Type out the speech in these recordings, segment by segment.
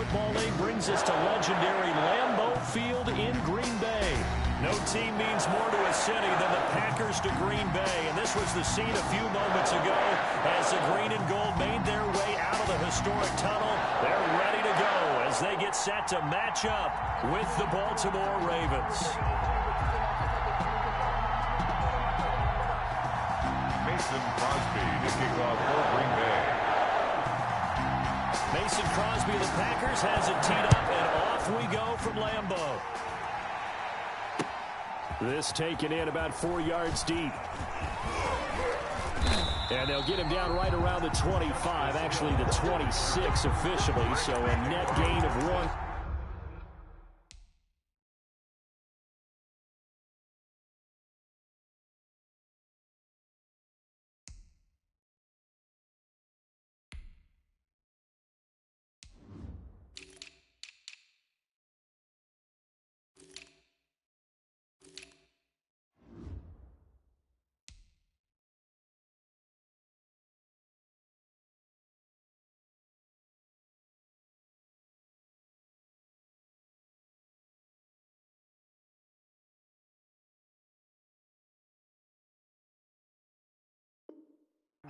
Football League brings us to legendary Lambeau Field in Green Bay. No team means more to a city than the Packers to Green Bay, and this was the scene a few moments ago as the green and gold made their way out of the historic tunnel. They're ready to go as they get set to match up with the Baltimore Ravens. Mason Crosby to kick off for Green Bay. Mason Crosby of the Packers has it teed up, and off we go from Lambeau. This taken in about 4 yards deep. And they'll get him down right around the 25, actually the 26 officially, so a net gain of 1.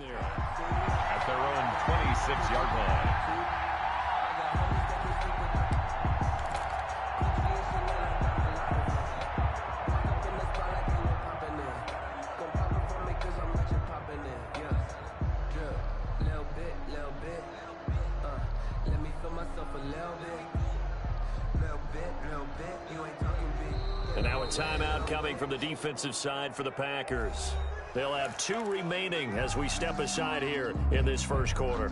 At their own 26-yard line. Let me feel myself a little bit, you ain't talking big. And now a timeout coming from the defensive side for the Packers. They'll have 2 remaining as we step aside here in this first quarter.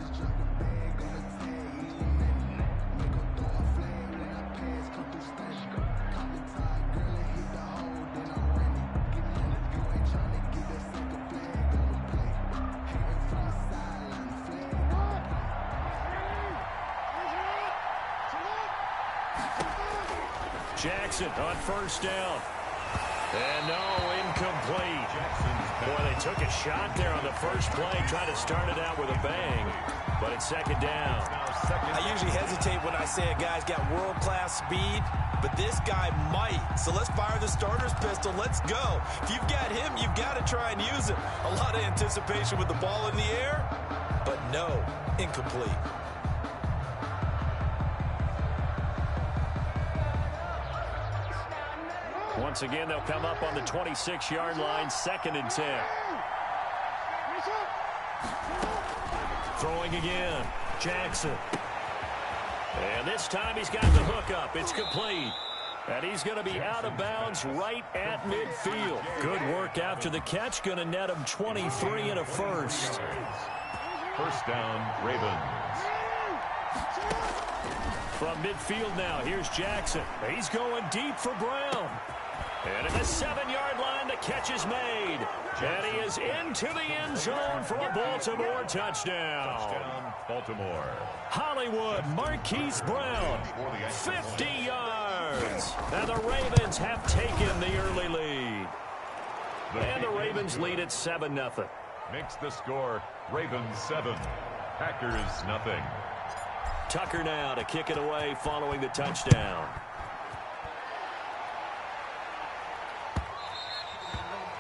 Jackson on first down. And no, incomplete. Boy, they took a shot there on the first play, trying to start it out with a bang, but it's second down. I usually hesitate when I say a guy's got world-class speed, but this guy might. So let's fire the starter's pistol. Let's go. If you've got him, you've got to try and use him. A lot of anticipation with the ball in the air, but no, incomplete. Once again, they'll come up on the 26-yard line, 2nd and 10. Throwing again, Jackson. And this time he's got the hook up. It's complete. And he's going to be out of bounds right at midfield. Good work after the catch. Going to net him 23 and a first. First down, Ravens. From midfield now, here's Jackson. He's going deep for Brown. And at the 7-yard line, the catch is made. And he is into the end zone for a Baltimore touchdown. Touchdown, Baltimore. Hollywood Marquise Brown, 50 yards. And the Ravens have taken the early lead. And the Ravens lead at 7-0. Makes the score, Ravens 7, Packers nothing. Tucker now to kick it away following the touchdown.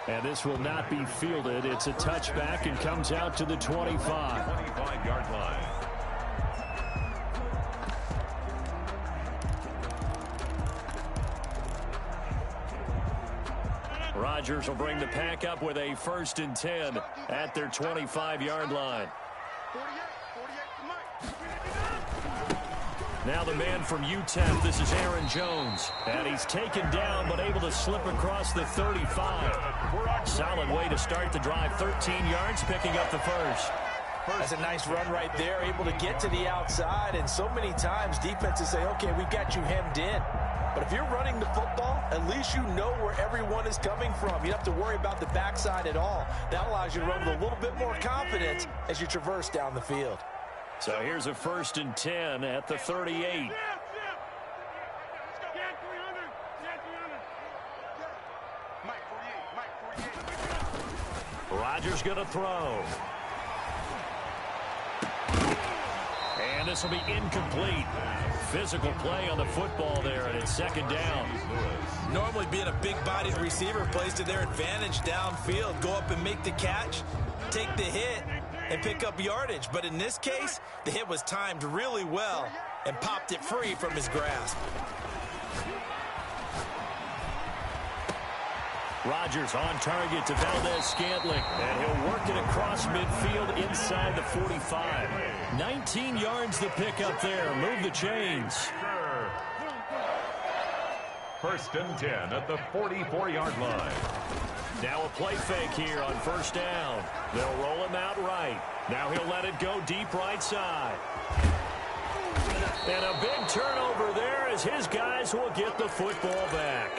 And this will not be fielded. It's a touchback and comes out to the 25. 25-yard line. Rodgers will bring the pack up with a 1st and 10 at their 25-yard line. Now the man from UTEP, this is Aaron Jones. And he's taken down but able to slip across the 35. Solid way to start the drive. 13 yards, picking up the first. That's a nice run right there, able to get to the outside. And so many times defenses say, okay, we've got you hemmed in. But if you're running the football, at least you know where everyone is coming from. You don't have to worry about the backside at all. That allows you to run with a little bit more confidence as you traverse down the field. So here's a 1st and 10 at the 38. Rodgers going to throw. And this will be incomplete. physical play on the football there, and it's second down. Normally being a big-bodied receiver plays to their advantage downfield. Go up and make the catch, take the hit, and pick up yardage. But in this case, the hit was timed really well and popped it free from his grasp. Rodgers on target to Valdez-Scantling, and he'll work it across midfield inside the 45. 19 yards to pick up there. Move the chains. First and 10 at the 44-yard line. Now a play fake here on first down. They'll roll him out right. Now he'll let it go deep right side. And a big turnover there as his guys will get the football back.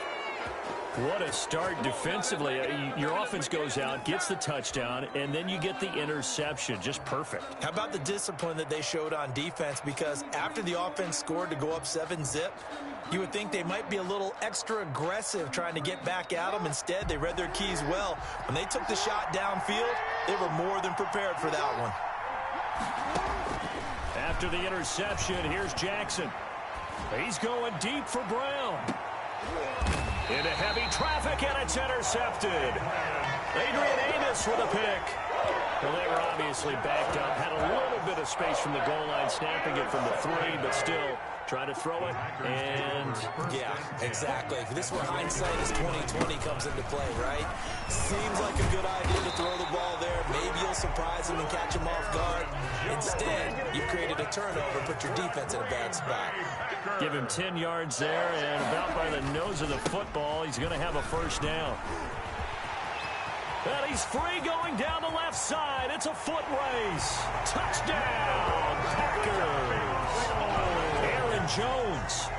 What a start defensively. Your offense goes out, gets the touchdown, and then you get the interception. Just perfect. How about the discipline that they showed on defense? Because after the offense scored to go up 7-zip, you would think they might be a little extra aggressive trying to get back at them. Instead, they read their keys well. When they took the shot downfield, they were more than prepared for that one. After the interception, here's Jackson. He's going deep for Brown. Into heavy traffic, and it's intercepted. Adrian Amos with a pick. Well, they were obviously backed up. Had a little bit of space from the goal line, snapping it from the 3, but still trying to throw it. And yeah, exactly. This is where hindsight is 20/20 comes into play, right? Seems like a good idea to throw the ball there. Maybe you'll surprise him and catch him off guard. Instead, you created a turnover, put your defense in a bad spot. Give him 10 yards there, and about by the nose of the football, he's going to have a first down. And he's free going down the left side. It's a foot race. Touchdown, Packers. Aaron Jones,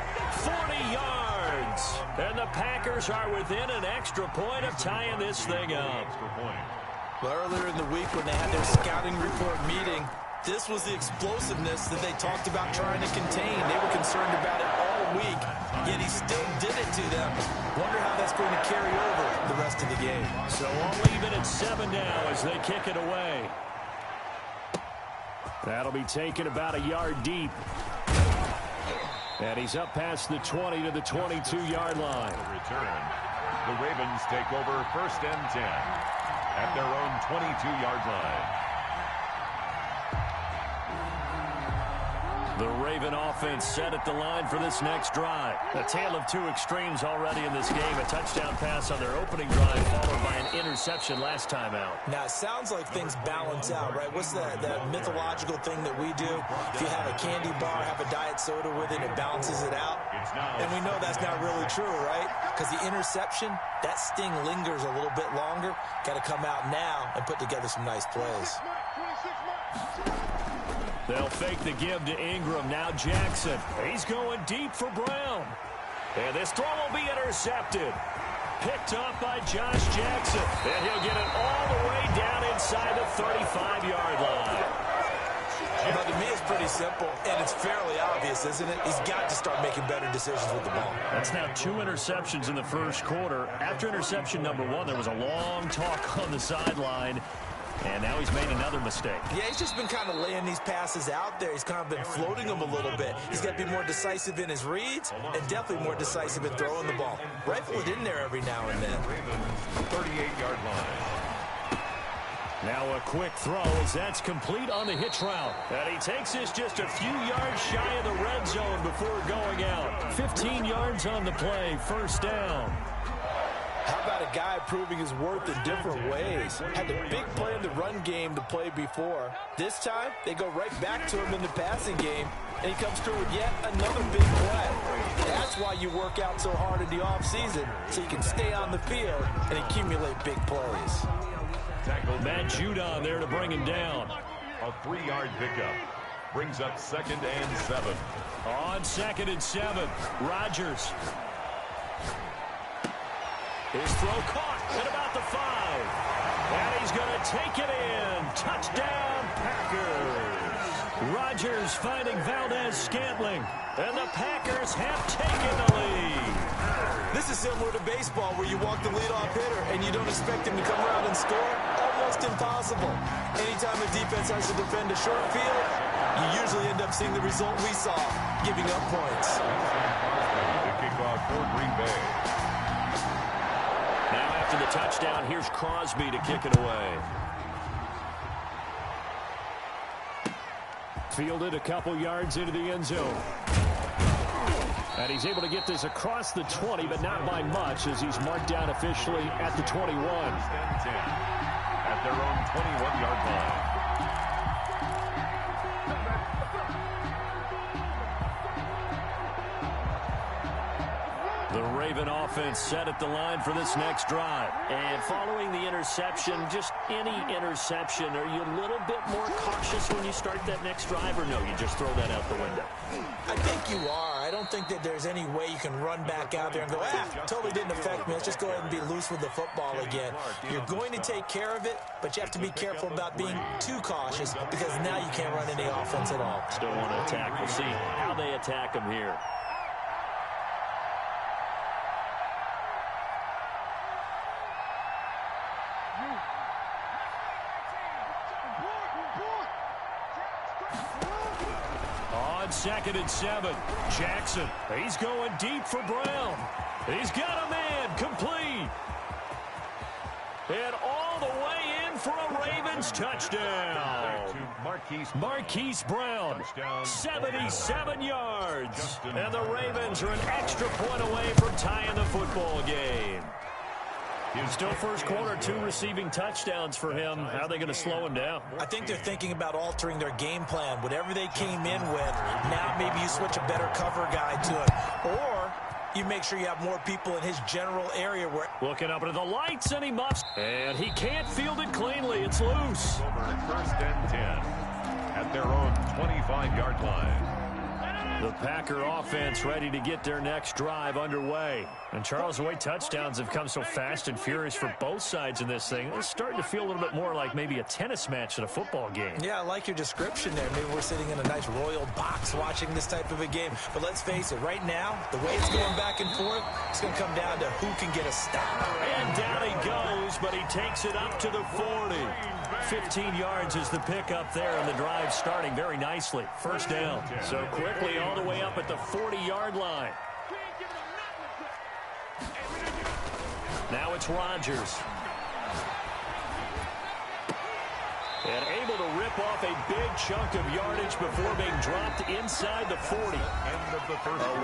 40 yards. And the Packers are within an extra point of tying this thing up. Well, earlier in the week when they had their scouting report meeting, this was the explosiveness that they talked about trying to contain. They were concerned about it all week, yet he still did it to them. Wonder how that's going to carry over the rest of the game. So all even at 7 now as they kick it away. That'll be taken about a yard deep. And he's up past the 20 to the 22-yard line. Return. The Ravens take over first and 10 at their own 22-yard line. The Raven offense set at the line for this next drive. A tale of two extremes already in this game. A touchdown pass on their opening drive, followed by an interception last time out. Now, it sounds like things balance out, right? What's that mythological thing that we do? If you have a candy bar, have a diet soda with it, it balances it out. And we know that's not really true, right? Because the interception, that sting lingers a little bit longer. Got to come out now and put together some nice plays. They'll fake the give to Ingram. Now Jackson. He's going deep for Brown. And this throw will be intercepted. Picked up by Josh Jackson. And he'll get it all the way down inside the 35-yard line. But to me, it's pretty simple, and it's fairly obvious, isn't it? He's got to start making better decisions with the ball. That's now 2 interceptions in the first quarter. After interception number 1, there was a long talk on the sideline. And now he's made another mistake. Yeah, he's just been kind of laying these passes out there. He's kind of been floating them a little bit. He's got to be more decisive in his reads and definitely more decisive in throwing the ball. Rifle it in there every now and then. 38-yard line. Now a quick throw as that's complete on the hitch route. And he takes this just a few yards shy of the red zone before going out. 15 yards on the play, first down. How about a guy proving his worth in different ways? Had the big play in the run game to play before. This time, they go right back to him in the passing game, and he comes through with yet another big play. That's why you work out so hard in the offseason, so you can stay on the field and accumulate big plays. Matt Judon there to bring him down. A 3-yard pickup brings up 2nd and 7. On 2nd and 7, Rodgers. His throw caught at about the 5. And he's going to take it in. Touchdown, Packers. Rodgers finding Valdez-Scantling. And the Packers have taken the lead. This is similar to baseball where you walk the leadoff hitter and you don't expect him to come around and score. Almost almost impossible. Anytime a defense has to defend a short field, you usually end up seeing the result we saw, giving up points. The kickoff for Green Bay. Now after the touchdown, here's Crosby to kick it away. Fielded a couple yards into the end zone. And he's able to get this across the 20, but not by much, as he's marked down officially at the 21. At their own 21-yard line. The Raven offense set at the line for this next drive. And following the interception, just any interception, are you a little bit more cautious when you start that next drive, or no, you just throw that out the window? I think you are. I don't think that there's any way you can run back out there and go, totally didn't affect me. Let's just go ahead and be loose with the football again. You're going to take care of it, but you have to be careful about being too cautious, because now you can't run any offense at all. Still want to attack. We'll see how they attack them here. Second and 7. Jackson. He's going deep for Brown. He's got a man. Complete. And all the way in for a Ravens touchdown. Marquise Brown. 77 yards. And the Ravens are an extra point away from tying the football game. Still first quarter, 2 receiving touchdowns for him. How are they going to slow him down? I think they're thinking about altering their game plan. Whatever they came in with, now maybe you switch a better cover guy to him. Or you make sure you have more people in his general area. Where looking up into the lights, and he muffs. And he can't field it cleanly. It's loose. Over first and 10 at their own 25-yard line. The Packer offense ready to get their next drive underway. And Charles, the way touchdowns have come so fast and furious for both sides in this thing, it's starting to feel a little bit more like maybe a tennis match than a football game. Yeah, I like your description there. Maybe we're sitting in a nice royal box watching this type of a game. But let's face it, right now, the way it's going back and forth, it's going to come down to who can get a stop. And down he goes, but he takes it up to the 40. 15 yards is the pickup there, and the drive starting very nicely. First down. So quickly all the way up at the 40-yard line. Now it's Rodgers. And able to rip off a big chunk of yardage before being dropped inside the 40. A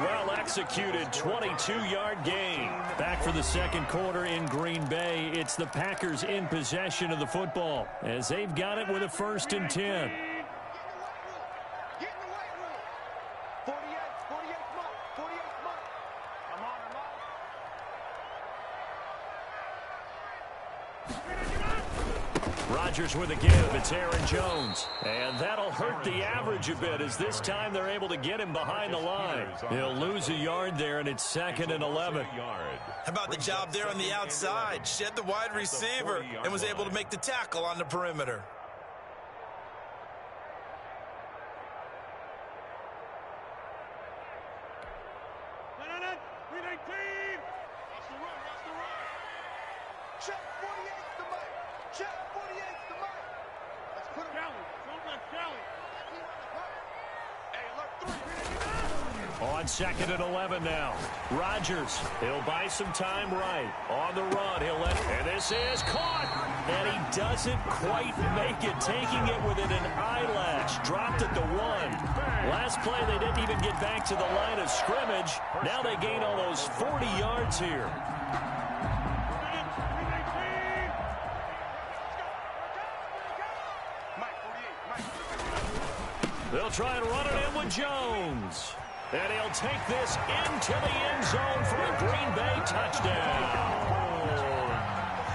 well-executed 22-yard gain. Back for the second quarter in Green Bay. It's the Packers in possession of the football, as they've got it with a 1st and 10. Rodgers with a give. It's Aaron Jones. And that'll hurt the average a bit, as this time they're able to get him behind the line. He'll lose a yard there, and it's 2nd and 11. How about the job there on the outside? Shed the wide receiver and was able to make the tackle on the perimeter. On 2nd and 11 now. Rodgers, he'll buy some time right. On the run, he'll let, and this is caught. And he doesn't quite make it, taking it within an eyelash. Dropped at the 1. Last play, they didn't even get back to the line of scrimmage. Now they gain almost 40 yards here. They'll try and run it in with Jones. And he'll take this into the end zone for a Green Bay touchdown.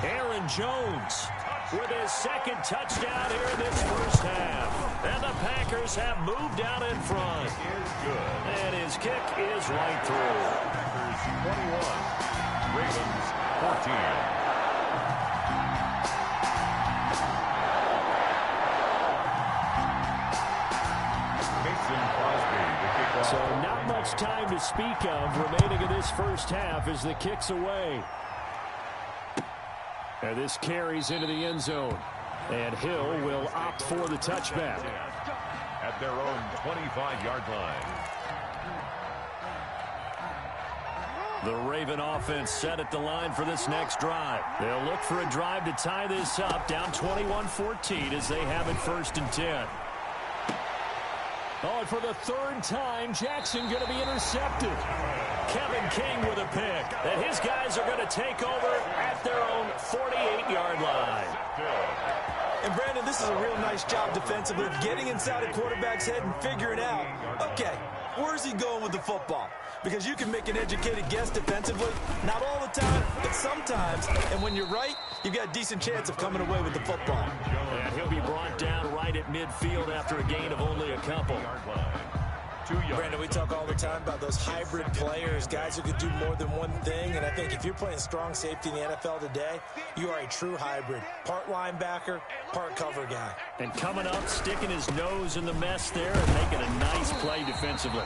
Aaron Jones with his 2nd touchdown here in this first half. And the Packers have moved out in front. And his kick is right through. Packers 21, Ravens 14. So not much time to speak of remaining in this first half as the kick's away. And this carries into the end zone. And Hill will opt for the touchback. At their own 25-yard line. The Raven offense set at the line for this next drive. They'll look for a drive to tie this up, down 21-14 as they have it 1st and 10. Oh, and for the 3rd time, Jackson going to be intercepted. Kevin King with a pick. And his guys are going to take over at their own 48-yard line. And, Brandon, this is a real nice job defensively, getting inside a quarterback's head and figuring out, okay, where's he going with the football? Because you can make an educated guess defensively, not all the time, but sometimes. And when you're right, you've got a decent chance of coming away with the football. And he'll be brought down right at midfield after a gain of only a couple. Brandon, we talk all the time about those hybrid players, guys who could do more than one thing. And I think if you're playing strong safety in the NFL today, you are a true hybrid. Part linebacker, part cover guy. And coming up, sticking his nose in the mess there and making a nice play defensively.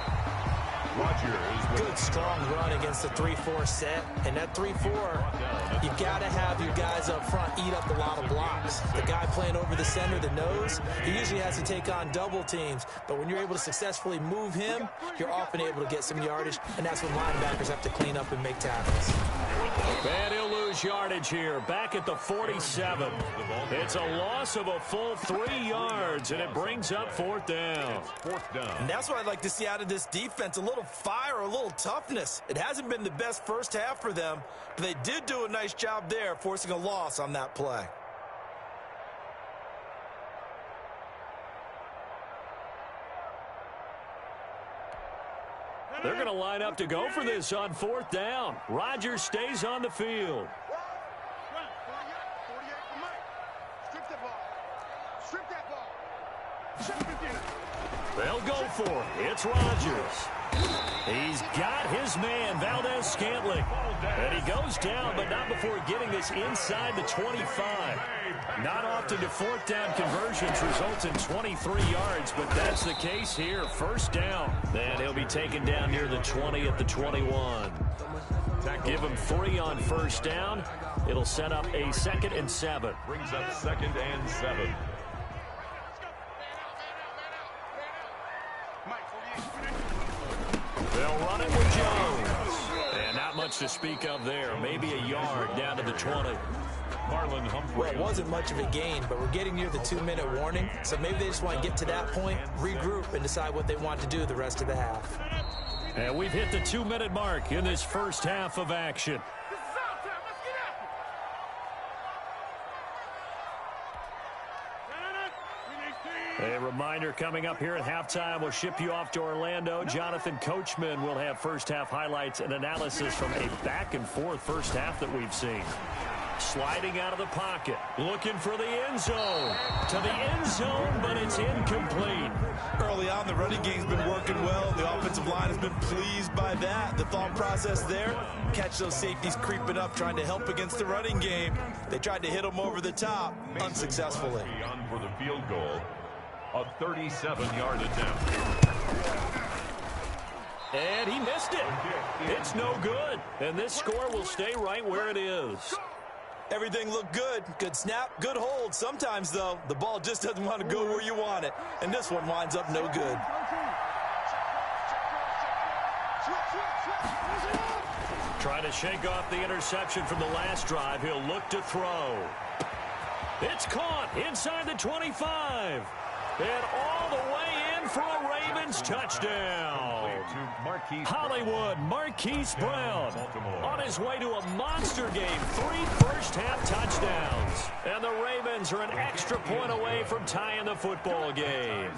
Good, strong run against the 3-4 set. And that 3-4, you've got to have your guys up front eat up a lot of blocks. The guy playing over the center, the nose, he usually has to take on double teams. But when you're able to successfully move him, you're often able to get some yardage. And that's when linebackers have to clean up and make tackles. And he'll lose yardage here, back at the 47. It's a loss of a full 3 yards, and it brings up 4th down. And that's what I'd like to see out of this defense, a little fire, a little toughness. It hasn't been the best first half for them, but they did do a nice job there, forcing a loss on that play. They're going to line up to go for this on 4th down. Rodgers stays on the field. They'll go for it. It's Rodgers. He's got his man, Valdez-Scantling. And he goes down, but not before getting this inside the 25. Not often do 4th down conversions result in 23 yards, but that's the case here. 1st down. And he'll be taken down near the 20 at the 21. Give him 3 on 1st down. It'll set up a 2nd and 7. Brings up 2nd and 7. They'll run it with Jones. And not much to speak of there. Maybe a yard down to the 20. Well, it wasn't much of a gain, but we're getting near the 2-minute warning, so maybe they just want to get to that point, regroup, and decide what they want to do the rest of the half. And we've hit the 2-minute mark in this first half of action. A reminder coming up here at halftime, we'll ship you off to Orlando. Jonathan Coachman will have first half highlights and analysis from a back-and-forth first half that we've seen. Sliding out of the pocket, looking for the end zone. To the end zone, but it's incomplete. Early on, the running game's been working well. The offensive line has been pleased by that. The thought process there, catch those safeties creeping up, trying to help against the running game. They tried to hit them over the top, unsuccessfully. On for the field goal, a 37-yard attempt. And he missed it. It's no good. And this score will stay right where it is. Everything looked good. Good snap, good hold. Sometimes, though, the ball just doesn't want to go where you want it. And this one winds up no good. Trying to shake off the interception from the last drive. He'll look to throw. It's caught inside the 25. And all the way in for a Ravens touchdown. Hollywood Marquise Brown on his way to a monster game. 3 first-half touchdowns. And the Ravens are an extra point away from tying the football game.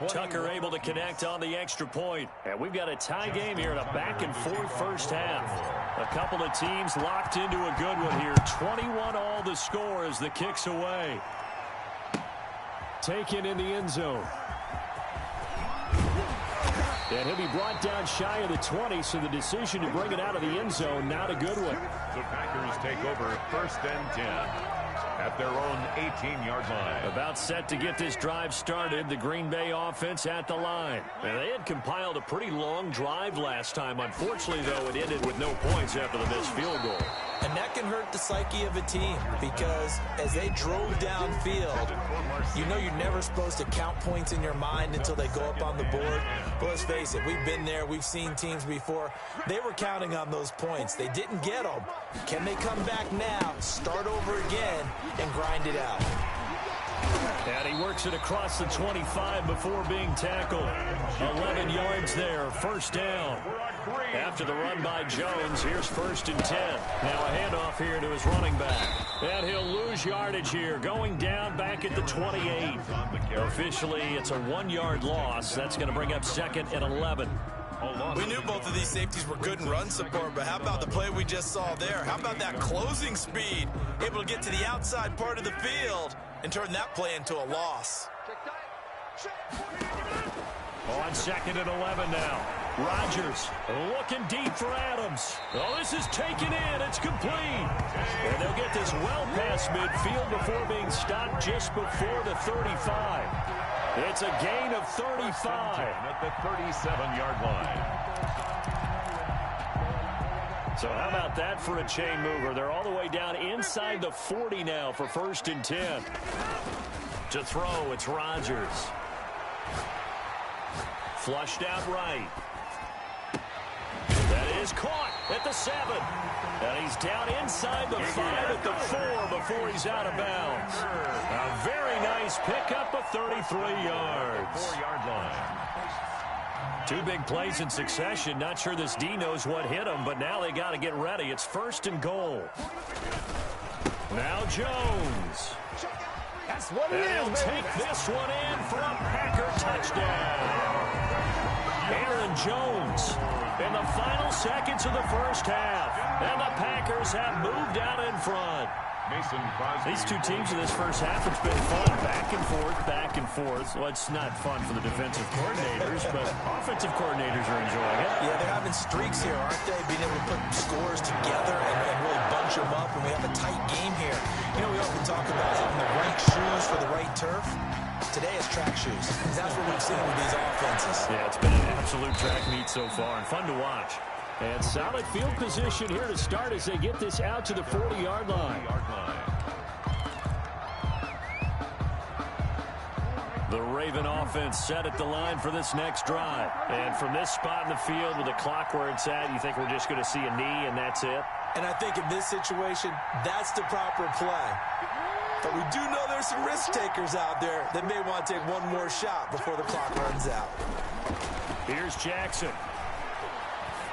Tucker able to connect on the extra point. And we've got a tie game here in a back-and-forth first half. A couple of teams locked into a good one here. 21 all the score as the kick's away. Taken in the end zone. And he'll be brought down shy of the 20, so the decision to bring it out of the end zone, not a good one. The Packers take over 1st and 10 at their own 18-yard line. About set to get this drive started, the Green Bay offense at the line. And they had compiled a pretty long drive last time. Unfortunately, though, it ended with no points after the missed field goal. And that can hurt the psyche of a team because as they drove downfield, you know you're never supposed to count points in your mind until they go up on the board. But let's face it, we've been there. We've seen teams before. They were counting on those points. They didn't get them. Can they come back now, start over again, and grind it out? And he works it across the 25 before being tackled. 11 yards there, first down. After the run by Jones, here's 1st and 10. Now a handoff here to his running back. And he'll lose yardage here, going down back at the 28. Officially, it's a 1-yard loss. That's going to bring up 2nd and 11. We knew both of these safeties were good in run support, but how about the play we just saw there? How about that closing speed? Able to get to the outside part of the field and turn that play into a loss. On 2nd and 11 now. Rodgers looking deep for Adams. Oh, this is taken in. It's complete. And they'll get this well past midfield before being stopped just before the 35. It's a gain of 35. At the 37-yard line. So how about that for a chain mover? They're all the way down inside the 40 now for 1st and 10. To throw, it's Rodgers. Flushed out right. That is caught at the 7. And he's down inside the 5 at the 4 before he's out of bounds. A very nice pickup of 33 yards. 4-yard line. 2 big plays in succession. Not sure this D knows what hit him, but now they got to get ready. It's 1st and goal. Now Jones. That's what it and is, he'll baby. take this one in for a Packer touchdown. Aaron Jones in the final seconds of the first half. And the Packers have moved out in front. Mason Crosby. These two teams in this first half, it's been fun. Back and forth, back and forth. Well, it's not fun for the defensive coordinators, but offensive coordinators are enjoying it. Yeah, they're having streaks here, aren't they? Being able to put scores together and really bunch them up, and we have a tight game here. You know, we often talk about having the right shoes for the right turf. Today is track shoes. That's what we've seen with these offenses. Yeah, it's been an absolute track meet so far, and fun to watch. And solid field position here to start as they get this out to the 40-yard line. The Raven offense set at the line for this next drive. And from this spot in the field with the clock where it's at, you think we're just going to see a knee and that's it? And I think in this situation, that's the proper play. But we do know there's some risk takers out there that may want to take one more shot before the clock runs out. Here's Jackson.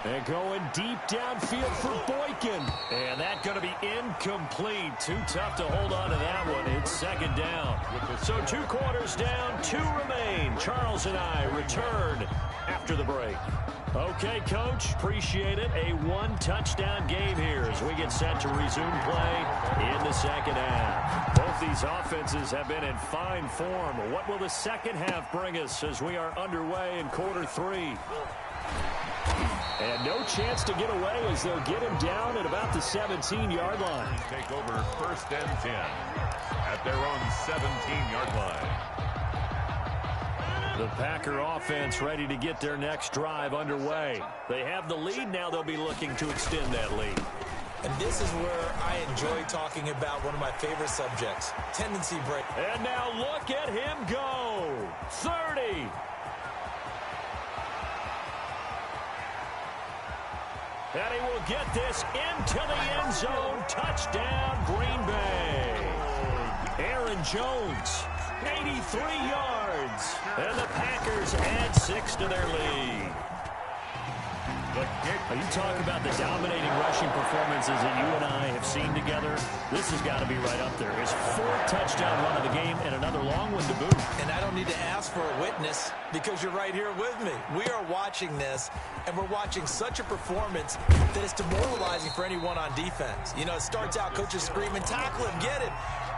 And going deep downfield for Boykin. And that's going to be incomplete. Too tough to hold on to that one. It's 2nd down. So 2 quarters down, 2 remain. Charles and I return after the break. Okay, Coach, appreciate it. A 1-touchdown game here as we get set to resume play in the second half. Both these offenses have been in fine form. What will the second half bring us as we are underway in quarter 3? And no chance to get away as they'll get him down at about the 17-yard line. Take over 1st and 10 at their own 17-yard line. The Packer offense ready to get their next drive underway. They have the lead. Now they'll be looking to extend that lead. And this is where I enjoy talking about one of my favorite subjects, tendency break. And now look at him go. 30. And he will get this into the end zone. Touchdown, Green Bay. Aaron Jones, 83 yards. And the Packers add 6 to their lead. You talk about the dominating rushing performances that you and I have seen together. This has got to be right up there. His 4th touchdown run of the game and another long one to boot. And I don't need to ask for a witness because you're right here with me. We are watching this, and we're watching such a performance that it's demoralizing for anyone on defense. You know, it starts out coaches screaming, tackle him, get him.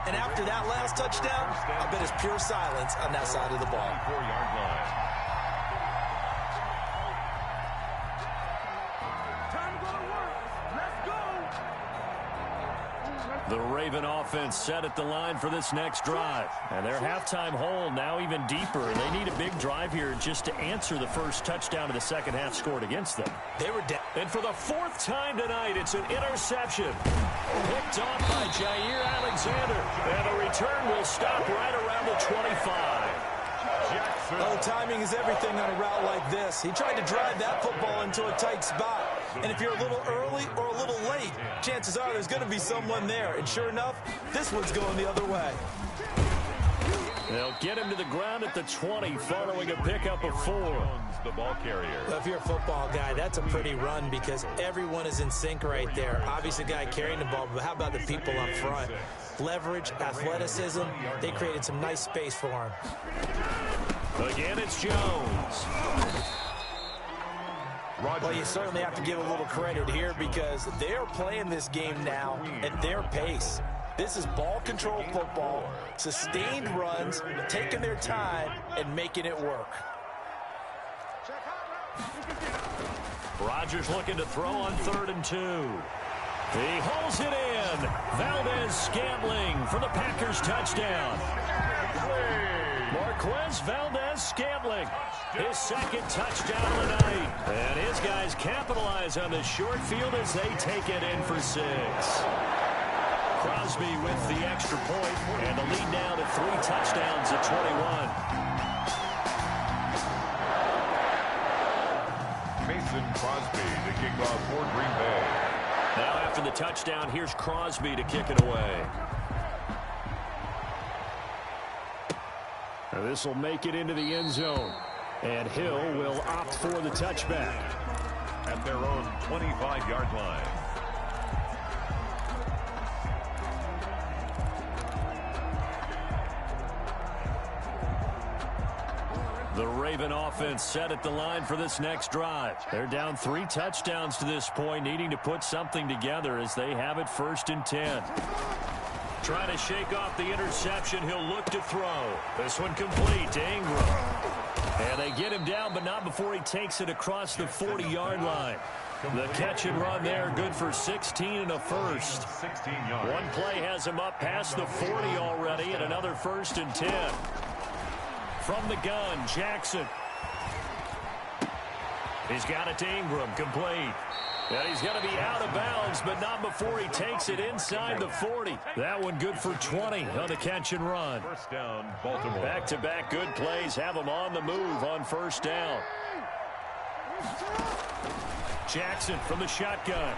And after that last touchdown, I bet it's pure silence on that side of the ball. 4-yard line. The Raven offense set at the line for this next drive. And their halftime hole now even deeper. They need a big drive here just to answer the first touchdown of the second half scored against them. They were down. And for the fourth time tonight, it's an interception. Picked off by Jair Alexander. And the return will stop right around the 25. Well, timing is everything on a route like this. He tried to drive that football into a tight spot. And if you're a little early or a little late, chances are there's going to be someone there. And sure enough, this one's going the other way. They'll get him to the ground at the 20 following a pickup of 4. The ball carrier. Well, if you're a football guy, that's a pretty run because everyone is in sync right there. Obviously, the guy carrying the ball, but how about the people up front? Leverage, athleticism, they created some nice space for him. Again, it's Jones. Well, you certainly have to give a little credit here because they're playing this game now at their pace. This is ball control football, sustained runs, taking their time, and making it work. Rodgers looking to throw on 3rd and 2. He holds it in. Valdez-Scantling for the Packers touchdown. Marquez Valdez-Scantling, his second touchdown of the night. And his guys capitalize on the short field as they take it in for 6. Crosby with the extra point, and the lead now to 3 touchdowns at 21. Mason Crosby to kick off for Green Bay. Now after the touchdown, here's Crosby to kick it away. Now this will make it into the end zone. And Hill will opt for the touchback. At their own 25-yard line. The Raven offense set at the line for this next drive. They're down 3 touchdowns to this point, needing to put something together as they have it 1st and 10. Trying to shake off the interception. He'll look to throw. This one complete to Ingram. And they get him down, but not before he takes it across the 40-yard line. The catch and run there, good for 16 and a first. 16 yards. One play has him up past the 40 already, and another 1st and 10. From the gun, Jackson. He's got it to Ingram, complete. And he's going to be out of bounds, but not before he takes it inside the 40. That one good for 20 on the catch and run. First down, Baltimore. Back-to-back good plays have him on the move on 1st down. Jackson from the shotgun.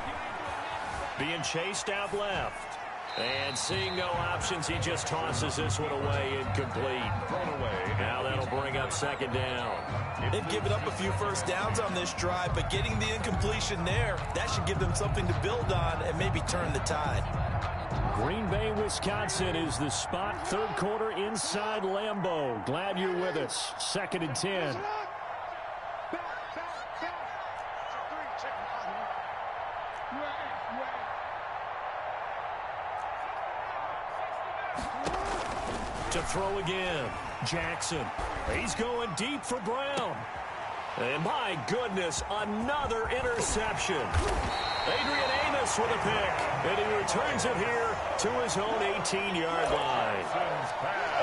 Being chased out left. And seeing no options, he just tosses this one away, incomplete. Thrown away. Now that'll bring up 2nd down. They've given up a few first downs on this drive, but getting the incompletion there, that should give them something to build on and maybe turn the tide. Green Bay, Wisconsin is the spot. 3rd quarter inside Lambeau. Glad you're with us. 2nd and 10. To throw again. Jackson. He's going deep for Brown. And my goodness, another interception. Adrian Amos with a pick. And he returns it here to his own 18-yard line.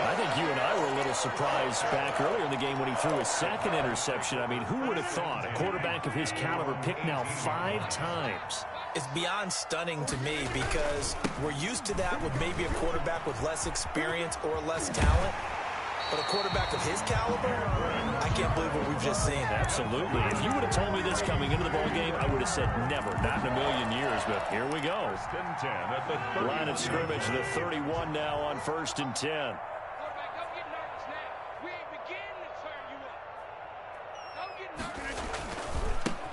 I think you and I were a little surprised back earlier in the game when he threw his 2nd interception. I mean, who would have thought a quarterback of his caliber picked now 5 times? It's beyond stunning to me because we're used to that with maybe a quarterback with less experience or less talent. But a quarterback of his caliber, I can't believe what we've just seen. Absolutely. If you would have told me this coming into the ballgame, I would have said never, not in a million years. But here we go. 1st and 10 at the 30. Line of scrimmage, the 31 now on 1st and 10.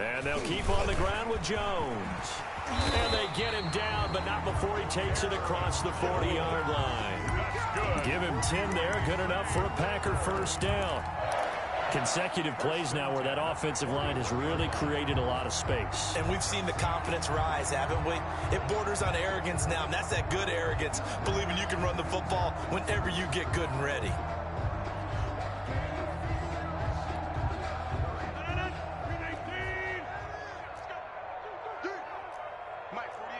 And they'll keep on the ground with Jones. And they get him down, but not before he takes it across the 40-yard line. Give him 10 there, good enough for a Packer 1st down. Consecutive plays now where that offensive line has really created a lot of space. And we've seen the confidence rise, haven't we? It borders on arrogance now, and that's that good arrogance, believing you can run the football whenever you get good and ready. Mike 48.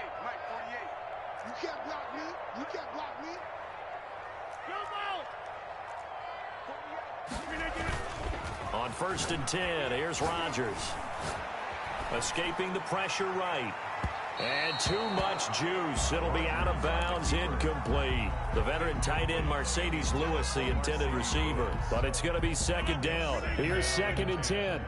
You can't block me. 1st and 10. Here's Rodgers. Escaping the pressure right. And too much juice. It'll be out of bounds, incomplete. The veteran tight end Mercedes Lewis, the intended receiver. But it's going to be 2nd down. Here's 2nd and 10.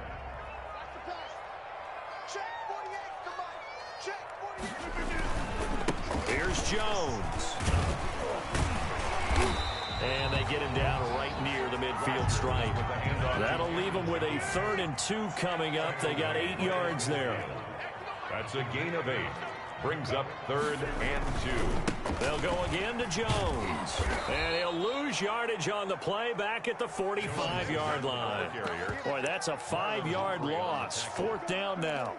Here's Jones. And they get him down right near the midfield stripe. That'll leave them with a 3rd and 2 coming up. They got 8 yards there. That's a gain of 8. Brings up 3rd and 2. They'll go again to Jones. And he'll lose yardage on the play back at the 45-yard line. Boy, that's a 5-yard loss. 4th down now.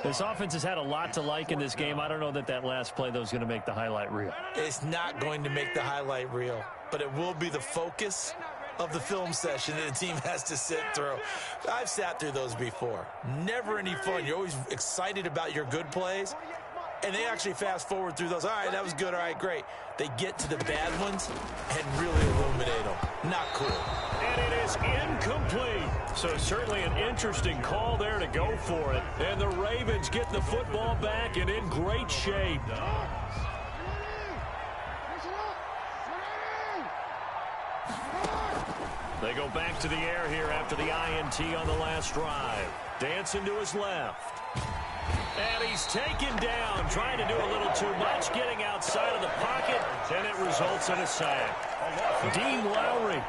This offense has had a lot to like in this game. I don't know that that last play, though, is going to make the highlight reel. It's not going to make the highlight reel, but it will be the focus of the film session that the team has to sit through. I've sat through those before. Never any fun. You're always excited about your good plays, and they actually fast forward through those. All right, that was good. All right, great. They get to the bad ones and really illuminate them. Not cool. And it is incomplete. So certainly an interesting call there to go for it. And the Ravens get the football back and in great shape. They go back to the air here after the INT on the last drive. Dancing to his left. And he's taken down, trying to do a little too much, getting outside of the pocket, and it results in a sack. Dean Lowry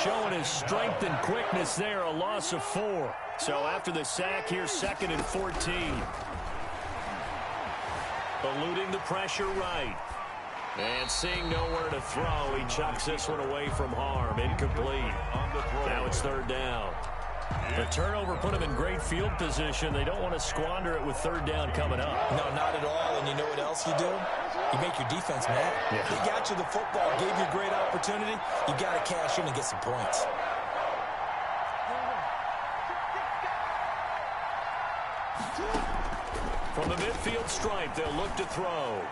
showing his strength and quickness there, a loss of 4. So after the sack, here's 2nd and 14. Eluding the pressure right. And seeing nowhere to throw, he chucks this one away from harm. Incomplete. Now it's 3rd down. The turnover put him in great field position. They don't want to squander it with 3rd down coming up. No, not at all. And you know what else you do? You make your defense mad. Yeah. They got you the football, gave you a great opportunity. You got to cash in and get some points. From the midfield stripe, they'll look to throw.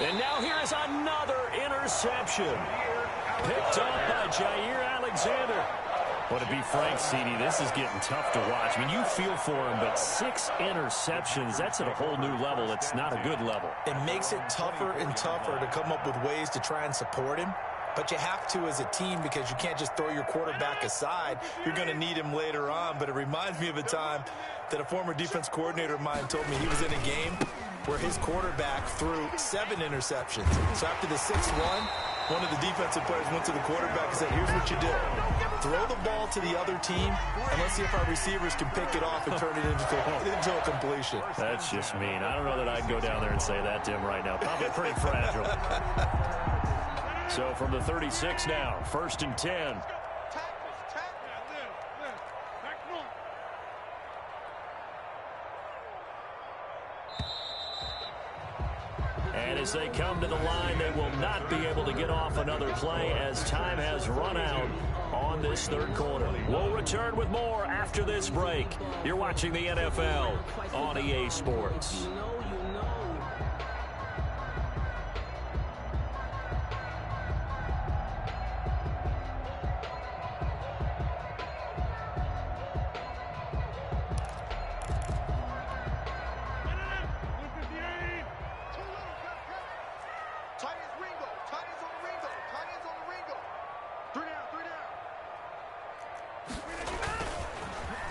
And now here is another interception. Picked up by Jair Alexander. But to be frank, CD, this is getting tough to watch. I mean, you feel for him, but 6 interceptions, that's at a whole new level. It's not a good level. It makes it tougher and tougher to come up with ways to try and support him. But you have to as a team because you can't just throw your quarterback aside. You're going to need him later on. But it reminds me of a time that a former defense coordinator of mine told me he was in a game where his quarterback threw 7 interceptions. So after the 6th one of the defensive players went to the quarterback and said, here's what you do. Throw the ball to the other team, and let's see if our receivers can pick it off and turn it into a completion. That's just mean. I don't know that I'd go down there and say that to him right now. Probably pretty fragile. So from the 36 now, 1st and 10. And as they come to the line, they will not be able to get off another play as time has run out on this 3rd quarter. We'll return with more after this break. You're watching the NFL on EA Sports.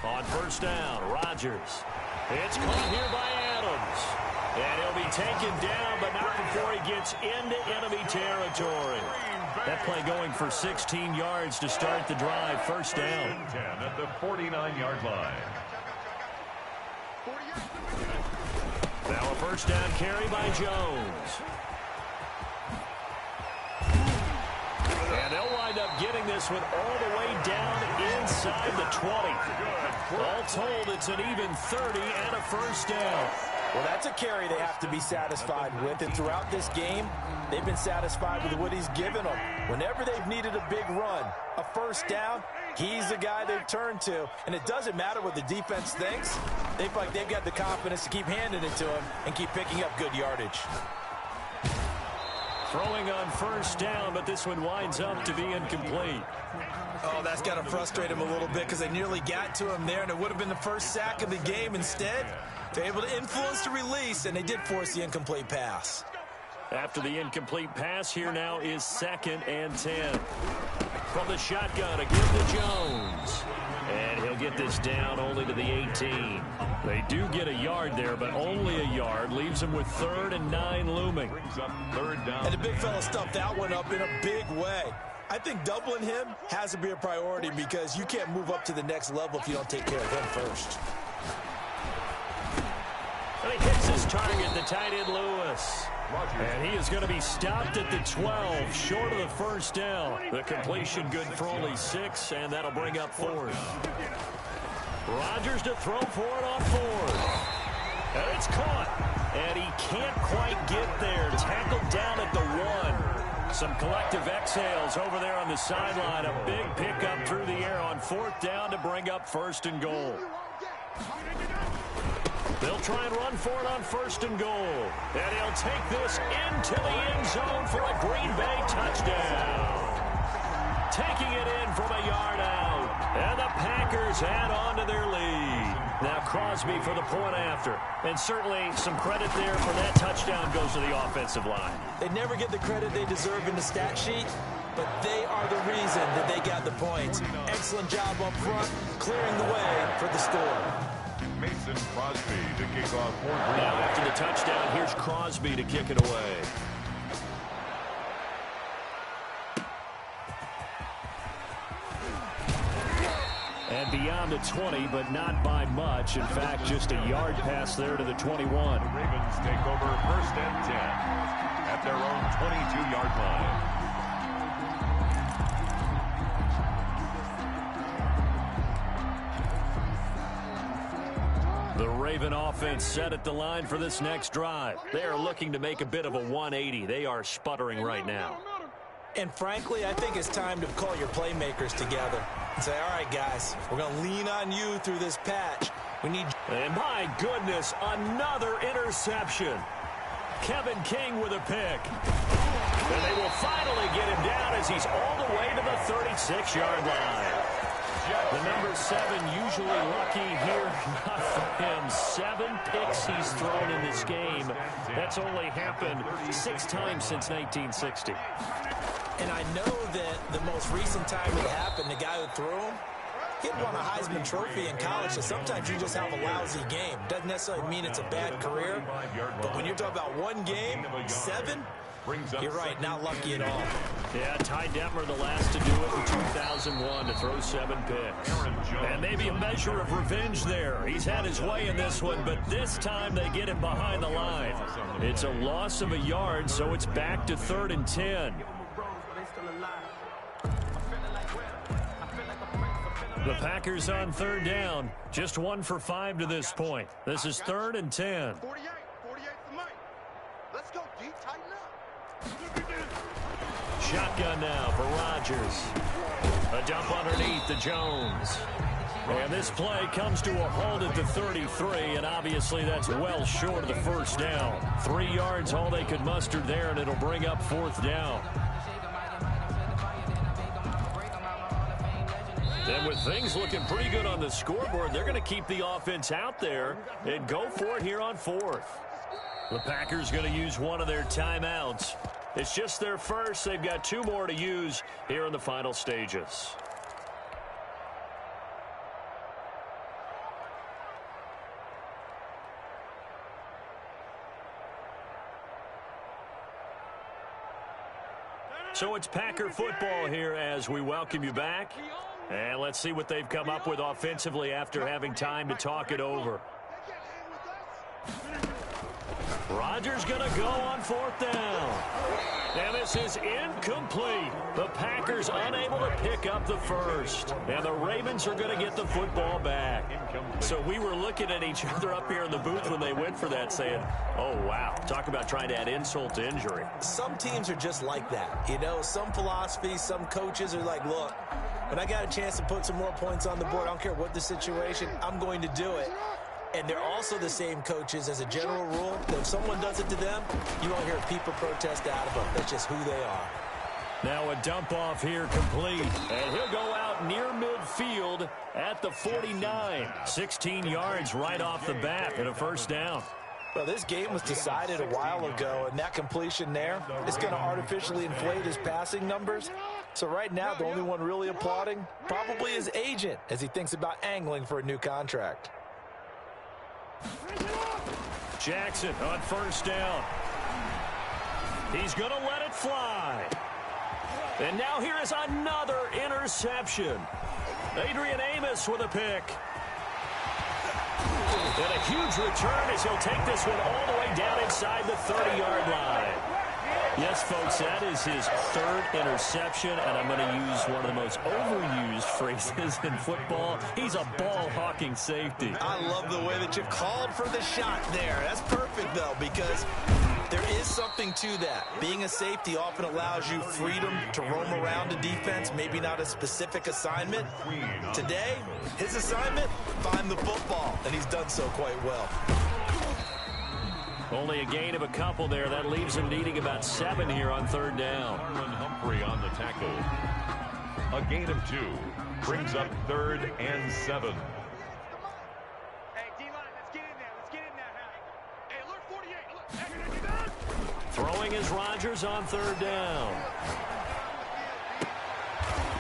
On 1st down, Rodgers. It's caught here by Adams. And he'll be taken down, but not before he gets into enemy territory. That play going for 16 yards to start the drive. 1st down. 10 at the 49-yard line. Now a 1st down carry by Jones. And they'll wind up getting this one all the way down inside the 20. All told, it's an even 30 and a 1st down. Well, that's a carry they have to be satisfied with. And throughout this game, they've been satisfied with what he's given them. Whenever they've needed a big run, a 1st down, he's the guy they've turned to. And it doesn't matter what the defense thinks. They feel like they've got the confidence to keep handing it to him and keep picking up good yardage. Throwing on first down, but this one winds up to be incomplete. Oh, that's got to frustrate him a little bit because they nearly got to him there, and it would have been the first sack of the game. Instead, they're able to influence the release, and they did force the incomplete pass. After the incomplete pass, here now is 2nd and 10. From the shotgun, a give to Jones. And he'll get this down only to the 18. They do get a yard there, but only a yard. Leaves them with 3rd and 9 looming. And the big fella stuffed that one up in a big way. I think doubling him has to be a priority because you can't move up to the next level if you don't take care of him first. And he hits his target, the tight end Lewis. And he is going to be stopped at the 12, short of the first down. The completion good for only 6, and that'll bring up 4th. Rodgers to throw for it on 4th. And it's caught. And he can't quite get there. Tackled down at the 1. Some collective exhales over there on the sideline. A big pickup through the air on 4th down to bring up 1st and goal. They'll try and run for it on 1st and goal. And he'll take this into the end zone for a Green Bay touchdown. Taking it in from a yard out. And the Packers add on to their lead. Now Crosby for the point after. And certainly some credit there for that touchdown goes to the offensive line. They never get the credit they deserve in the stat sheet, but they are the reason that they got the points. Excellent job up front, clearing the way for the score. Mason Crosby to kick off for Green Bay. Now after the touchdown, here's Crosby to kick it away. And beyond the 20, but not by much. In fact, just a yard pass there to the 21. The Ravens take over 1st and 10 at their own 22-yard line. The Raven offense set at the line for this next drive. They are looking to make a bit of a 180. They are sputtering right now. And frankly, I think it's time to call your playmakers together and say, all right, guys, we're going to lean on you through this patch. We need... And my goodness, another interception. Kevin King with a pick. And they will finally get him down as he's all the way to the 36-yard line. The number 7 usually lucky here, not for him. 7 picks he's thrown in this game. That's only happened 6 times since 1960. And I know that the most recent time it happened, the guy who threw him, he had won a Heisman Trophy in college, so sometimes you just have a lousy game. Doesn't necessarily mean it's a bad career, but when you're talking about one game, 7, you're right, not lucky at all. Yeah, Ty Detmer the last to do it in 2001 to throw 7 picks. And maybe a measure of revenge there. He's had his way in this one, but this time they get him behind the line. It's a loss of a yard, so it's back to 3rd and 10. The Packers on 3rd down. Just 1 for 5 to this point. This is 3rd and 10. 48 for Mike. Let's go, D. Tighten up. Shotgun now for Rodgers. A dump underneath to Jones. And this play comes to a halt at the 33, and obviously that's well short of the first down. 3 yards all they could muster there, and it'll bring up 4th down. And with things looking pretty good on the scoreboard, they're going to keep the offense out there and go for it here on 4th. The Packers going to use one of their timeouts. It's just their first. They've got 2 more to use here in the final stages. So it's Packer football here as we welcome you back. And let's see what they've come up with offensively after having time to talk it over. Rodgers going to go on 4th down. And this is incomplete. The Packers unable to pick up the first. And the Ravens are going to get the football back. So we were looking at each other up here in the booth when they went for that saying, oh, wow. Talk about trying to add insult to injury. Some teams are just like that. You know, some philosophies, some coaches are like, look, when I got a chance to put some more points on the board, I don't care what the situation, I'm going to do it. And they're also the same coaches as a general rule. That if someone does it to them, you won't hear people protest out of them. That's just who they are. Now a dump off here complete. And he'll go out near midfield at the 49. 16 yards right off the bat and a first down. Well, this game was decided a while ago, and that completion there is going to artificially inflate his passing numbers. So right now, the only one really applauding probably his agent as he thinks about angling for a new contract. Jackson on first down. He's going to let it fly. And now here is another interception. Adrian Amos with a pick. And a huge return as he'll take this one all the way down inside the 30-yard line. Yes, folks, that is his third interception, and I'm going to use one of the most overused phrases in football. He's a ball-hawking safety. I love the way that you called for the shot there. That's perfect, though, because there is something to that. Being a safety often allows you freedom to roam around a defense, maybe not a specific assignment. Today, his assignment, find the football, and he's done so quite well. Only a gain of a couple there. That leaves him needing about 7 here on third down. Humphrey on the tackle. A gain of 2 brings up 3rd and 7. Hey, D-line, let's get in there. Let's get in there, Harry. Hey, alert 48. Look. Throwing is Rodgers on third down.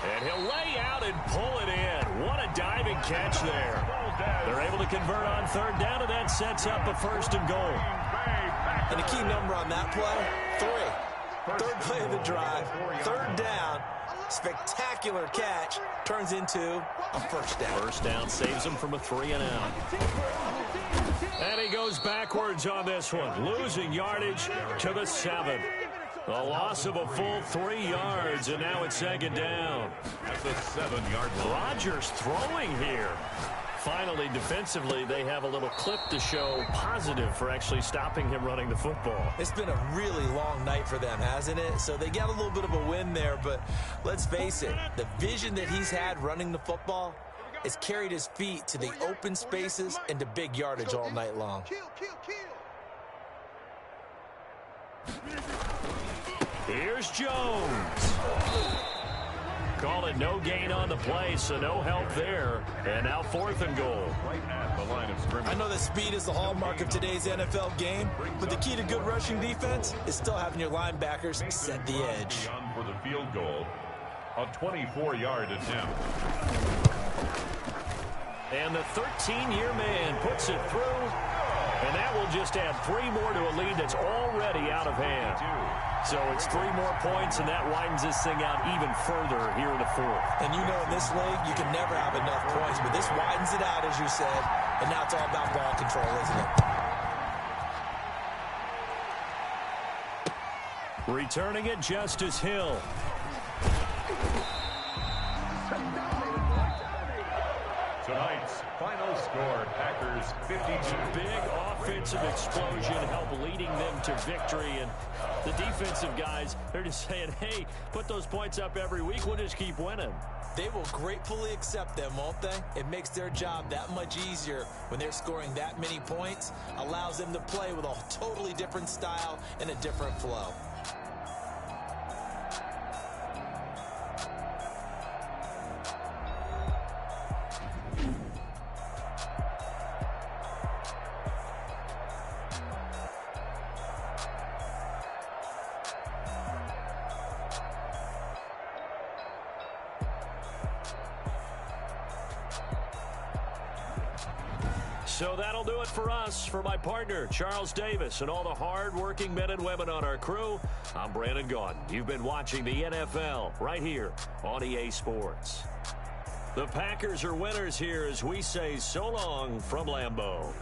And he'll lay out and pull it in. What a diving catch there. They're able to convert on third down, and that sets up a 1st and goal. And the key number on that play, 3. Third play of the drive, third down, spectacular catch, turns into a first down. First down saves him from a 3 and out. And he goes backwards on this one, losing yardage to the 7. A loss of a full 3 yards, and now it's 2nd down. At the 7-yard line. Rodgers throwing here. Finally, defensively, they have a little clip to show positive for actually stopping him running the football. It's been a really long night for them, hasn't it? So they got a little bit of a win there, but let's face it, the vision that he's had running the football has carried his feet to the open spaces and to big yardage all night long. Here's Jones. Call it no gain on the play, so no help there. And now 4th and goal. Right at the line of scrimmage. I know that speed is the hallmark of today's NFL game, but the key to good rushing defense is still having your linebackers set the edge. For the field goal, a 24-yard attempt. And the 13-year man puts it through, and that will just add 3 more to a lead that's already out of hand. So it's 3 more points, and that widens this thing out even further here in the 4th. And you know in this league, you can never have enough points, but this widens it out, as you said, and now it's all about ball control, isn't it? Returning it, Justice Hill. Tonight's final score, Packers 52. Big offensive explosion help leading them to victory. And the defensive guys, they're just saying, hey, put those points up every week. We'll just keep winning. They will gratefully accept them, won't they? It makes their job that much easier when they're scoring that many points. Allows them to play with a totally different style and a different flow. So that'll do it for us. For my partner, Charles Davis, and all the hard-working men and women on our crew, I'm Brandon Gaudin. You've been watching the NFL right here on EA Sports. The Packers are winners here as we say so long from Lambeau.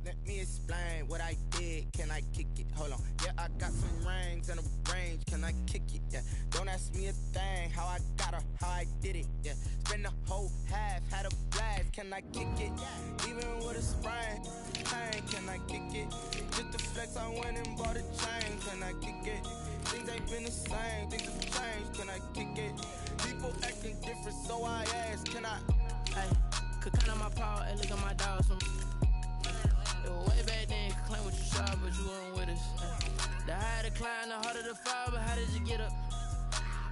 Let me explain what I did, can I kick it? Hold on, yeah, I got some rings and a range, can I kick it? Yeah, don't ask me a thing, how I got her, how I did it. Yeah, spend the whole half, had a blast, can I kick it? Even with a sprain, pain, can I kick it? Just the flex, I went and bought a chain, can I kick it? Things ain't been the same, things have changed, can I kick it? People acting different, so I ask, can I? Hey, could count on my power, and look at my dogs from. It was way back then, could claim what you saw, but you weren't with us. The higher the climb, the harder the fall, but how did you get up?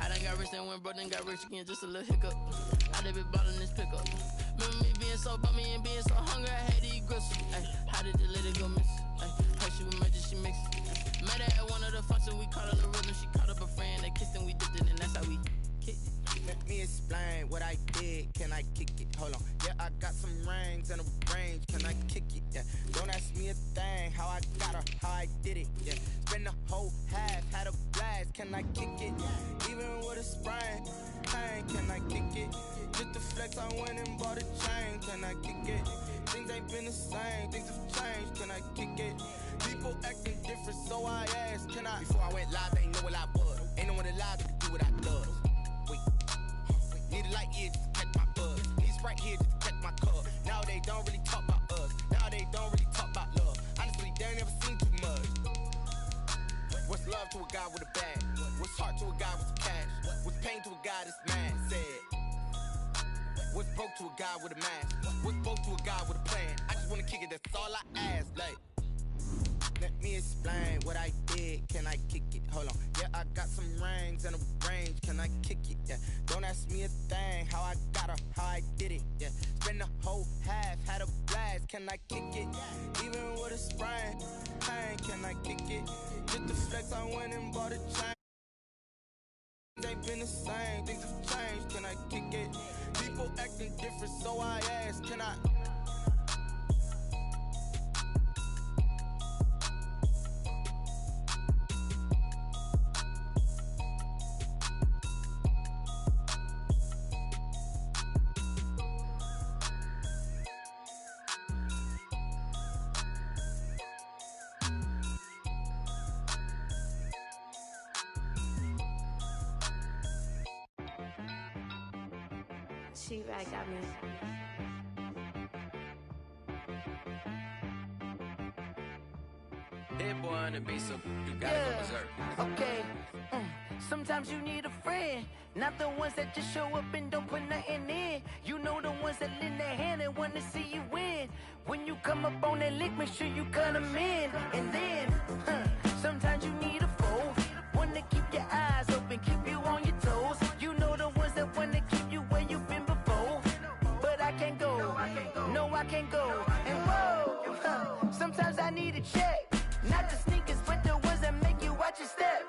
I done got rich and went broke, then got rich again, just a little hiccup. I done been ballin' this pickup. Remember me being so bummy and being so hungry, I had to eat gristle. Ay, how did the lady go miss? Ay, how she was magic, she mixed. Met her at one of the functions, we caught her the rhythm. She caught up a friend, they kissed and we dipped it, and that's how we kicked it. Let me explain what I did, can I kick it? Hold on, yeah, I got some rings and a range, can I kick it? Yeah, don't ask me a thing, how I got her, how I did it. Yeah, spend the whole half, had a blast, can I kick it? Even with a sprain, pain, can I kick it? Just the flex, I went and bought a chain, can I kick it? Things ain't been the same, things have changed, can I kick it? People acting different, so I asked, can I? Before I went live, they ain't know what I was. Ain't no one alive that could do what I does. Wait, need a light here just to catch my buzz. Need a Sprite here just to catch my cup. Now they don't really talk about us. Now they don't really talk about love. Honestly, they ain't never seen too much. What's love to a guy with a bag? What's heart to a guy with some cash? What's pain to a guy that's mad? Said. What's broke to a guy with a mask? What's broke to a guy with a plan? I just wanna kick it, that's all I ask. Like, let me explain what I did, can I kick it? Hold on, yeah, I got some rings and a range, can I kick it? Yeah, don't ask me a thing, how I got her, how I did it. Yeah, spend the whole half, had a blast, can I kick it? Even with a sprain, pain, can I kick it? Just the flex, I went and bought a chain. They been the same, things have changed, can I kick it? People acting different, so I ask, can I? She-Rag got me. Hit boy on the beat, so you gotta go berserk. Okay. Sometimes you need a friend, not the ones that just show up and don't put nothing in. You know the ones that lend their hand and want to see you win. When you come up on that lick, make sure you cut them in. And then, sometimes you need a foe, one to keep your eyes open, keep you on your toes. You know the ones that want to keep you where you've been before. But I can't go, no I can't go. And whoa, sometimes I need a check. Not the sneakers, but the ones that make you watch your step.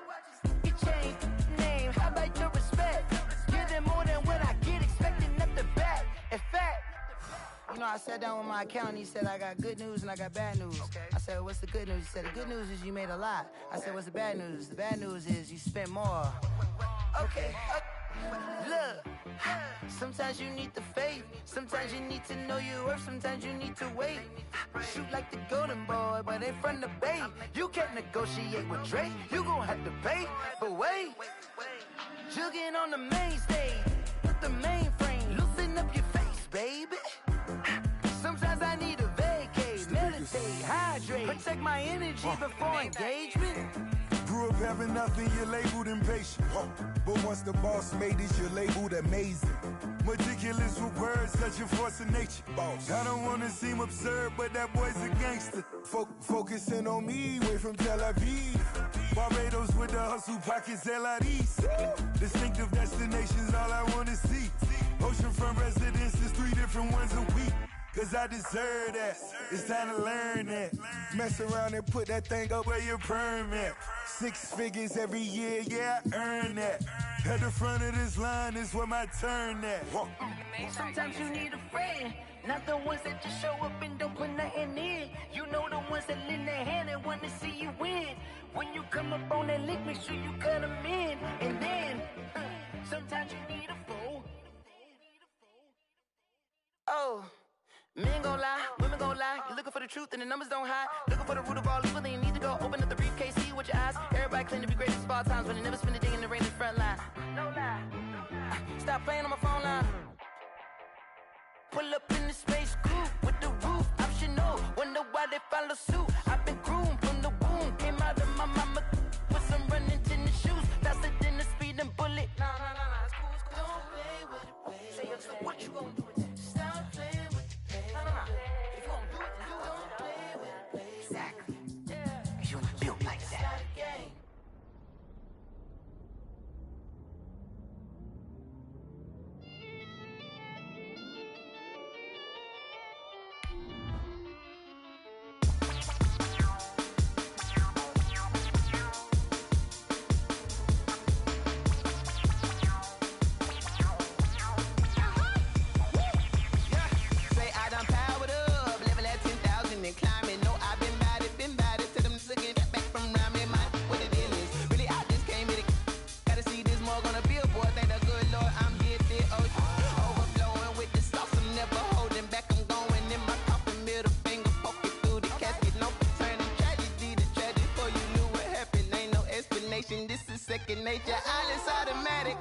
You change name, how about your respect? Give them more than what I get, expecting up the back. In fact, you know, I sat down with my accountant, he said, I got good news and I got bad news. Okay. I said, what's the good news? He said, the good news is you made a lot. I said, what's the bad news? The bad news is you spent more. Okay. Look, sometimes you need the faith, sometimes you need to know your worth, sometimes you need to wait. Shoot like the golden boy, but ain't from the bay. You can't negotiate with Drake, you gon' have to pay. But wait, jugging on the main stage with the mainframe, loosen up your face, baby. Sometimes I need a vacate, meditate, hydrate, protect my energy before engagement. Grew up having nothing, you're labeled impatient. But once the boss made it, you're labeled amazing. Meticulous with words, such a force of nature. Boss. I don't wanna seem absurd, but that boy's a gangster. Focusing on me, way from Tel Aviv. Barbados with the hustle pockets, LIDs. Distinctive destinations, all I wanna see. Oceanfront residences, 3 different ones a week. Cause I deserve that, it's time to learn that. Mess around and put that thing up where your permit. 6 figures every year, yeah, I earn that. At the front of this line is where my turn at. Sometimes you need a friend, not the ones that just show up and don't put nothing in. You know the ones that lend their hand and want to see you win. When you come up on that lick, make sure you cut them in. And then, sometimes you need a foe. Oh. Men gon' lie, women gon' lie. You looking for the truth and the numbers don't hide. Looking for the root of all evil, then you need to go open up the briefcase, see with your eyes. Everybody claim to be greatest of all times, but they never spend a day in the rain in the front line. No lie. Stop playing on my phone line. Pull up in the space coupe with the roof optional. Wonder why they follow suit. I've been groomed from the womb. Came out of my mama with some running tennis shoes. Faster than the speeding bullet. Nah, it's cool, it's cool. Don't play with it, baby. Say so what you gonna do with it? Stop playing with it, baby. Nah. If you gonna do it, then don't play with it, baby. Exactly. Yeah. Cause you ain't built like that. It's not a game. This is second nature, all is automatic.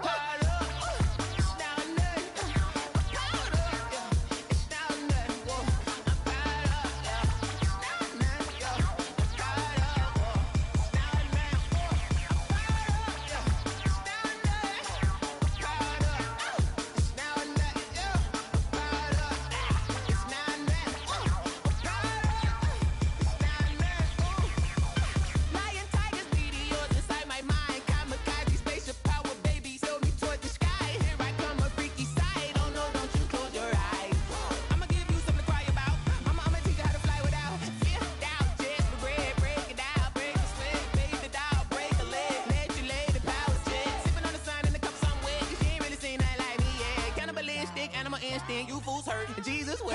You fools hurt. Jesus will.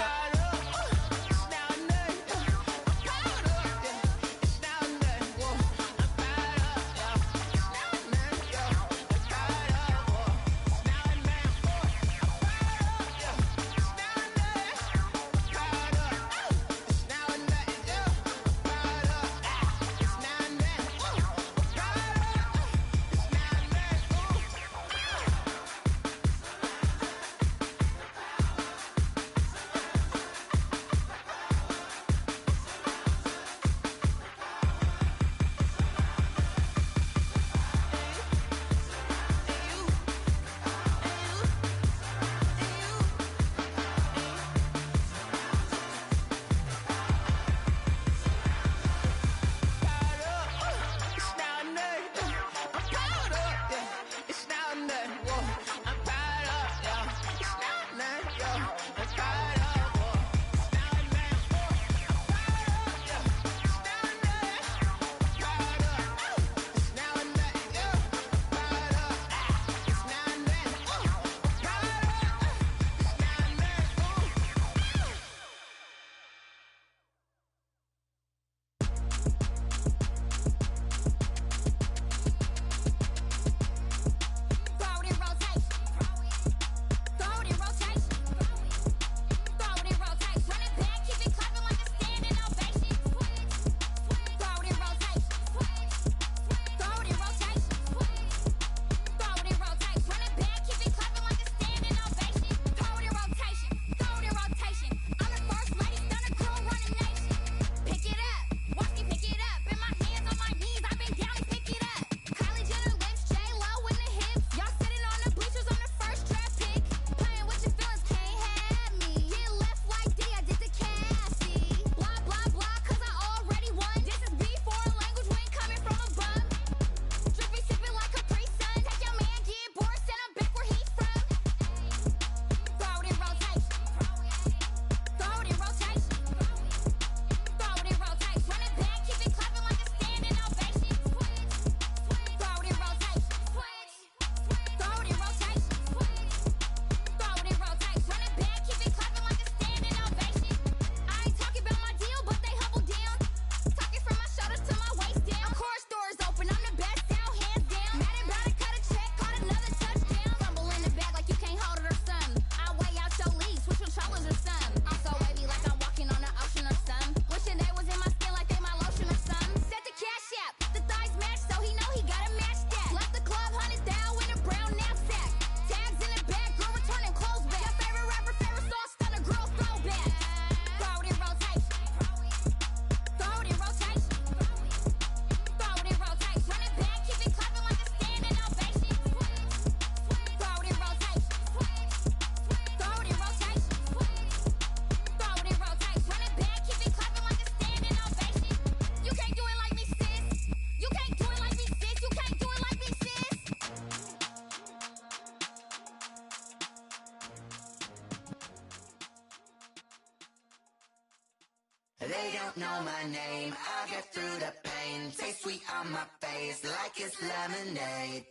don't know my name, I'll get through the pain. Taste sweet on my face like it's lemonade.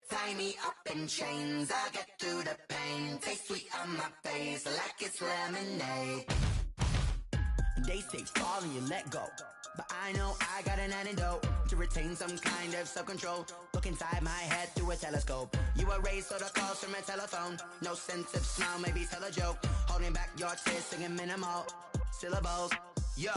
Tie me up in chains, I'll get through the pain. Taste sweet on my face like it's lemonade. They say fall and you let go, but I know I got an antidote to retain some kind of self-control. Look inside my head through a telescope. You erase all the calls from a telephone. No sense of smile, maybe tell a joke. Holding back your tears, singing minimal syllables. Yeah,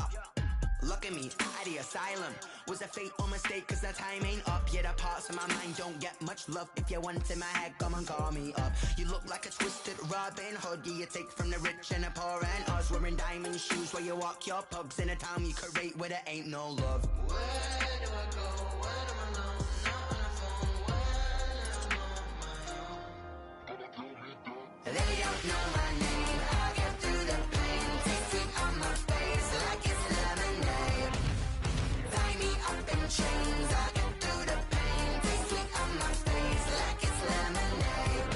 look at me, at the asylum. Was a fate or mistake, cause the time ain't up. Yet the parts of my mind don't get much love. If you want in my head, come and call me up. You look like a twisted Robin Hood. You take from the rich and the poor and us. Wearing diamond shoes where you walk your pugs. In a town you create where there ain't no love. Where do I go when I'm alone? Not on the phone when I'm on my own. They don't know my name, I'll get through the pain. Taste sweet on my face like it's lemonade. Tie me up in chains, I'll get through the pain. Taste sweet on my face like it's lemonade.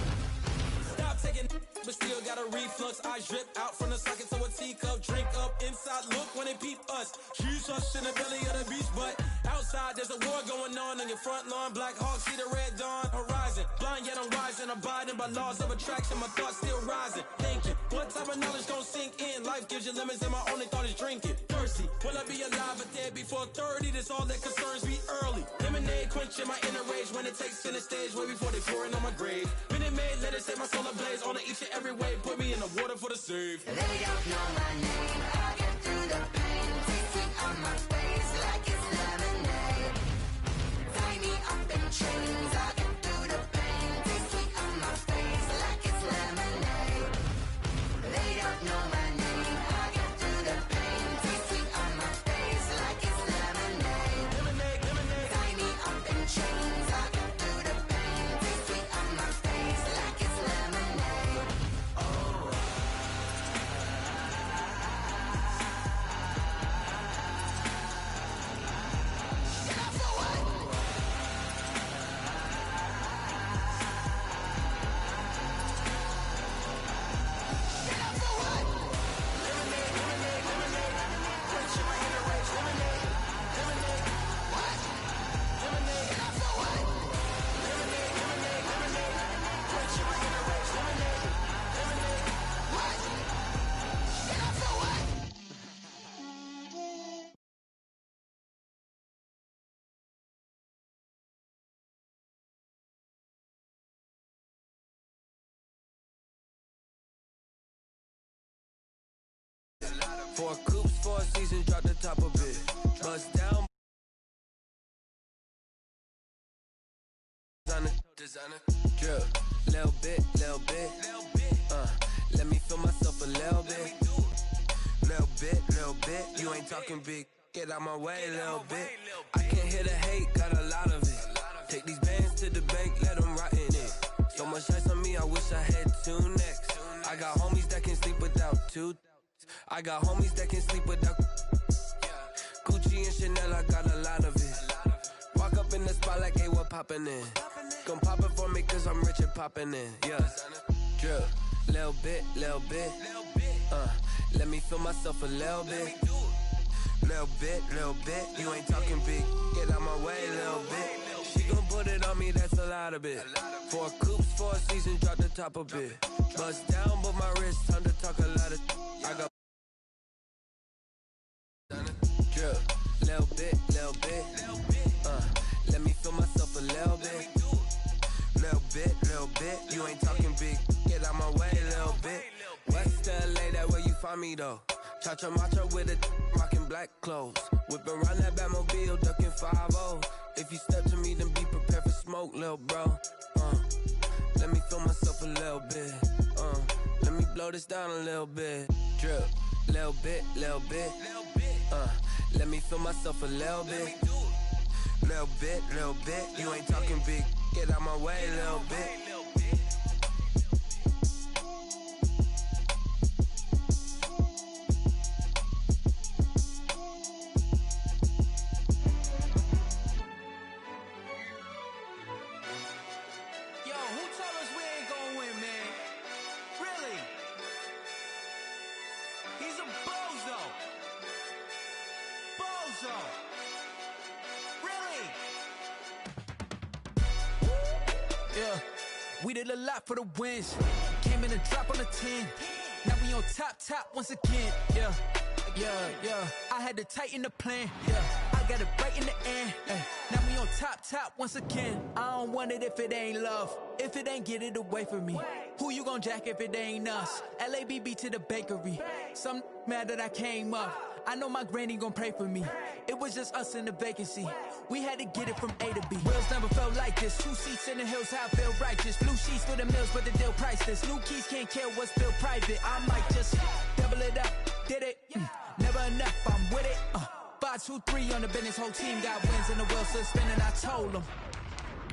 Stop taking but still got a reflux. I drip out from the socket to a teacup. Drink up inside, look when they peep us. Shoes us in the belly of the beach, but outside there's a war going on your front lawn. Black Hawk see the red dawn horizon. Blind yet I'm rising, abiding by laws of attraction. My thoughts still rising, thinking what type of knowledge don't sink in. Life gives you limits and my only thought is drinking. Thirsty, will I be alive or dead before 30? That's all that concerns me early. Lemonade quenching my inner rage when it takes center stage way before they pour it on my grave. Minute Maid, let it set my soul ablaze on each and every way. Put me in the water for the save. They don't know my name, I'll get through the pain. Taste sweet on my face like it's lemonade. Tie me up in chains, I'll get through the pain. Taste sweet on my face like it's lemonade. They don't know my name, I'll get through the pain. Taste sweet on my face like it's lemonade. Lemonade, lemonade. Tie me up in chains, I'll get through the pain. Taste sweet on my face like it's lemonade. Four coops, 4 seasons, drop the top of it. Bust down. Designer. Drip. Little bit. Let me feel myself a little bit. Little bit. You ain't talking big. Get out my way, little bit. I can't hear the hate, got a lot of it. Take these bands to the bank, let them rot in it. So much ice on me, I wish I had 2 necks. I got homies that can sleep without 2. I got homies that can sleep without Gucci and Chanel, I got a lot of it. Walk up in the spot like, hey, what poppin' in? Gon' pop it for me cause I'm rich and poppin' in, yeah. Drip, little bit. Let me feel myself a little bit. Little bit. You ain't talking big. Get out my way, little bit. She gon' put it on me, that's a lot of it. 4 coops, 4 seasons, drop the top a bit. Bust down, but my wrist, time to talk a lot of. I got drip, little bit. Let me feel myself a little bit. Little bit. You ain't talking big. Get out my way, little bit. West LA, that where you find me though. Cha-cha matcha with a rockin' black clothes. Whip around that Batmobile, ducking 5-0. If you step to me, then be prepared for smoke, little bro. Let me feel myself a little bit. Let me blow this down a little bit. Drip, little bit. Let me feel myself a little bit. Little bit. You ain't talking big. Get out my way, little bit. We did a lot for the wins. Came in and drop on the 10. Now we on top once again. Yeah. I had to tighten the plan. Yeah. I got it right in the end. Now we on top once again. I don't want it if it ain't love. If it ain't, get it away from me. Who you gon' jack if it ain't us? LABB to the bakery. Some mad that I came up. I know my granny gon' pray for me. It was just us in the vacancy. We had to get it from A to B. Wheels never felt like this. 2 seats in the hills, how I feel righteous. Blue sheets for the mills, but the deal priceless. New keys can't care what's still private. I might just double it up. Did it? Never enough, I'm with it. 5, 2, 3 on the business. Whole team got wins and the wheels still spinning. I told them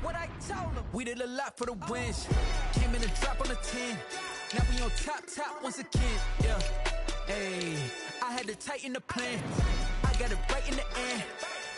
what I told them. We did a lot for the wins. Came in and drop on the 10. Now we on top once again. Yeah. Hey, I had to tighten the plan. I got it right in the end.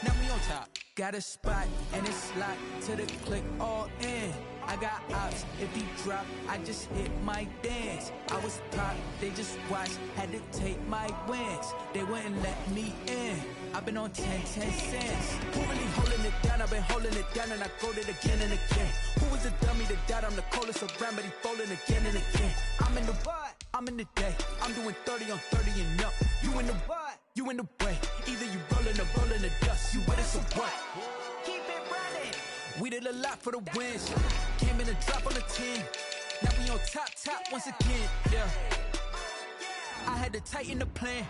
Now we on top. Got a spot and it's locked to the click all in. I got ops, if he drop, I just hit my dance. I was pop, they just watched, had to take my wins. They wouldn't let me in. I've been on 10 cents. Who really holding it down? I've been holding it down and I go it again and again. Who was the dummy that died? I'm the coldest around, but he falling again and again. I'm in the what? I'm in the day. I'm doing 30 on 30 and up. You in the what? You in the way. Either you rolling or rolling the dust. You with us or what? Keep it running. We did a lot for the wins. Came in and drop on the 10. Now we on top once again. Yeah. I had to tighten the plan.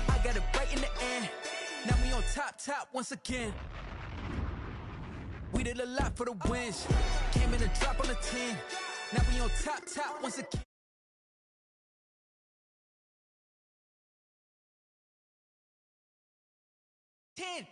I got it right in the end. Now we on top once again. We did a lot for the wins. Came in and drop on the 10. Now we on top once again. 10.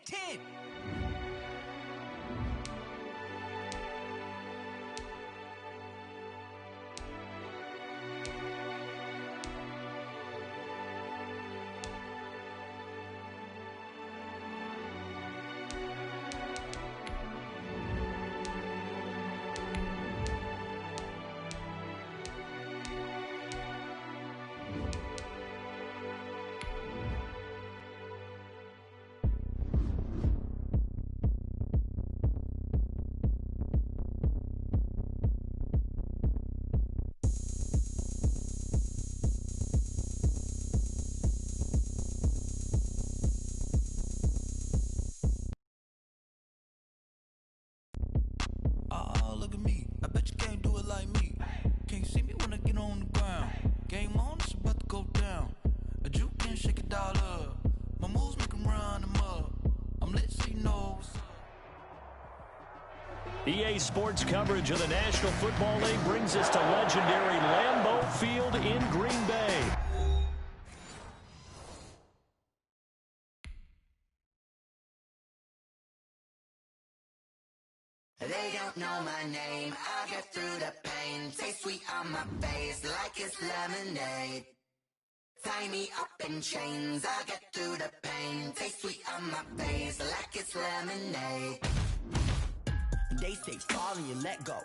Look at me, I bet you can't do it like me. Can't see me when I get on the ground. Game on, it's about to go down. A juke can shake it all up. My moves make them run them up. I'm lit so you know what's up. EA Sports coverage of the National Football League brings us to legendary Lambeau Field in Green Bay. They don't know my name, I get through the pain. Taste sweet on my face like it's lemonade. Tie me up in chains, I get through the pain. Taste sweet on my face like it's lemonade. They say fall and you let go,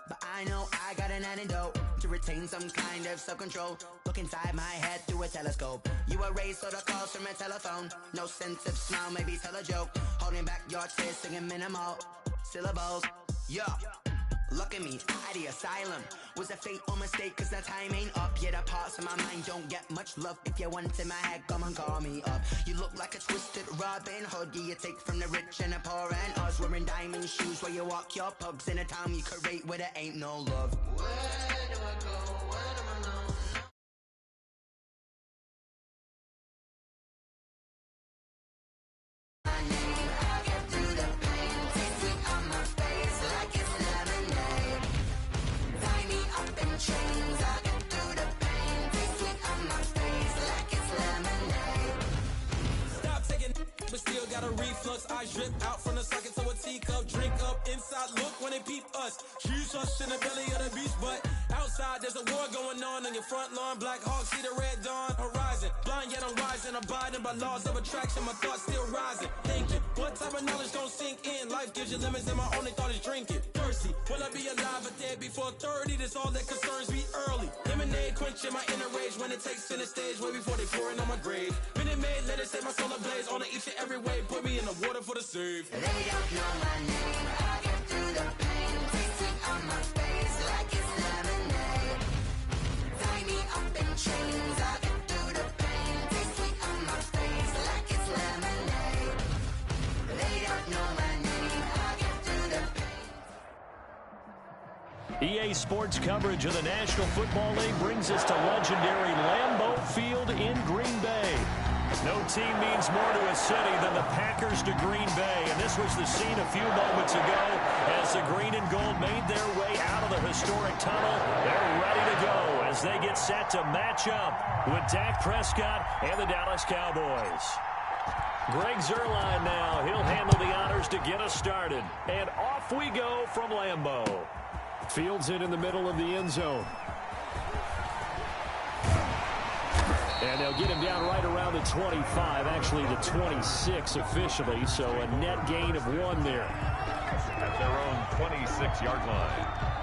but I know I got an antidote to retain some kind of self-control. Look inside my head through a telescope. You erase all the calls from a telephone. No sense of smile, maybe tell a joke. Holding back your tears, singing minimal syllables. Yeah, look at me, at the asylum. Was a fate or mistake, cause the time ain't up. Yet the parts of my mind don't get much love. If you want in my head, come and call me up. You look like a twisted Robin Hood. You take from the rich and the poor and us. Wearing diamond shoes where you walk your pugs in a town you create where there ain't no love. Where do I go? Where am I known? Chains, I get through the pain. Taste sweet on my face like it's lemonade. Stop taking, but still got a reflux. I drip out from the socket to a teacup. Drink up inside, look when they peep us. Shoes us in the belly of the beach, but outside there's a war going on your front lawn. Black Hawk see the red dawn horizon. Blind yet I'm rising, abiding by laws of attraction. My thoughts still rising. Thinking, what type of knowledge don't sink in? Life gives you lemons and my only thought is drinking. Thirsty, will I be alive or dead before 30? That's all that concerns me early. Lemonade quenching my inner rage when it takes center stage way before they pour it on my grave. Minute Maid, let it set my soul ablaze on each and every way. Put me in the water for the save. They don't know my name, I get through the pain. Taste sweet on my face like it's EA Sports coverage of the National Football League brings us to legendary Lambeau Field in Green Bay. No team means more to a city than the Packers to Green Bay, and this was the scene a few moments ago as the green and gold made their way out of the historic tunnel. They're ready to go as they get set to match up with Dak Prescott and the Dallas Cowboys. Greg Zuerlein now. He'll handle the honors to get us started. And off we go from Lambeau. Fields it in the middle of the end zone. And they'll get him down right around the 25, actually the 26 officially, so a net gain of 1 there. At their own 26-yard line.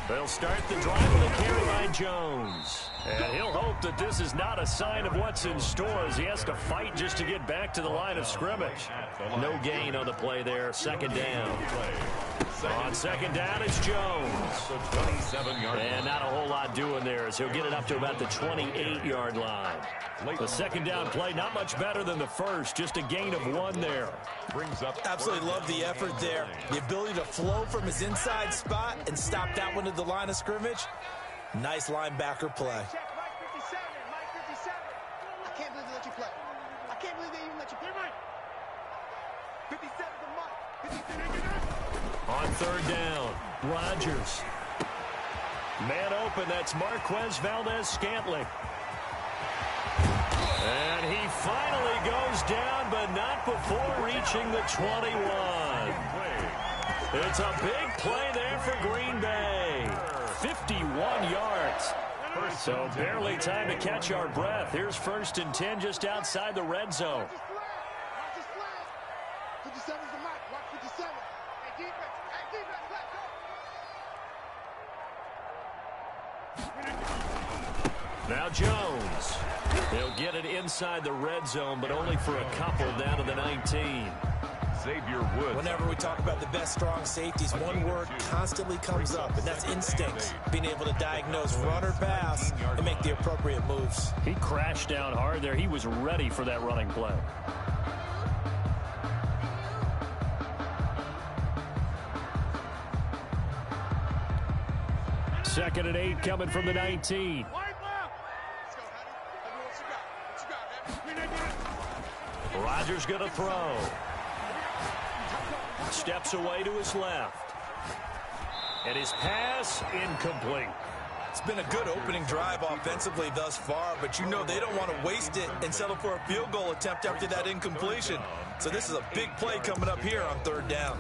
They'll start the drive with a carry by Jones. And he'll hope that this is not a sign of what's in store as he has to fight just to get back to the line of scrimmage. No gain on the play there. Second down. On second down, it's Jones. And not a whole lot doing there as he'll get it up to about the 28-yard line. The second down play, not much better than the first. Just a gain of 1 there. Absolutely love the effort there. The ability to flow from his inside spot and stop that one at the line of scrimmage. Nice linebacker play. Mike 57, Mike 57. I can't believe they let you play. I can't believe they even let you play. Mike. 57 to Mike. 57. On third down, Rodgers. Man open, that's Marquez Valdez-Scantling. And he finally goes down, but not before reaching the 21. It's a big play there for Green Bay. 51 yards. So barely time to catch our breath. Here's 1st and 10 just outside the red zone. 57's the Mike. Watch 57. Hey, defense. Hey, defense, let's go. Now Jones. They'll get it inside the red zone, but only for a couple down to the 19. Xavier Woods. Whenever we talk about the best strong safeties, one word constantly comes up, and that's instinct. Being able to diagnose run or pass and make the appropriate moves. He crashed down hard there. He was ready for that running play. Second and 8 coming from the 19. Rodgers going to throw. Steps away to his left. And his pass incomplete. It's been a good opening drive offensively thus far, but you know they don't want to waste it and settle for a field goal attempt after that incompletion. So this is a big play coming up here on third down.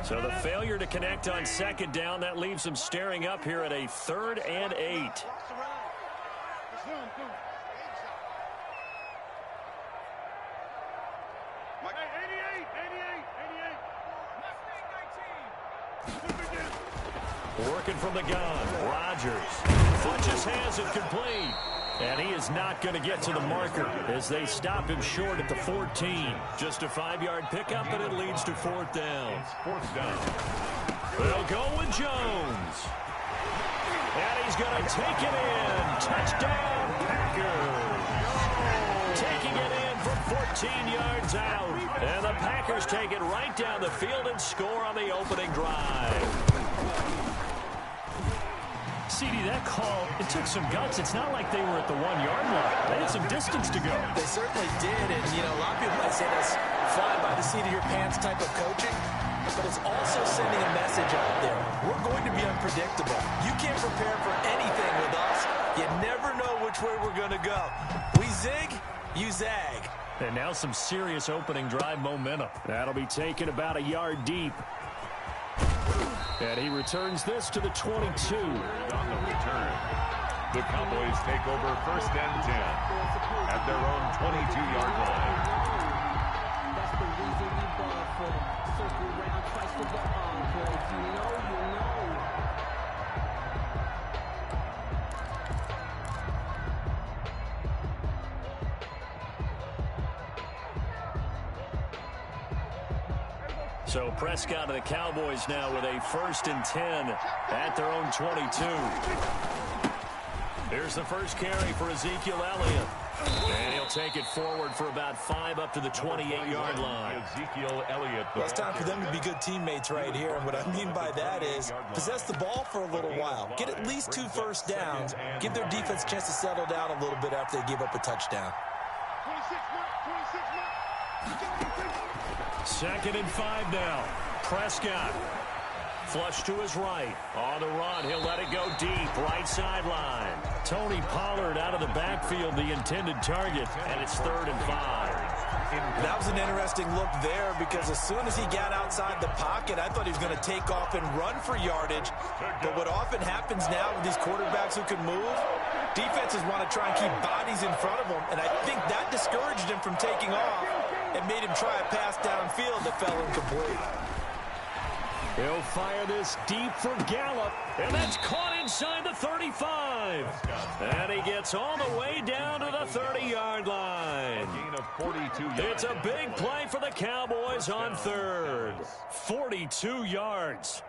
So the failure to connect on second down, that leaves them staring up here at a 3rd and 8. Working from the gun, Rodgers. Funches has it complete. And he is not going to get to the marker as they stop him short at the 14. Just a 5-yard pickup, and it leads to 4th down. They'll go with Jones. And he's going to take it in. Touchdown, Packers. Taking it in from 14 yards out. And the Packers take it right down the field and score on the opening drive. CD, that call, it took some guts. It's not like they were at the 1-yard line. They had some distance to go. They certainly did, and, you know, a lot of people might say that's fly by the seat of your pants type of coaching, but it's also sending a message out there. We're going to be unpredictable. You can't prepare for anything with us. You never know which way we're going to go. We zig, you zag. And now some serious opening drive momentum. That'll be taken about a yard deep. And he returns this to the 22. On the return. The Cowboys take over 1st and 10 at their own 22-yard line. That's the reason we ball for. Circle around twice for the encore. If you know, you know. So Prescott and the Cowboys now with a 1st and 10 at their own 22. Here's the first carry for Ezekiel Elliott. And he'll take it forward for about 5 up to the 28-yard line. Ezekiel Elliott. Well, it's time for them to be good teammates right here. And what I mean by that is possess the ball for a little while. Get at least 2 first downs. Give their defense a chance to settle down a little bit after they give up a touchdown. 2nd and 5 now. Prescott. Flush to his right. On the run, he'll let it go deep. Right sideline. Tony Pollard out of the backfield, the intended target. And it's 3rd and 5. That was an interesting look there because as soon as he got outside the pocket, I thought he was going to take off and run for yardage. But what often happens now with these quarterbacks who can move, defenses want to try and keep bodies in front of them. And I think that discouraged him from taking off and made him try a pass downfield that fell incomplete. He'll fire this deep for Gallup, and that's caught inside the 35. And he gets all the way down to the 30-yard line. Gain of 42 yards. It's a big play for the Cowboys on 3rd. 42 yards.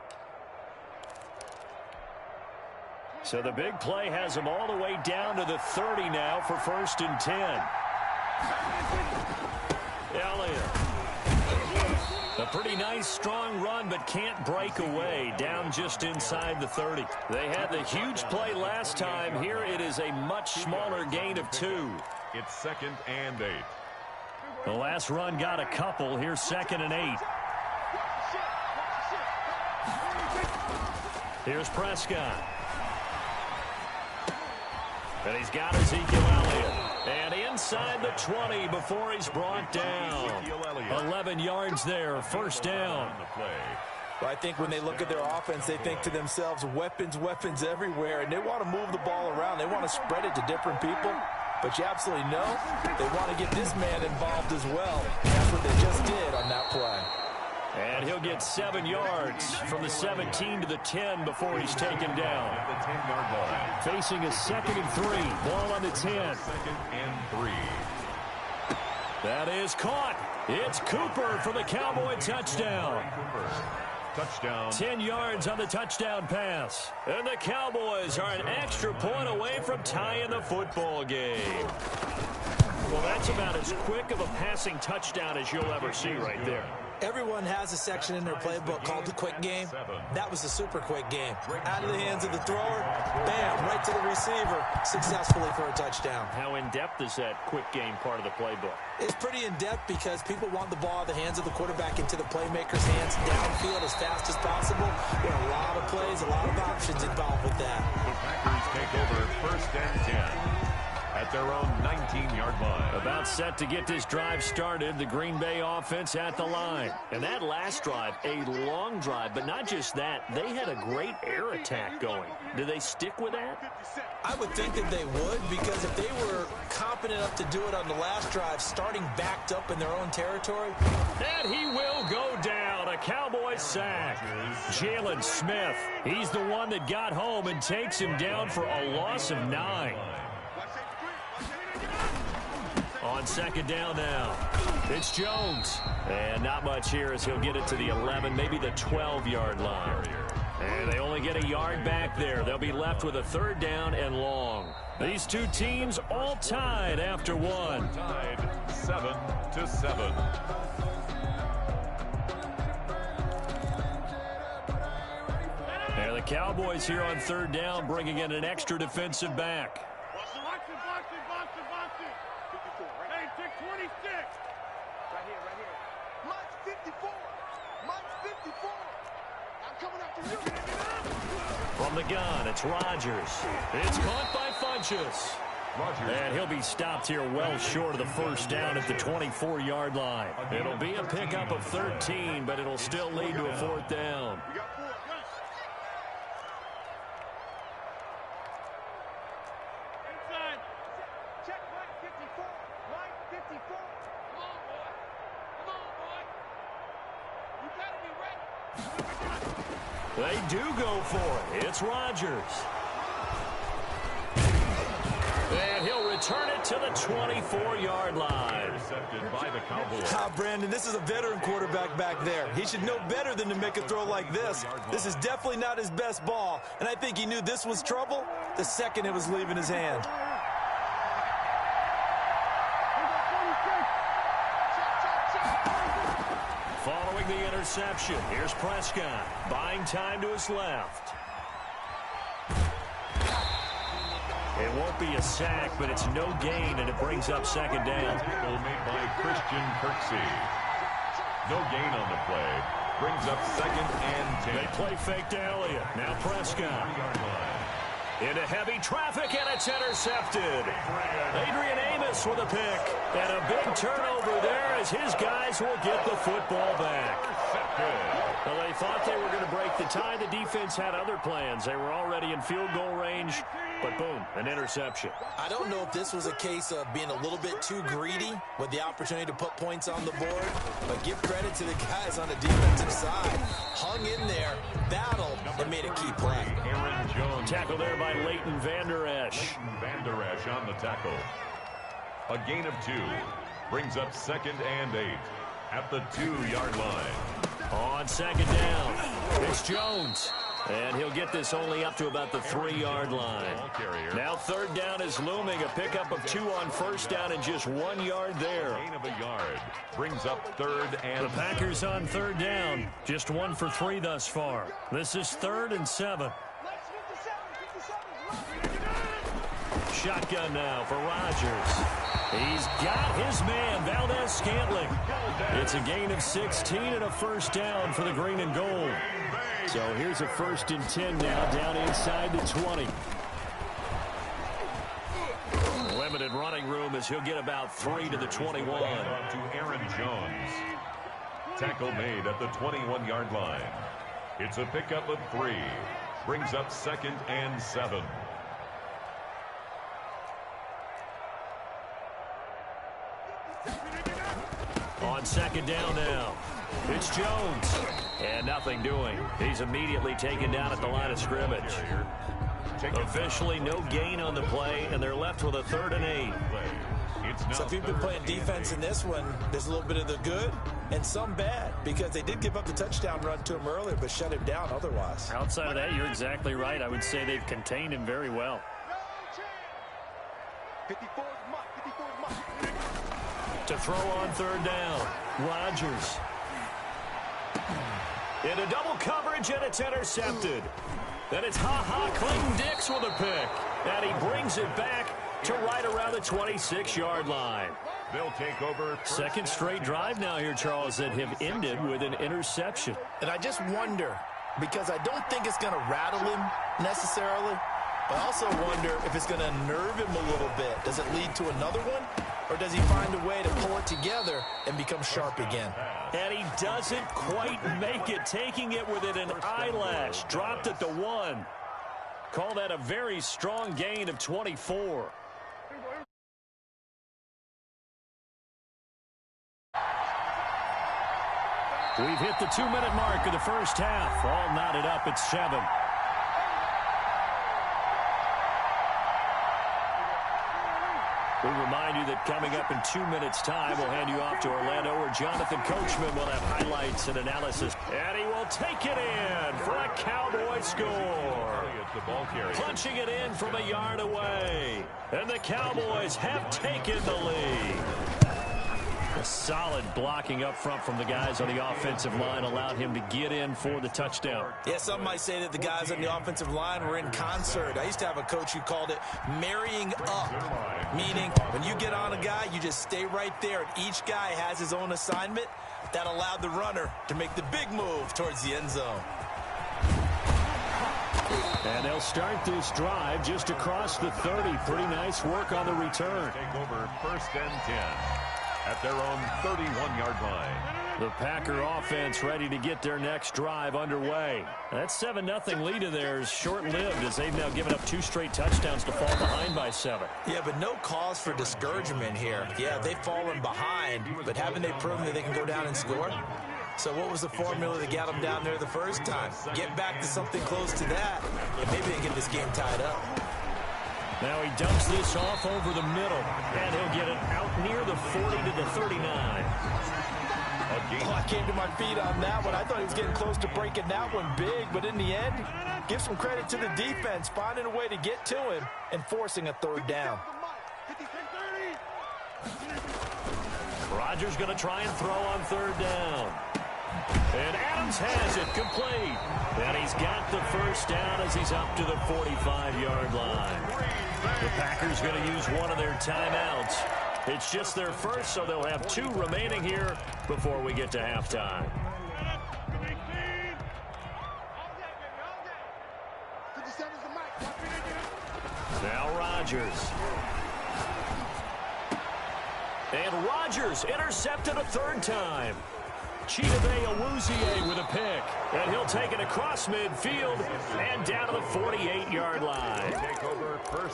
So the big play has them all the way down to the 30 now for 1st and 10. Elliott. A pretty nice, strong run, but can't break away. Down just inside the 30. They had the huge play last time. Here it is a much smaller gain of 2. It's 2nd and 8. The last run got a couple. Here's 2nd and 8. Here's Prescott. And he's got Ezekiel Elliott. And inside the 20 before he's brought down. 11 yards there, 1st down. Well, I think when they look at their offense, they think to themselves, weapons, weapons everywhere, and they want to move the ball around. They want to spread it to different people. But you absolutely know they want to get this man involved as well. That's what they just did on that play. And he'll get 7 yards from the 17 to the 10 before he's taken down. At the 10-yard line. Facing a 2nd and 3. Ball on the 10. 2nd and 3. That is caught. It's Cooper for the Cowboy touchdown. Touchdown. 10 yards on the touchdown pass. And the Cowboys are an extra point away from tying the football game. Well, that's about as quick of a passing touchdown as you'll ever see right there. Everyone has a section in their playbook called the quick game. That was a super quick game. Out of the hands of the thrower, bam, right to the receiver, successfully for a touchdown. How in-depth is that quick game part of the playbook? It's pretty in-depth because people want the ball out of the hands of the quarterback into the playmaker's hands downfield as fast as possible. There are a lot of plays, a lot of options involved with that. The Packers take over 1st and 10. At their own 19-yard line. About set to get this drive started. The Green Bay offense at the line. And that last drive, a long drive, but not just that. They had a great air attack going. Do they stick with that? I would think that they would, because if they were competent enough to do it on the last drive, starting backed up in their own territory. And he will go down. A Cowboy sack. Jalen Smith, he's the one that got home and takes him down for a loss of 9. On 2nd down now, it's Jones. And not much here as he'll get it to the 11, maybe the 12-yard line. And they only get a yard back there. They'll be left with a 3rd down and long. These two teams all tied after one. Tied 7-7. And the Cowboys here on 3rd down, bringing in an extra defensive back. From the gun, it's Rodgers. It's caught by Funchess. And he'll be stopped here well short of the 1st down at the 24-yard line. It'll be a pickup of 13, but it'll still lead to a 4th down. They do go for it. It's Rodgers. And he'll return it to the 24-yard line. Intercepted by the Cowboys. Brandon, this is a veteran quarterback back there. He should know better than to make a throw like this. This is definitely not his best ball, and I think he knew this was trouble the second it was leaving his hand. Following the interception, here's Prescott, buying time to his left. It won't be a sack, but it's no gain, and it brings up second down. Tackle made by Christian Kirksey. No gain on the play. Brings up second and 10. They play fake to Elliott. Now Prescott. Into heavy traffic, and it's intercepted. Adrian Amos with a pick. And a big turnover there as his guys will get the football back. Well, they thought they were going to break the tie. The defense had other plans. They were already in field goal range. But boom, an interception. I don't know if this was a case of being a little bit too greedy with the opportunity to put points on the board, but give credit to the guys on the defensive side. Hung in there, battled, and made a key play. Aaron Jones. Tackle there by Leighton Vander Esch. Vander Esch on the tackle. A gain of 2. Brings up second and 8 at the 2-yard line. On second down, it's Jones. And he'll get this only up to about the 3-yard line. Now third down is looming. A pickup of 2 on first down and just 1 yard there. Gain of a yard. Brings up third and... The Packers on third down. Just 1 for 3 thus far. This is 3rd and 7. Shotgun now for Rodgers. He's got his man, Valdez-Scantling. It's a gain of 16 and a first down for the green and gold. So here's a 1st and 10 now, down inside the 20. Limited running room as he'll get about 3 to the 21. To Aaron Jones. Tackle made at the 21-yard line. It's a pickup of 3. Brings up second and 7. On second down now, it's Jones. And nothing doing. He's immediately taken down at the line of scrimmage. Officially no gain on the play, and they're left with a 3rd and 8. So if you've been playing defense in this one, there's a little bit of the good and some bad, because they did give up the touchdown run to him earlier, but shut him down otherwise. Outside of that, you're exactly right. I would say they've contained him very well. 54 To throw on third down, Rodgers. Into double coverage, and it's intercepted. Then it's Clayton Dix with a pick. And he brings it back to right around the 26-yard line. They'll take over. Second straight drive now here, Charles, that have ended with an interception. And I just wonder, because I don't think it's going to rattle him necessarily, but I also wonder if it's going to nerve him a little bit. Does it lead to another one? Or does he find a way to pull it together and become sharp again? And he doesn't quite make it, taking it within an eyelash. Dropped at the 1. Call that a very strong gain of 24. We've hit the 2-minute mark of the first half. All knotted up at 7. We remind you that coming up in 2 minutes' time, we'll hand you off to Orlando, where Jonathan Coachman will have highlights and analysis. And he will take it in for a Cowboy score. Punching it in from a yard away. And the Cowboys have taken the lead. A solid blocking up front from the guys on the offensive line allowed him to get in for the touchdown. Yeah, some might say that the guys on the offensive line were in concert. I used to have a coach who called it marrying up, meaning when you get on a guy, you just stay right there, and each guy has his own assignment. That allowed the runner to make the big move towards the end zone. And they'll start this drive just across the 30. Pretty nice work on the return. Take over 1st and 10. At their own 31-yard line. The Packer offense ready to get their next drive underway. That 7-0 lead of theirs short-lived, as they've now given up 2 straight touchdowns to fall behind by 7. Yeah, but no cause for discouragement here. Yeah, they've fallen behind, but haven't they proven that they can go down and score? So what was the formula that got them down there the first time? Get back to something close to that, and maybe they get this game tied up. Now he dumps this off over the middle, and he'll get it out near the 40 to the 39. Oh, I came to my feet on that one. I thought he was getting close to breaking that one big, but in the end, give some credit to the defense, finding a way to get to him and forcing a third down. Rodgers going to try and throw on third down. And Adams has it complete. And he's got the first down as he's up to the 45-yard line. The Packers going to use one of their timeouts. It's just their first, so they'll have 2 remaining here before we get to halftime. Now Rodgers. And Rodgers intercepted a third time. Pharoeezy with a pick. And he'll take it across midfield and down to the 48-yard line.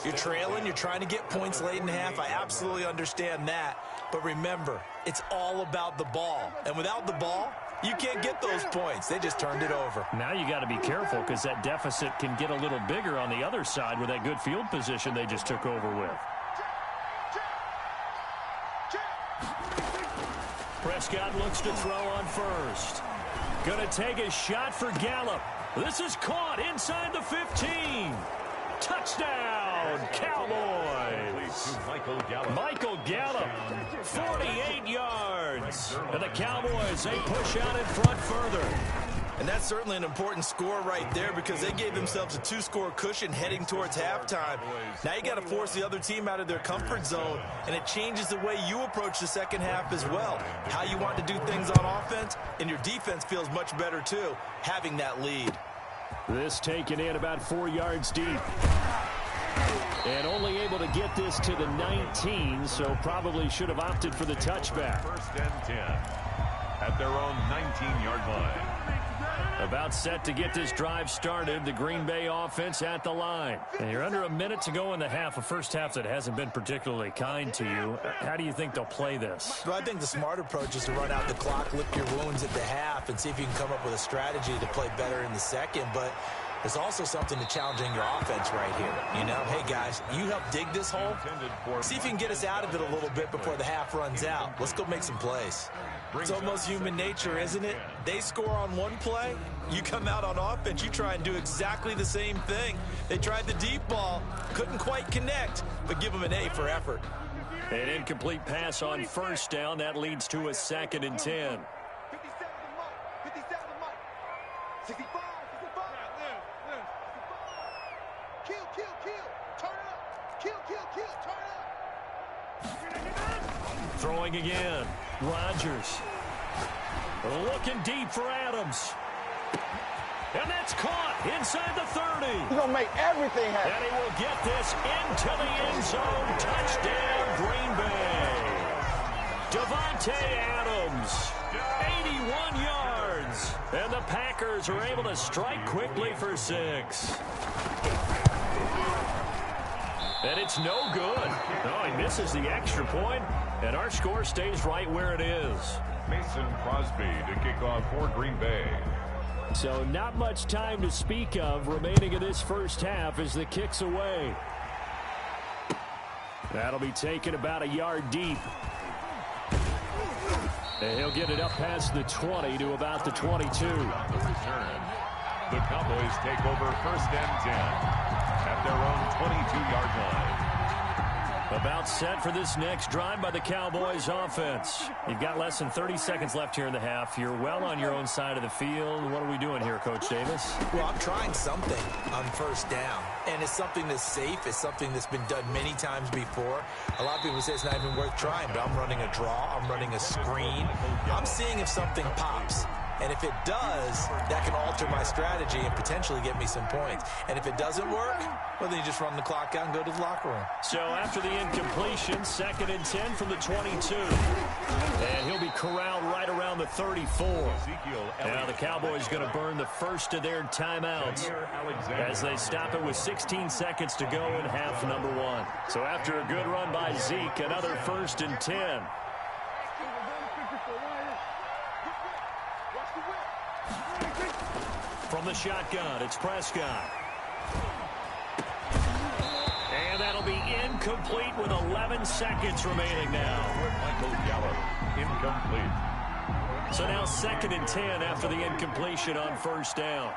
You're trailing. You're trying to get points late in half. I absolutely understand that. But remember, it's all about the ball. And without the ball, you can't get those points. They just turned it over. Now you got to be careful because that deficit can get a little bigger on the other side with that good field position they just took over with. Prescott looks to throw on first. Going to take a shot for Gallup. This is caught inside the 15. Touchdown, Cowboys. Michael Gallup, 48 yards. And the Cowboys, they push out in front further. And that's certainly an important score right there because they gave themselves a 2-score cushion heading towards halftime. Now you got to force the other team out of their comfort zone, and it changes the way you approach the second half as well. How you want to do things on offense, and your defense feels much better too, having that lead. This taken in about 4 yards deep. And only able to get this to the 19, so probably should have opted for the touchback. First and 10 at their own 19-yard line. About set to get this drive started, the Green Bay offense at the line. And you're under a minute to go in the half, a first half that hasn't been particularly kind to you. How do you think they'll play this? Well, I think the smart approach is to run out the clock, lick your wounds at the half, and see if you can come up with a strategy to play better in the second. But there's also something to challenging your offense right here. You know, hey, guys, you help dig this hole. See if you can get us out of it a little bit before the half runs out. Let's go make some plays. It's almost human nature, isn't it? They score on one play. You come out on offense, you try and do exactly the same thing. They tried the deep ball, couldn't quite connect, but give them an A for effort. An incomplete pass on first down. That leads to a 2nd and 10. 65. Kill. Turn it up. Kill. Turn it up. Throwing again. Rodgers. Looking deep for Adams. And that's caught inside the 30. He's going to make everything happen. And he will get this into the end zone. Touchdown, Green Bay. Davante Adams, 81 yards. And the Packers are able to strike quickly for 6. And it's no good. No, he misses the extra point, and our score stays right where it is. Mason Crosby to kick off for Green Bay. So not much time to speak of remaining in this first half as the kick's away. That'll be taken about a yard deep. And he'll get it up past the 20 to about the 22. The return. The Cowboys take over first and 10 at their own 22-yard line. About set for this next drive by the Cowboys offense. You've got less than 30 seconds left here in the half. You're well on your own side of the field. What are we doing here, Coach Davis? Well, I'm trying something on first down, and it's something that's safe. It's something that's been done many times before. A lot of people say it's not even worth trying, but I'm running a draw. I'm running a screen. I'm seeing if something pops. And if it does, that can alter my strategy and potentially get me some points. And if it doesn't work, well, then you just run the clock out and go to the locker room. So after the incompletion, 2nd and 10 from the 22. And he'll be corralled right around the 34. Now the Cowboys going to burn the first of their timeouts as they stop it with 16 seconds to go in half number 1. So after a good run by Zeke, another 1st and 10. From the shotgun, it's Prescott. And that'll be incomplete with 11 seconds remaining now. Michael Gallup, incomplete. So now 2nd and 10 after the incompletion on first down.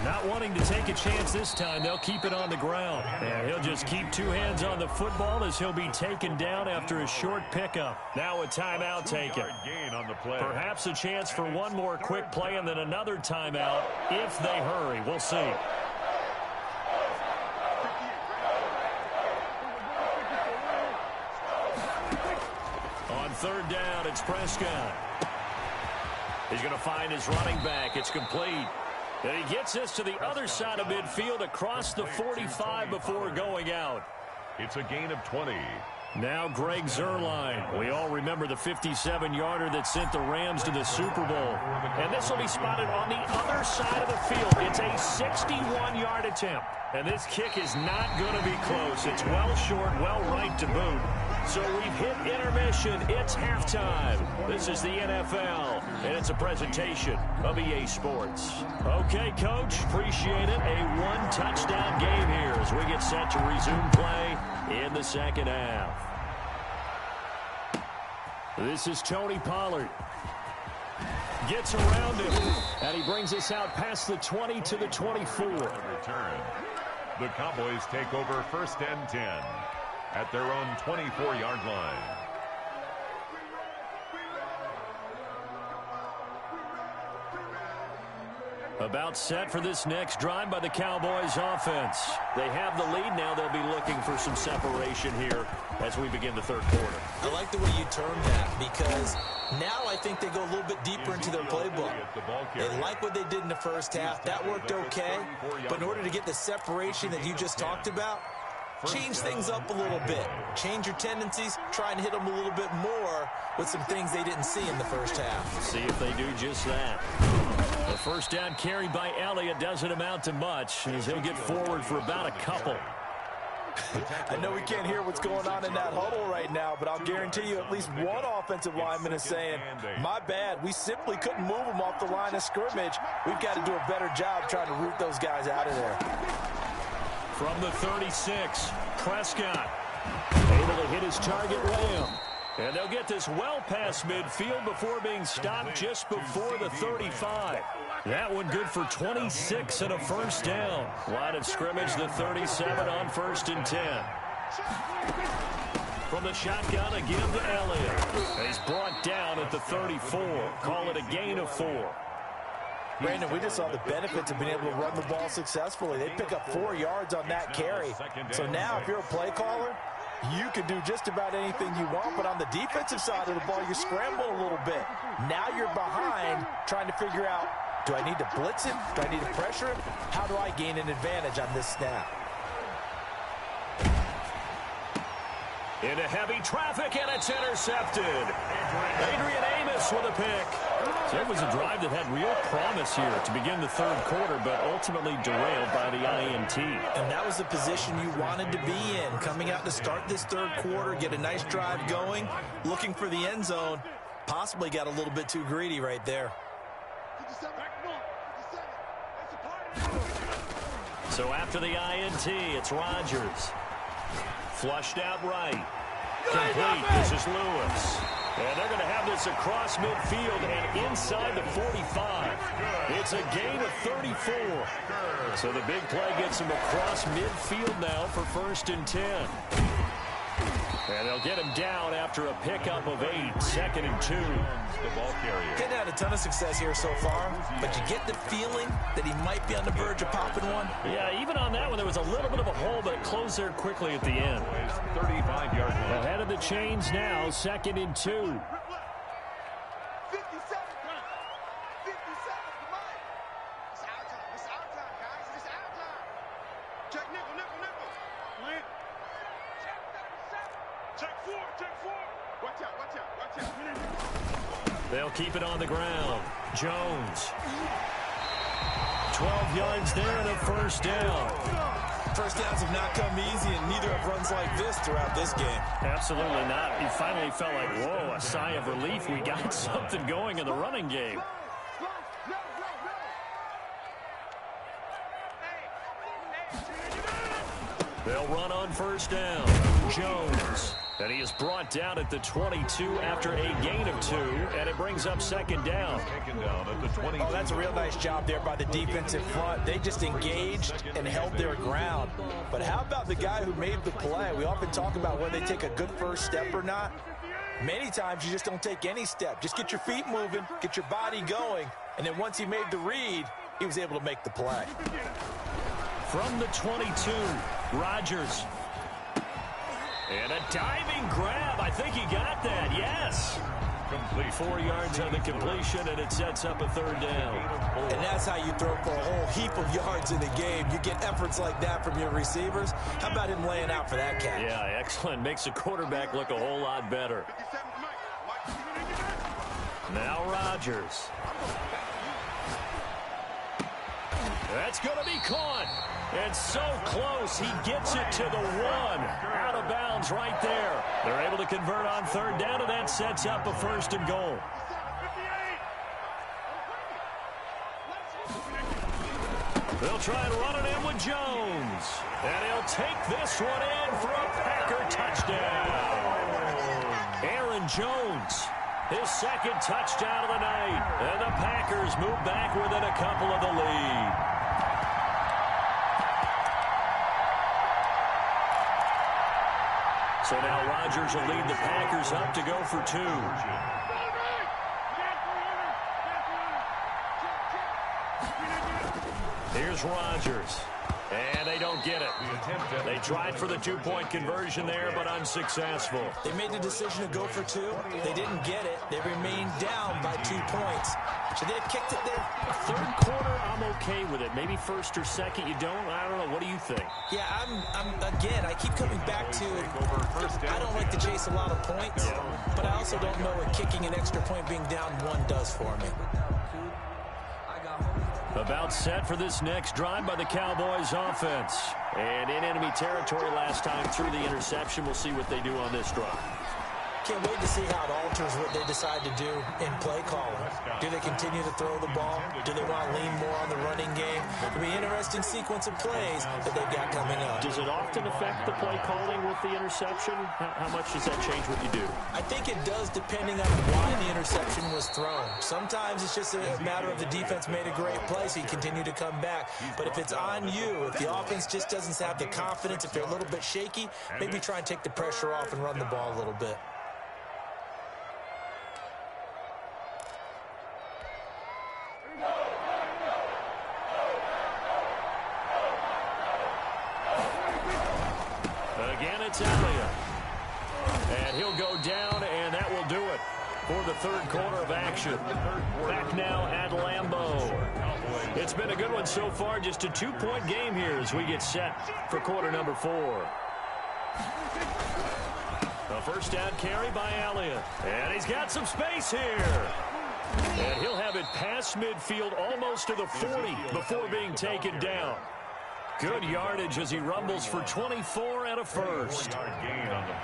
Not wanting to take a chance this time, they'll keep it on the ground. And he'll just keep 2 hands on the football as he'll be taken down after a short pickup. Now a timeout taken. Gain on the play. Perhaps a chance for one more quick play and then another timeout if they hurry. We'll see. On 3rd down, it's Prescott. He's going to find his running back. It's complete. And he gets this to the other side of midfield across the 45 before going out. It's a gain of 20. Now Greg Zuerlein. We all remember the 57-yarder that sent the Rams to the Super Bowl. And this will be spotted on the other side of the field. It's a 61-yard attempt. And this kick is not going to be close. It's well short, well right to boot. So we've hit intermission. It's halftime. This is the NFL, and it's a presentation of EA Sports. Okay, Coach, appreciate it. A one-touchdown game here as we get set to resume play in the second half. This is Tony Pollard. Gets around him, and he brings us out past the 20 to the 24. Return. The Cowboys take over 1st and 10. At their own 24-yard line. About set for this next drive by the Cowboys offense. They have the lead. Now they'll be looking for some separation here as we begin the 3rd quarter. I like the way you termed that because now I think they go a little bit deeper into their playbook. They like what they did in the first half. That worked okay. But in order to get the separation that you just talked about, change things up a little bit. Change your tendencies. Try and hit them a little bit more with some things they didn't see in the first half. See if they do just that. The first down carried by Elliott doesn't amount to much as he'll get forward for about a couple. I know we can't hear what's going on in that huddle right now, but I'll guarantee you at least one offensive lineman is saying, my bad, we simply couldn't move them off the line of scrimmage. We've got to do a better job trying to root those guys out of there. From the 36, Prescott able to hit his target Lamb. And they'll get this well past midfield before being stopped just before the 35. That one good for 26 and a first down. Line of scrimmage, the 37 on 1st and 10. From the shotgun, a give to Elliott. He's brought down at the 34. Call it a gain of 4. Brandon, we just saw the benefits of being able to run the ball successfully. They pick up 4 yards on that carry. So now if you're a play caller, you can do just about anything you want, but on the defensive side of the ball, you scramble a little bit. Now you're behind trying to figure out, do I need to blitz him? Do I need to pressure him? How do I gain an advantage on this snap? Into heavy traffic, and it's intercepted. Adrian Amos with a pick. So it was a drive that had real promise here to begin the 3rd quarter, but ultimately derailed by the INT. And that was the position you wanted to be in. Coming out to start this 3rd quarter, get a nice drive going, looking for the end zone. Possibly got a little bit too greedy right there. So after the INT, it's Rodgers. Flushed out right. Complete. This is Lewis. And they're going to have this across midfield and inside the 45. It's a gain of 34. So the big play gets them across midfield now for 1st and 10. And they'll get him down after a pickup of 8. 2nd and 2. The ball carrier. Getting had a ton of success here so far, but you get the feeling that he might be on the verge of popping one. Yeah, even on that one, there was a little bit of a hole, but it closed there quickly at the end. 35-yard line. Ahead of the chains now, 2nd and 2. 57. 57. Come on. It's our time. It's our time, guys. It's our time. Check nickel. Win. Check 4. Watch out. They'll keep it on the ground. Jones. 12 yards there and a first down. First downs have not come easy, and neither have runs like this throughout this game. Absolutely not. He finally felt like, whoa, a sigh of relief. We got something going in the running game. They'll run on first down. Jones. And he is brought down at the 22 after a gain of 2, and it brings up second down. Taken down at the 22. Oh, that's a real nice job there by the defensive front. They just engaged and held their ground. But how about the guy who made the play? We often talk about whether they take a good first step or not. Many times you just don't take any step. Just get your feet moving, get your body going, and then once he made the read, he was able to make the play. From the 22, Rodgers. And a diving grab. I think he got that. Yes. Complete. 4 yards on the completion, and it sets up a third down. And that's how you throw for a whole heap of yards in a game. You get efforts like that from your receivers. How about him laying out for that catch? Yeah, excellent. Makes the quarterback look a whole lot better. Now Rodgers. That's going to be caught. And so close, he gets it to the 1. Out of bounds right there. They're able to convert on third down, and that sets up a first and goal. They'll try and run it in with Jones. And he'll take this one in for a Packer touchdown. Aaron Jones, his second touchdown of the night. And the Packers move back within a couple of the lead. So now Rodgers will lead the Packers up to go for 2. Here's Rodgers. And they don't get it. They tried for the 2-point conversion there, but unsuccessful. They made the decision to go for 2. They didn't get it. They remained down by 2 points. Should they have kicked it there? Third quarter, I'm okay with it. Maybe first or second, you don't? I don't know. What do you think? Yeah, again, I keep coming back to it. I don't like to chase a lot of points, but I also don't know what kicking an extra point being down 1 does for me. About set for this next drive by the Cowboys offense. And in enemy territory last time through the interception. We'll see what they do on this drive. Can't wait to see how it alters what they decide to do in play calling. Do they continue to throw the ball? Do they want to lean more on the running game? It'll be an interesting sequence of plays that they've got coming up. Does it often affect the play calling with the interception? How much does that change what you do? I think it does depending on why the interception was thrown. Sometimes it's just a matter of the defense made a great play, so you continue to come back. But if it's on you, if the offense just doesn't have the confidence, if they're a little bit shaky, maybe try and take the pressure off and run the ball a little bit. Again, it's Elliott. And he'll go down, and that will do it for the third quarter of action. Back now at Lambeau. It's been a good one so far. Just a 2-point game here as we get set for quarter number 4. A first down carry by Elliott. And he's got some space here. And he'll have it past midfield almost to the 40 before being taken down. Good yardage as he rumbles for 24 and a first.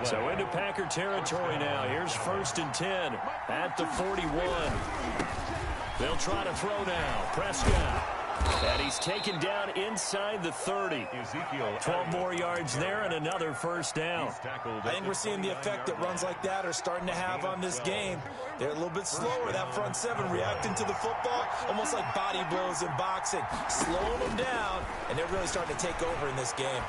So into Packer territory now. Here's 1st and 10 at the 41. They'll try to throw now. Prescott. And he's taken down inside the 30. 12 more yards there and another first down. I think we're seeing the effect that runs like that are starting to have on this game. They're a little bit slower, that front 7, reacting to the football, almost like body blows in boxing. Slowing them down, and they're really starting to take over in this game.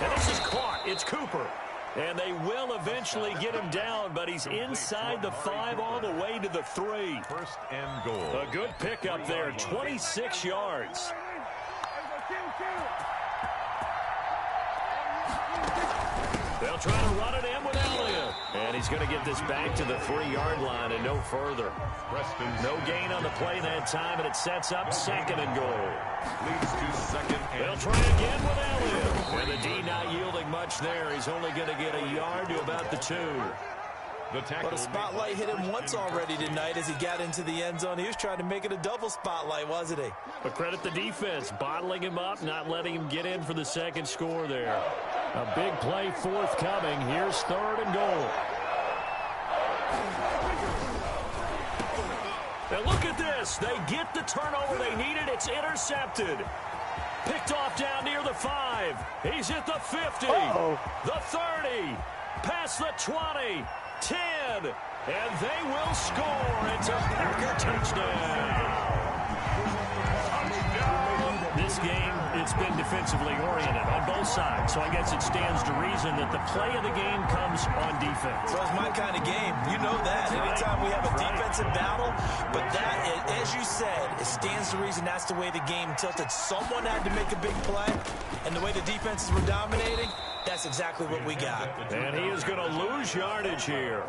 And this is caught. It's Cooper. And they will eventually get him down, but he's inside the 5 all the way to the 3. 1st and goal. A good pickup there, 26 yards. They'll try to run it in with Elliott. And he's going to get this back to the 3-yard line and no further. No gain on the play that time, and it sets up 2nd and goal. Leads to 2nd and They'll try again with Elliott. And the D not yielding much there. He's only going to get a yard to about the 2. But a spotlight hit him once already tonight as he got into the end zone. He was trying to make it a double spotlight, wasn't he? But credit the defense, bottling him up, not letting him get in for the second score there. A big play forthcoming. Here's 3rd and goal. And look at this. They get the turnover they needed. It's intercepted. Picked off down near the 5. He's at the 50. The 30. Past the 20. 10. And they will score. It's a Packer touchdown. This game, it's been defensively oriented on both sides, so I guess it stands to reason that the play of the game comes on defense. Well, it's my kind of game. You know that. Anytime we have a defensive battle, but that, as you said, it stands to reason that's the way the game tilted. Someone had to make a big play, and the way the defenses were dominating, that's exactly what we got. And he is going to lose yardage here.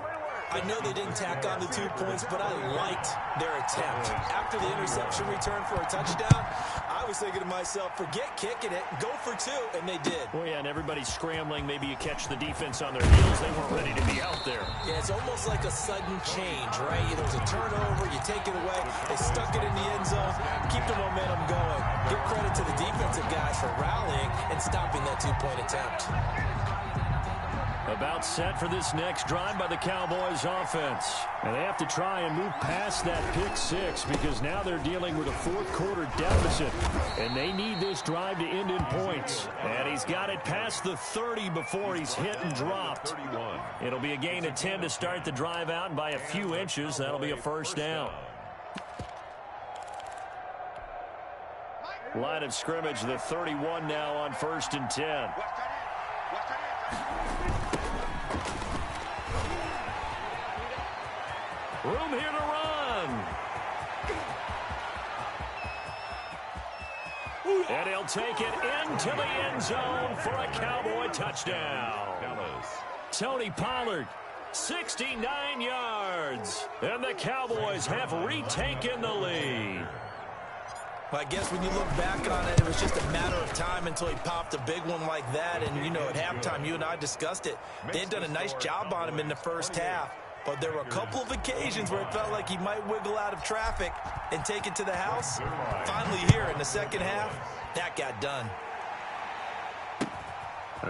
I know they didn't tack on the 2 points, but I liked their attempt. After the interception return for a touchdown, I was thinking to myself, forget kicking it, go for 2, and they did. Well, yeah, and everybody's scrambling. Maybe you catch the defense on their heels. They weren't ready to be out there. Yeah, it's almost like a sudden change, right? There was a turnover, you take it away, they stuck it in the end zone, keep the momentum going. Give credit to the defensive guys for rallying and stopping that 2-point attempt. About set for this next drive by the Cowboys offense. And they have to try and move past that pick 6 because now they're dealing with a fourth-quarter deficit. And they need this drive to end in points. And he's got it past the 30 before he's hit and dropped. 31. It'll be a gain of 10 to start the drive out, and by a few inches, that'll be a first down. Line of scrimmage, the 31 now on 1st and 10. Room here to run. And he'll take it into the end zone for a Cowboy touchdown. Tony Pollard, 69 yards. And the Cowboys have retaken the lead. Well, I guess when you look back on it, it was just a matter of time until he popped a big one like that. And, you know, at halftime, you and I discussed it. They had done a nice job on him in the first half. But there were a couple of occasions where it felt like he might wiggle out of traffic and take it to the house. Finally here in the second half, that got done.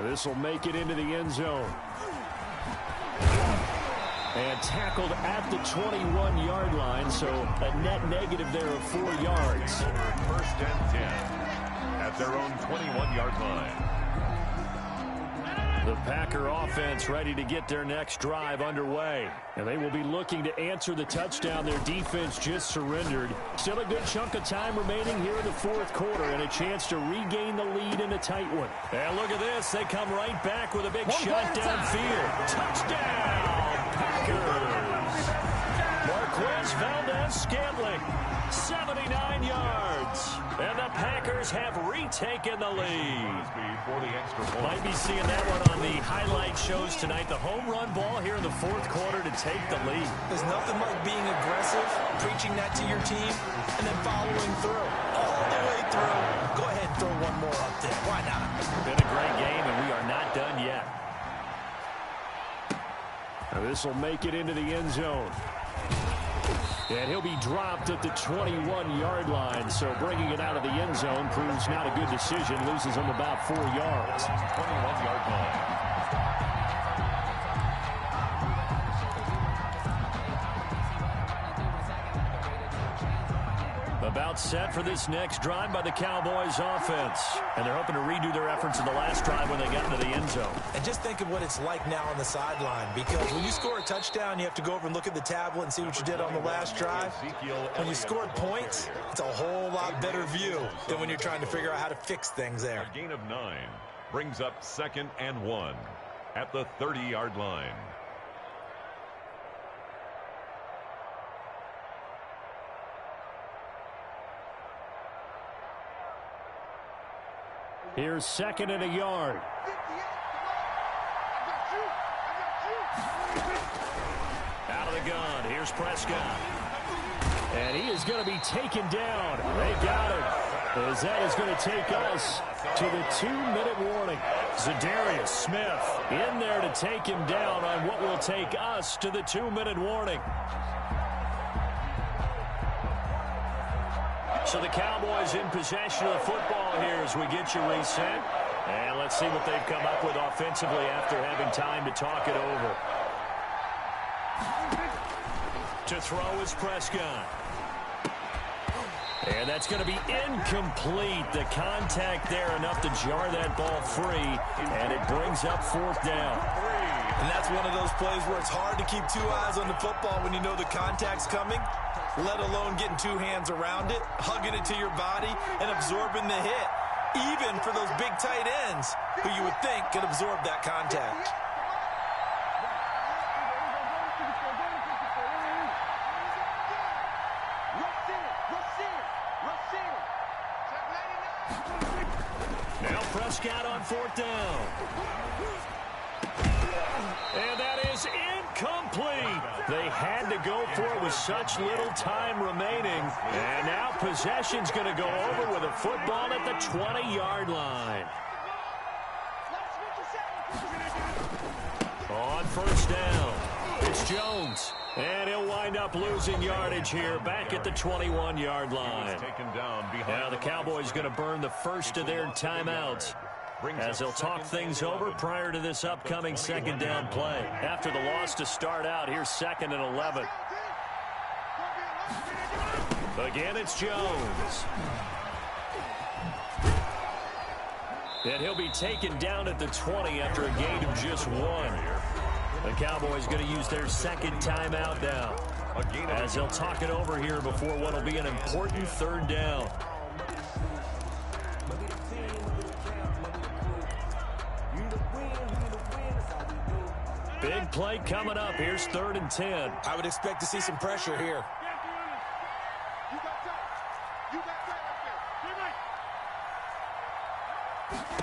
This will make it into the end zone. And tackled at the 21-yard line, so a net negative there of 4 yards. 1st and 10 at their own 21-yard line. The Packer offense ready to get their next drive underway. And they will be looking to answer the touchdown their defense just surrendered. Still a good chunk of time remaining here in the fourth quarter and a chance to regain the lead in a tight one. And look at this. They come right back with a big shot downfield. Touchdown, Packers. Marquez Valdez-Scantling, 79 yards. And the Packers have retaken the lead. Might be seeing that one on the highlight shows tonight. The home run ball here in the fourth quarter to take the lead. There's nothing like being aggressive, preaching that to your team, and then following through. All the way through. Go ahead and throw one more up there. Why not? Been a great game, and we are not done yet. Now this will make it into the end zone. And he'll be dropped at the 21-yard line, so bringing it out of the end zone proves not a good decision. Loses him about 4 yards. 21-yard line. About set for this next drive by the Cowboys offense. And they're hoping to redo their efforts in the last drive when they got into the end zone. And just think of what it's like now on the sideline, because when you score a touchdown, you have to go over and look at the tablet and see what you did on the last drive. When you scored points, it's a whole lot better view than when you're trying to figure out how to fix things there. A gain of 9 brings up 2nd and 1 at the 30-yard line. Here's 2nd and a yard. Out of the gun. Here's Prescott. And he is going to be taken down. They got him. As that is going to take us to the 2-minute warning. Zadarius Smith in there to take him down on what will take us to the 2-minute warning. So the Cowboys in possession of the football here as we get you reset. And let's see what they've come up with offensively after having time to talk it over. To throw is Prescott. And that's going to be incomplete. The contact there enough to jar that ball free, and it brings up 4th down. And that's one of those plays where it's hard to keep 2 eyes on the football when you know the contact's coming, let alone getting 2 hands around it, hugging it to your body, and absorbing the hit, even for those big tight ends who you would think could absorb that contact. Now Prescott on 4th down. And that is incomplete. They had to go for it with such little time remaining. And now possession's going to go over with a football at the 20-yard line. On 1st down, it's Jones. And he'll wind up losing yardage here back at the 21-yard line. Now the Cowboys going to burn the first of their timeouts as they'll talk things over prior to this upcoming 2nd down play. After the loss to start out, here's 2nd and 11. Again, it's Jones. And he'll be taken down at the 20 after a gain of just 1. The Cowboys going to use their 2nd timeout now as they'll talk it over here before what will be an important 3rd down. Big play coming up. Here's 3rd and 10. I would expect to see some pressure here.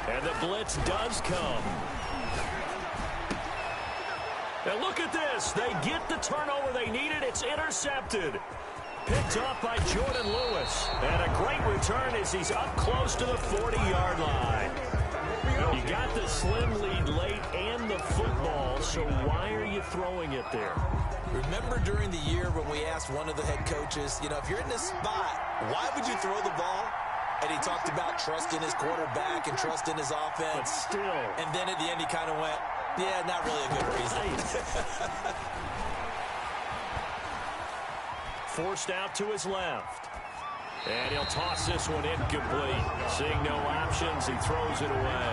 And the blitz does come. And look at this. They get the turnover they needed. It's intercepted. Picked off by Jordan Lewis. And a great return as he's up close to the 40-yard line. You got the slim lead late and the football, so why are you throwing it there? Remember during the year when we asked one of the head coaches, you know, if you're in this spot, why would you throw the ball? And he talked about trusting his quarterback and trusting his offense. But still. And then at the end he kind of went, yeah, not really a good reason. Forced out to his left. And he'll toss this one incomplete. Seeing no options, he throws it away.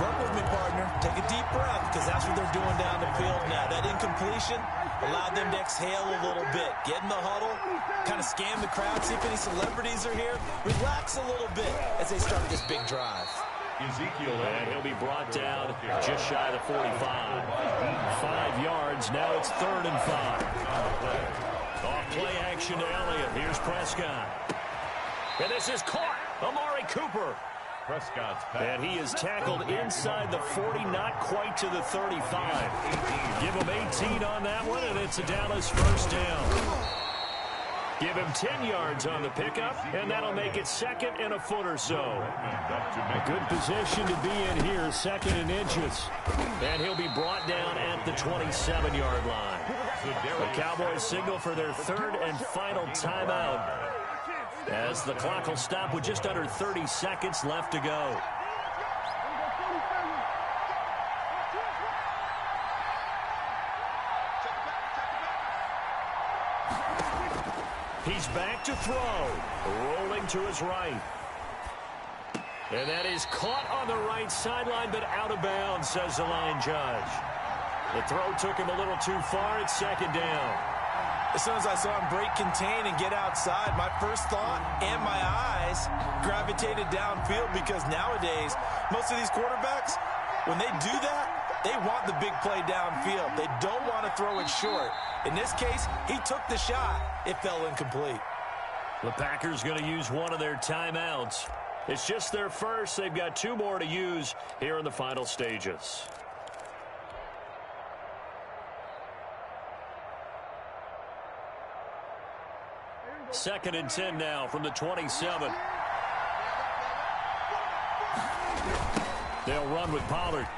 Work with me, partner. Take a deep breath, because that's what they're doing down the field now. That incompletion allowed them to exhale a little bit. Get in the huddle, kind of scan the crowd, see if any celebrities are here. Relax a little bit as they start this big drive. Ezekiel, and he'll be brought down just shy of the 45. 5 yards, now it's 3rd and 5. Off play action to Elliott. Here's Prescott. And this is caught. Amari Cooper. Prescott's pass. And he is tackled inside the 40, not quite to the 35. Give him 18 on that one, and it's a Dallas 1st down. Give him 10 yards on the pickup, and that'll make it 2nd and a foot or so. A good position to be in here, 2nd and inches. And he'll be brought down at the 27-yard line. The Cowboys signal for their 3rd and final timeout as the clock will stop with just under 30 seconds left to go. He's back to throw, rolling to his right. And that is caught on the right sideline, but out of bounds, says the line judge. The throw took him a little too far. It's 2nd down. As soon as I saw him break contain and get outside, my first thought and my eyes gravitated downfield, because nowadays, most of these quarterbacks, when they do that, they want the big play downfield. They don't want to throw it short. In this case, he took the shot. It fell incomplete. The Packers going to use one of their timeouts. It's just their first. They've got 2 more to use here in the final stages. Second and 10 now from the 27. They'll run with Pollard.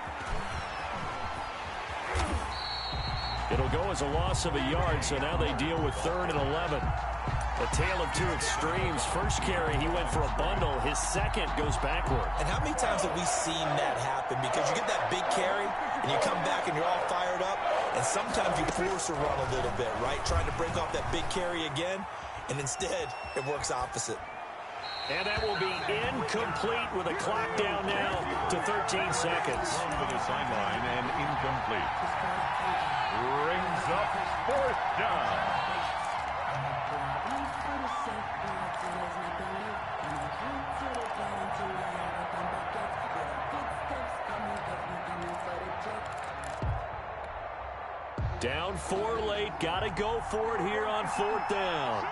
It'll go as a loss of a yard, so now they deal with 3rd and 11. A tale of 2 extremes. First carry, he went for a bundle. His second goes backward. And how many times have we seen that happen? Because you get that big carry, and you come back and you're all fired up, and sometimes you force a run a little bit, right? Trying to break off that big carry again. and instead it works opposite. And that will be incomplete with a clock down now to 13 seconds. To the sideline and incomplete. Brings up fourth down. Down 4 late. Got to go for it here on fourth down.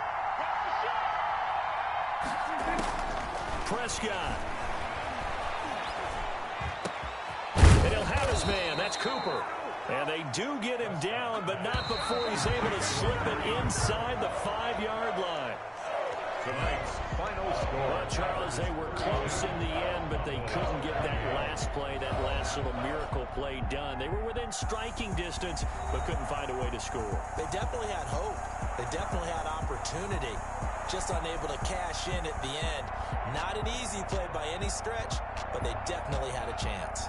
Prescott. And he'll have his man. That's Cooper. And they do get him down, but not before he's able to slip it inside the 5-yard line. Tonight's final score. Well, Charles, they were close in the end, but they couldn't get that last play, that last little miracle play done. They were within striking distance, but couldn't find a way to score. They definitely had hope. They definitely had opportunity. Just unable to cash in at the end. Not an easy play by any stretch, but they definitely had a chance.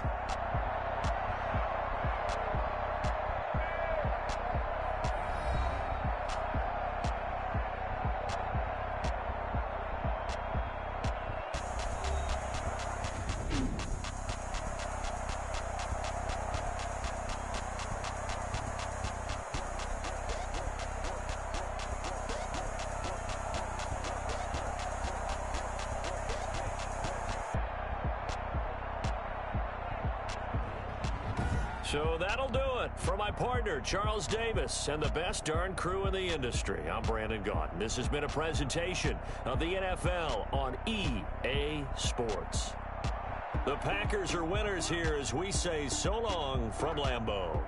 So that'll do it for my partner, Charles Davis, and the best darn crew in the industry. I'm Brandon Gaudin. This has been a presentation of the NFL on EA Sports. The Packers are winners here as we say so long from Lambeau.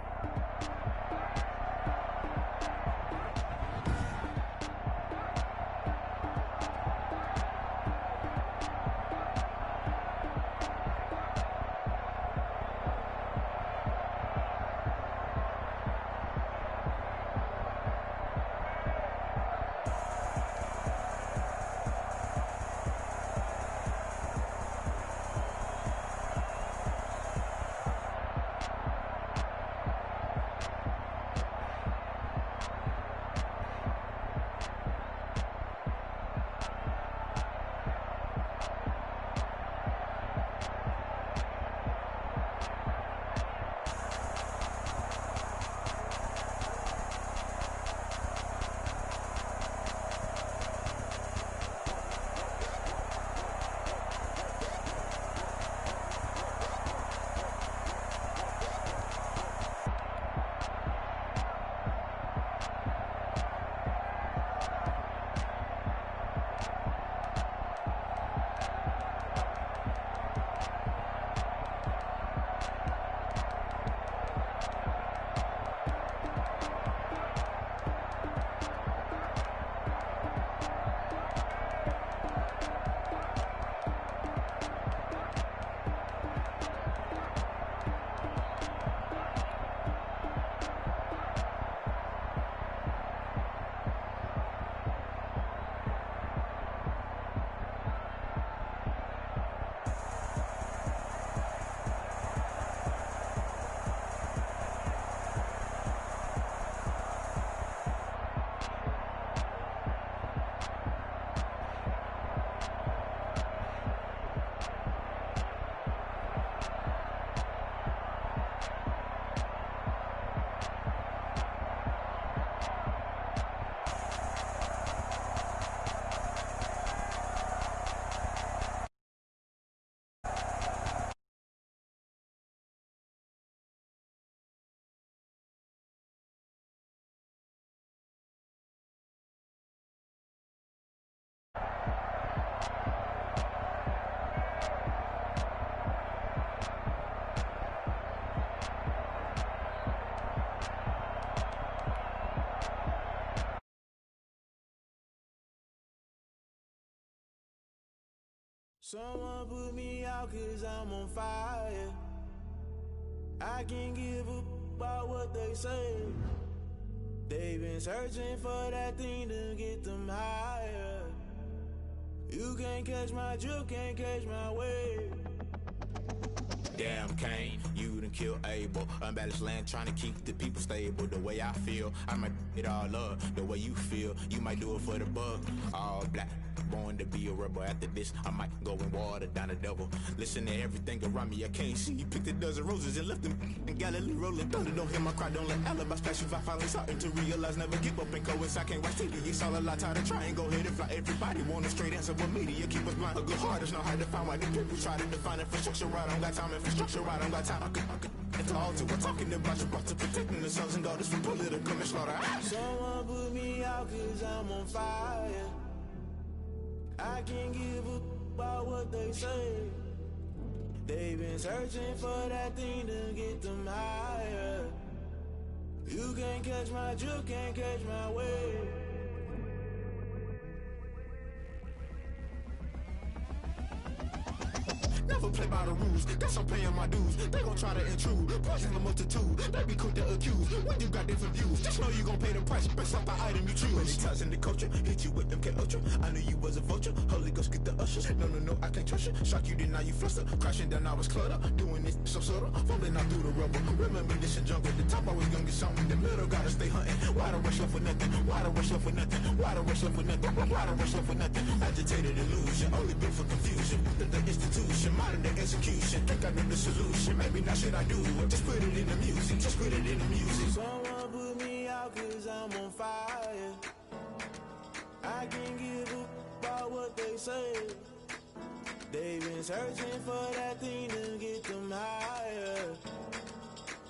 Someone put me out 'cause I'm on fire. I can't give up about what they say. They've been searching for that thing to get them higher. You can't catch my drift, can't catch my wave. Damn, Kane, you done killed Abel. Unbalanced land trying to keep the people stable. The way I feel, I might it all up. The way you feel, you might do it for the buck. All black, born to be a rebel. After this, I might go and water down the devil. Listen to everything around me, I can't see. Picked a dozen roses and left them in Galilee rolling thunder. Don't hear my cry, don't let alibis pass you. I finally starting to realize, never give up and coincide. Can't watch TV, it's all a lot. Tired of trying, go ahead and fly. Everybody want a straight answer with media. Keep us blind. A good heart is not hard to find. Why the people try to define infrastructure right? I don't got time. Infrastructure right, I don't got time. I could at the altar. We're talking about you brought to protecting the sons and daughters from political and slaughter. Someone put me out cause I'm on fire. I can't give a about what they say. They've been searching for that thing to get them higher. You can't catch my drift, can't catch my wave. Never play by the rules, guess I'm paying my dues. They gon' try to intrude, poison the multitude. They be quick to accuse, when you got different views. Just know you gon' pay the price, based off the item you choose. Many times in the culture, hit you with them K-Ultra. I knew you was a vulture, Holy Ghost get the ushers. No, I can't trust you. Shock you, then now you fluster. Crashing down, I was cluttered. Doing this so subtle, falling out through the rubble. Remember this in jungle, the top I was young and something. The middle gotta stay hunting. Why the rush left for nothing? Why the rush left for nothing? Why the rush left for nothing? Why the rush left for nothing? Agitated illusion, only built for confusion. The institution, modern day execution. Think I know the solution. Maybe now should I do it? Just put it in the music. Just put it in the music. Someone put me out cause I'm on fire. I can't give a about what they say. They've been searching for that thing to get them higher.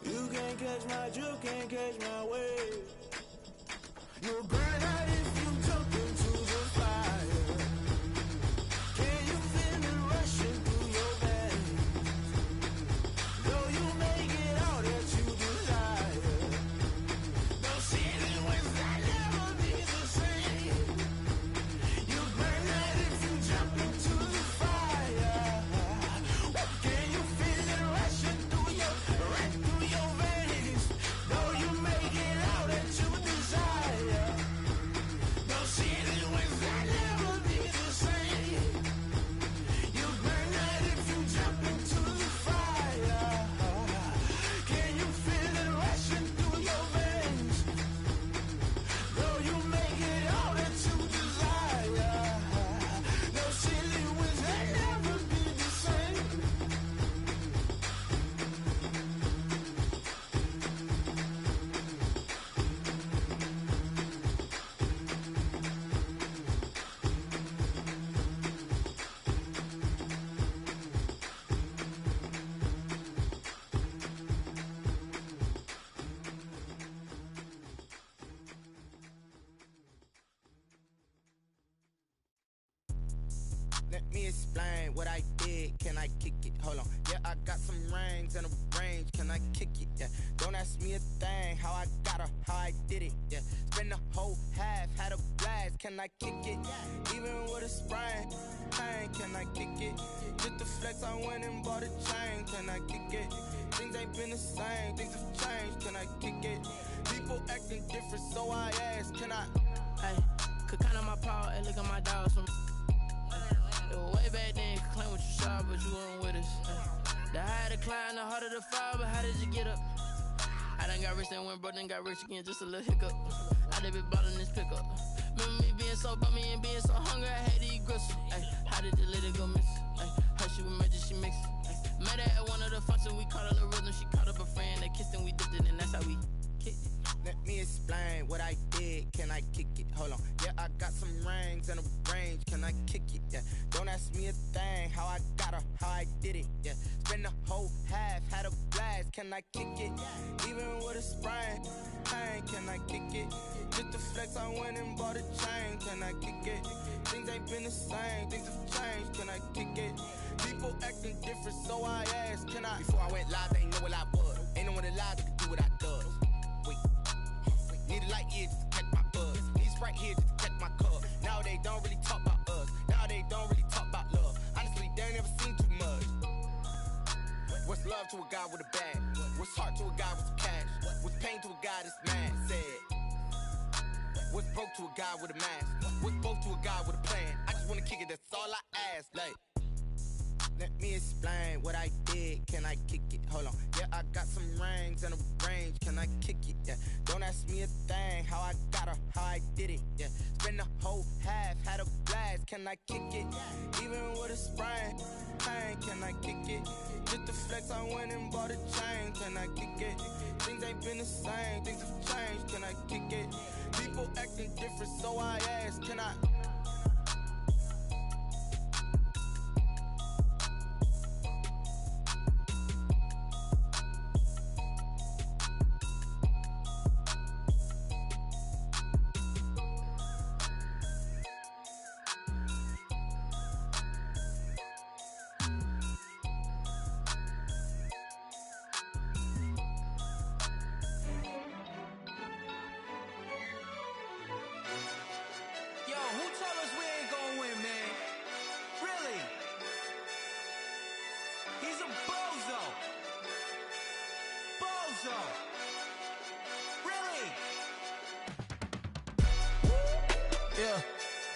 You can't catch my drift, can't catch my wave. You'll burn out if you jump into the fire. Can you feel it rushing through your veins? Though you may get all that you desire, no ceiling wins that never be the same. You burn out if you jump into the fire. Can you feel it rushing through your veins? Though you may get all that you desire, no ceiling wins that never be the same. You burn out if you jump into the fire. Can you feel it rushing through your veins? Though you may get all that you desire, no ceiling wins that never be the same. Let me explain what I did. Can I kick it? Hold on. Yeah, I got some rings and a range. Can I kick it? Yeah. Don't ask me a thing. How I got her, how I did it. Yeah. Spend the whole half, had a blast. Can I kick it? Even with a sprain. Pain, can I kick it? Just the flex, I went and bought a chain. Can I kick it? Things ain't been the same. Things have changed. Can I kick it? People acting different, so I ask. Can I? Hey, could count on my power and look at my dogs from. Way back then, could claim what you saw, but you weren't with us. The higher the climb, the harder the fall, but how did you get up? I done got rich, then went broke, then got rich again, just a little hiccup. I done been ballin' this pickup. Remember me being so bummy and being so hungry, I had to eat gristle. Ay, how did the lady go miss? Ay, how she was magic, she mixed. Met her at one of the functions, we caught her the rhythm, she caught up a friend, they kissed and we dipped it, and that's how we kicked it. Let me explain what I did. Can I kick it? Hold on. Yeah, I got some rings and a range. Can I kick it? Yeah. Don't ask me a thing. How I got her, how I did it. Yeah. Spend the whole half, had a blast. Can I kick it? Even with a sprain. Pain, can I kick it? Just the flex, I went and bought a chain. Can I kick it? Things ain't been the same. Things have changed. Can I kick it? People acting different, so I asked. Can I? Before I went live, they ain't know what I was. Ain't no one alive that could do what I does. Wait. Need a light here just to catch my buzz. Need Sprite here just to catch my cup. Now they don't really talk about us. Now they don't really talk about love. Honestly, they ain't never seen too much. What's love to a guy with a bag? What's heart to a guy with some cash? What's pain to a guy that's mad? Said. What's broke to a guy with a mask? What's both to a guy with a plan? I just wanna kick it, that's all I ask. Like, let me explain what I did. Can I kick it? Hold on. Yeah, I got some rings and a range. Can I kick it? Yeah. Don't ask me a thing. How I got her, how I did it. Yeah. Spend the whole half, had a blast. Can I kick it? Even with a sprain, pain. Can I kick it? Just the flex, I went and bought a chain. Can I kick it? Things ain't been the same. Things have changed. Can I kick it? People acting different, so I ask. Can I?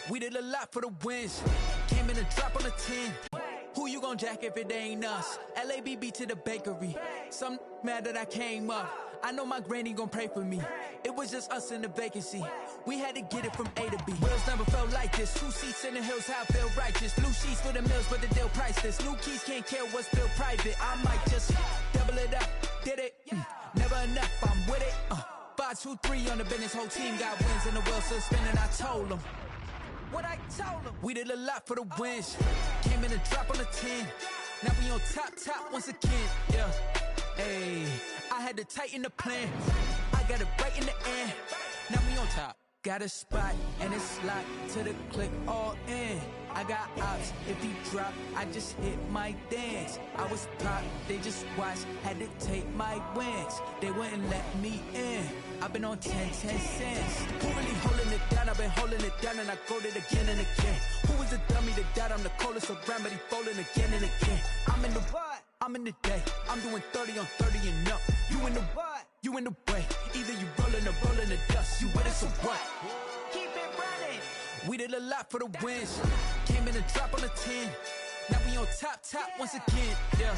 We did a lot for the wins. Came in a drop on a 10. Who you gon' jack if it ain't us? LABB to the bakery. Some mad that I came up. I know my granny gon' pray for me. It was just us in the vacancy. We had to get it from A to B. Wheels never felt like this. 2 seats in the hills, how I feel righteous. Blue sheets for the mills, but the deal priceless. New keys can't care what's still private. I might just double it up. Did it? Never enough, I'm with it. 5, 2, 3 on the business. Whole team got wins and the wheels still spinning. I told them what I told them. We did a lot for the wins. Came in a drop on a 10. Now we on top once again. Yeah. Hey, I had to tighten the plan. I got it right in the end. Now we on top. Got a spot and it's locked to the click all in. I got ops, if he drop, I just hit my dance. I was pop, they just watched, had to take my wins. They wouldn't let me in. I've been on 10 cents. Who really holding it down? I've been holding it down and I go it again and again. Who was the dummy that died? I'm the coldest around, but he folding again and again. I'm in the what? I'm in the day. I'm doing 30 on 30 and up. You in the what? You in the way. Either you rolling or rolling the dust. You with us or what? Keep it running. We did a lot for the wins. Came in a drop on a 10. Now we on top once again. Yeah.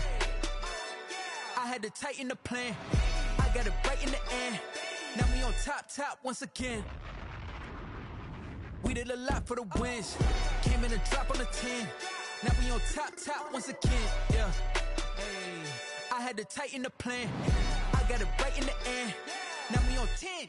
I had to tighten the plan. I got it right in the end. Now we on top once again. We did a lot for the wins. Came in a drop on a 10. Now we on top once again. Yeah. Hey, I had to tighten the plan. I got it right in the end. Now we on 10.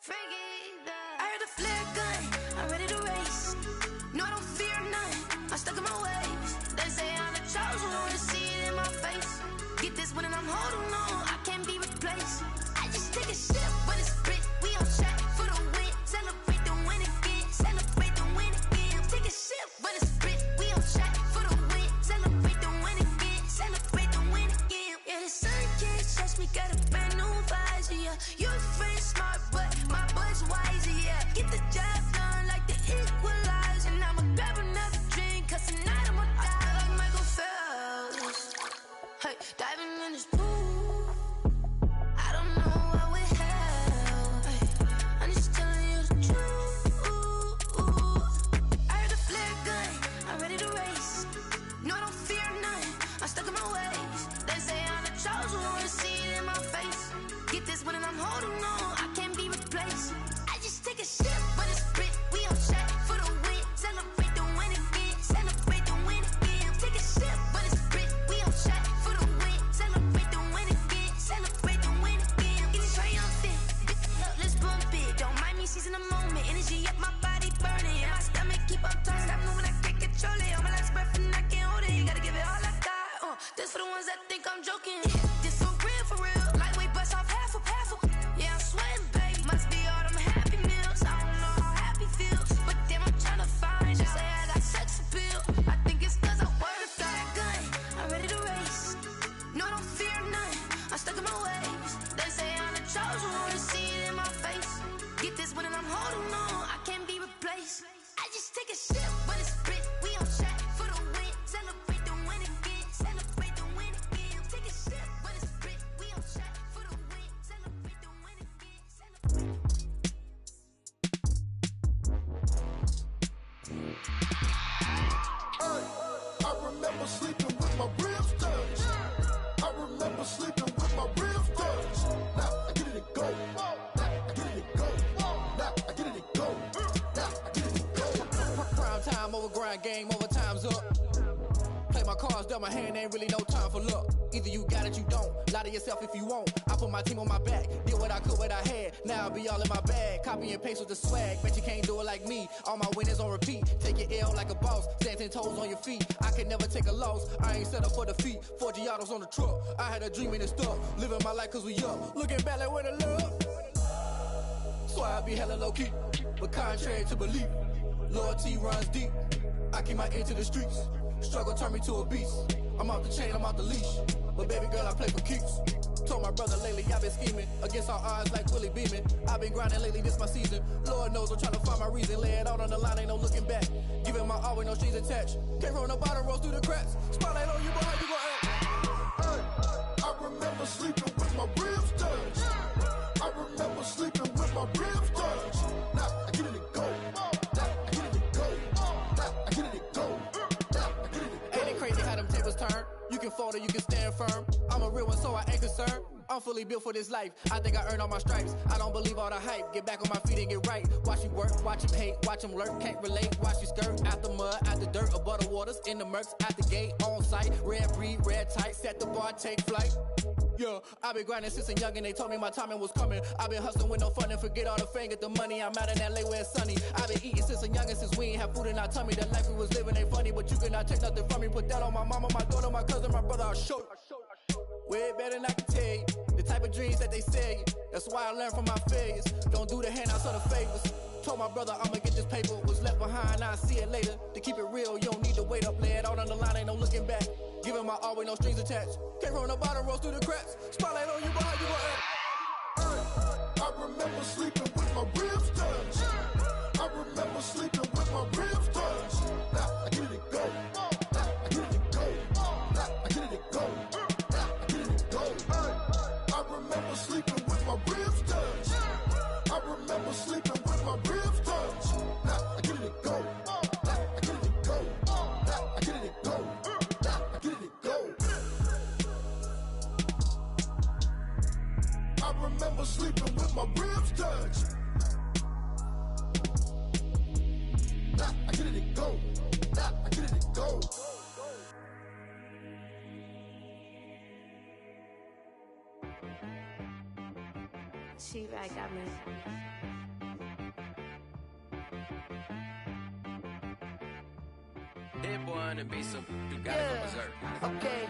I heard the flare gun, I'm ready to race. No, I don't fear none, I'm stuck in my ways. They say I'm the chosen one, to see it in my face. Get this one and I'm holding on, I can't be replaced. I just take a sip when it's split, we on track for the win. Celebrate the win again, celebrate the win again. Take a sip when it's split, we on track for the win. Celebrate the win again, celebrate the win again. Yeah, the sun can't touch me, got a brand new visor, yeah. You're friend smart, but my boy's wiser, yeah. Get the job done like the equalizer. And I'ma grab another drink, cause tonight I'ma die like Michael Phelps. Hey, diving in this pool, I don't know what we have. Hey, I'm just telling you the truth. I heard the flare gun, I'm ready to race. No, I don't fear none, I'm stuck in my ways. They say I'm the chosen one, to see it in my face. Get this one and I'm holding on, I can't be replaced. I just take a sip when it's split, we on track for the win. Celebrate the win again, celebrate the win again. Take a sip when it's split, we on track for the win. Celebrate the win again, celebrate the win again. Getting triumphant, let's bump it. Don't mind me seizing the moment, energy up my body burning. And my stomach keep up turning, stop moving, I can't control it. On my last breath and I can't hold it, gotta give it all I got. This for the ones that think I'm joking. This for real, lightweight bust off half a. Yeah, I'm sweating, baby. Must be all them happy meals. I don't know how happy feels, but damn, I'm trying to find out. Say I got sex appeal. I think it's cause I wear the flag gun. I'm ready to race. No, I don't fear none, I'm stuck in my ways. They say I'm the chosen one, to see it in my face. Get this one and I'm holding on, I can't be replaced. I just take a sip when it's split, we on track for the win. Celebrate the win again, celebrate the win again. Take a sip when it's split, we on track for the win. Celebrate the win again, celebrate. I remember sleeping with my ribs touched. I remember sleeping with my ribs touched. Now I get it to go. Now I get it to go. Now I get it to go. Now I get it to go. Prime time over grind game, over time's up. Play my cards, dealt my hand, ain't really no time for luck. Either you got it, you don't. Lie to yourself if you won't. I put my team on my back, did what I could, what I had. Now I'll be all in my bag. Copy and paste with the swag. Bet you can't do it like me. All my winners on repeat. Take your L like a boss. Stand 10 toes on your feet. I can never take a loss. I ain't set up for defeat. 4 Giottos on the truck. I had a dream and it stuck. Living my life cause we up. Looking back like where the love. So I be hella low key. But contrary to belief, loyalty runs deep. I keep my ear to the streets. Struggle turned me to a beast. I'm off the chain, I'm off the leash. But baby girl, I play for keeps. Told my brother lately, I've been scheming. Against all odds like Willie Beeman. I've been grinding lately, this my season. Lord knows I'm trying to find my reason. Lay it out on the line, ain't no looking back. Giving my all with no strings attached. Came from the bottom, rose through the cracks. Spotlight on you, boy, how you gon' act? Hey, I remember sleeping with my ribs touched. I remember sleeping with my ribs touched. Now I get it to go. Now I get it to go. Now I get it to go. Now I get it to go. Ain't it crazy how them tables turn? You can fold or you can stand firm. I'm a real one, so I ain't concerned. I'm fully built for this life. I think I earned all my stripes. I don't believe all the hype. Get back on my feet and get right. Watch you work, watch him hate, watch him lurk. Can't relate, watch you skirt. Out the mud, out the dirt, above the waters, in the murks, out the gate, on site. Red breed, red tight, set the bar, take flight. Yeah, I've been grinding since a young and they told me my timing was coming. I've been hustling with no fun and forget all the fame, get the money. I'm out in LA where it's sunny. I've been eating since a young and since we ain't have food in our tummy. The life we was living ain't funny, but you cannot take nothing from me. Put that on my mama, my daughter, my cousin, my brother, I'll show you. Way better than I can tell you. The type of dreams that they sell you. That's why I learned from my failures. Don't do the handouts or the favors. Told my brother I'ma get this paper. Was left behind, I'll see it later. To keep it real, you don't need to wait up. Lay it out on the line, ain't no looking back. Giving my all with no strings attached. Came from the bottom, rose through the cracks. Spotlight on you, boy, how you gon' act? I remember sleeping with my ribs touched. I remember sleeping with my ribs touched. Now I get it to go. Now I get it to go. Now I get it to go. Now I get it to go. I remember sleeping with my ribs touched. I remember sleeping with my ribs touched. Now I get it to go. Now I get it to go. Now I get it to go. Now I get it to go. I remember sleeping with my ribs touched. Now I She right got me. Hit one and be some. You gotta go berserk. Okay.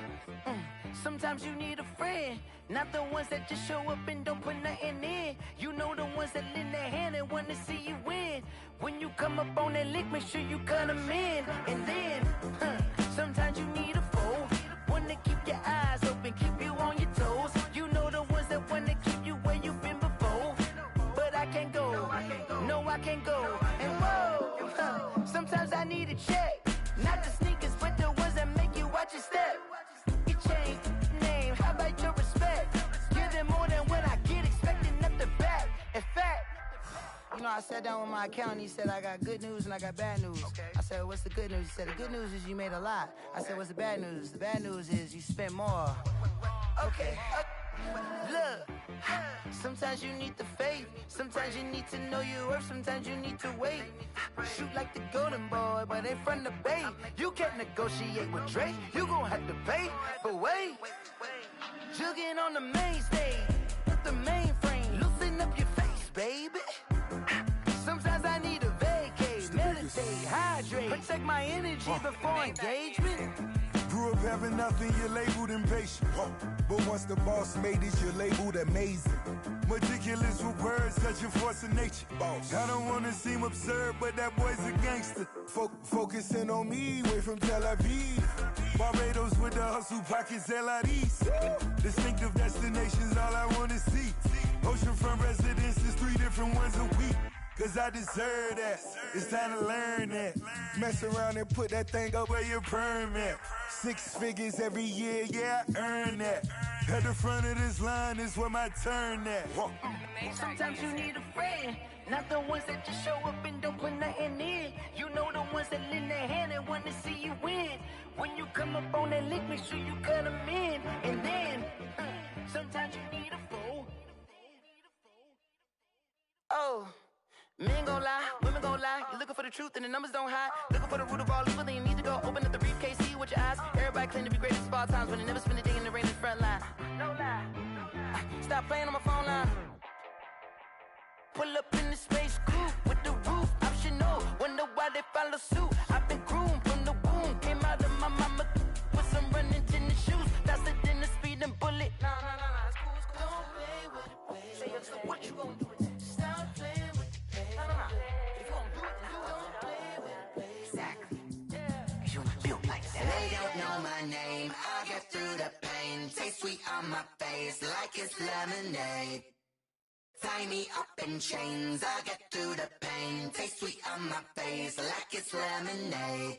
Sometimes you need a friend, not the ones that just show up and don't put nothing in. You know the ones that lend their hand and want to see you win. When you come up on that lick, make sure you cut them in. And then, sometimes you need a foe, one to keep your eyes open, keep you on your toes. You know the ones that want to keep you where you've been before. But I can't go, no I can't go. And whoa, sometimes I need a check, not the sneakers, but the ones that make you watch your step. Change name, how about your respect? Give them more than what I get, expecting up the back. In fact, you know, I sat down with my accountant, he said I got good news and I got bad news. I said, what's the good news? He said, the good news is you made a lot. I said, what's the bad news? The bad news is you spent more. Okay, look, sometimes you need the faith, sometimes you need to know your worth, sometimes you need to wait. Shoot like the golden boy, but ain't from the bay. You can't negotiate with Drake, you gon' have to pay. But wait, jugging on the main stage, with the mainframe, loosen up your face, baby. Sometimes I need a vacate, meditate, hydrate, protect my energy before engagement. Grew up having nothing, you're labeled impatient. But once the boss made it, you're labeled amazing. Meticulous with words, such a force of nature. I don't wanna seem absurd, but that boy's a gangster. Focusing on me, way from Tel Aviv. Barbados with the hustle pockets, LIDs. Distinctive destinations, all I wanna see. Oceanfront residences, 3 different ones a week. Cause I deserve that, it's time to learn that. Mess around and put that thing up where your permit. 6 figures every year, yeah, I earn that. At the front of this line is where my turn at. Sometimes you need a friend, not the ones that just show up and don't put nothing in. You know the ones that lend their hand and want to see you win. When you come up on that lick, make sure you cut them in. And then, sometimes you need a foe. Oh. Men gon' lie, women gon' lie. You're looking for the truth and the numbers don't hide. Looking for the root of all evil, then you need to go open up the briefcase, see with your eyes. Everybody claim to be greatest of all times, but they never spend a day in the rain in the front line. No lie. Stop playing on my phone line. Pull up in the space coupe with the roof optional. Wonder why they follow suit. I've been groomed from the womb. Came out of my mama with some running tennis shoes. Faster than the speeding bullet. No, it's cool, it's cool. Don't play with it, baby. Say, what you gonna do? Stop playing. They don't know my name, I'll get through the pain. Taste sweet on my face like it's lemonade. Tie me up in chains, I'll get through the pain. Taste sweet on my face like it's lemonade.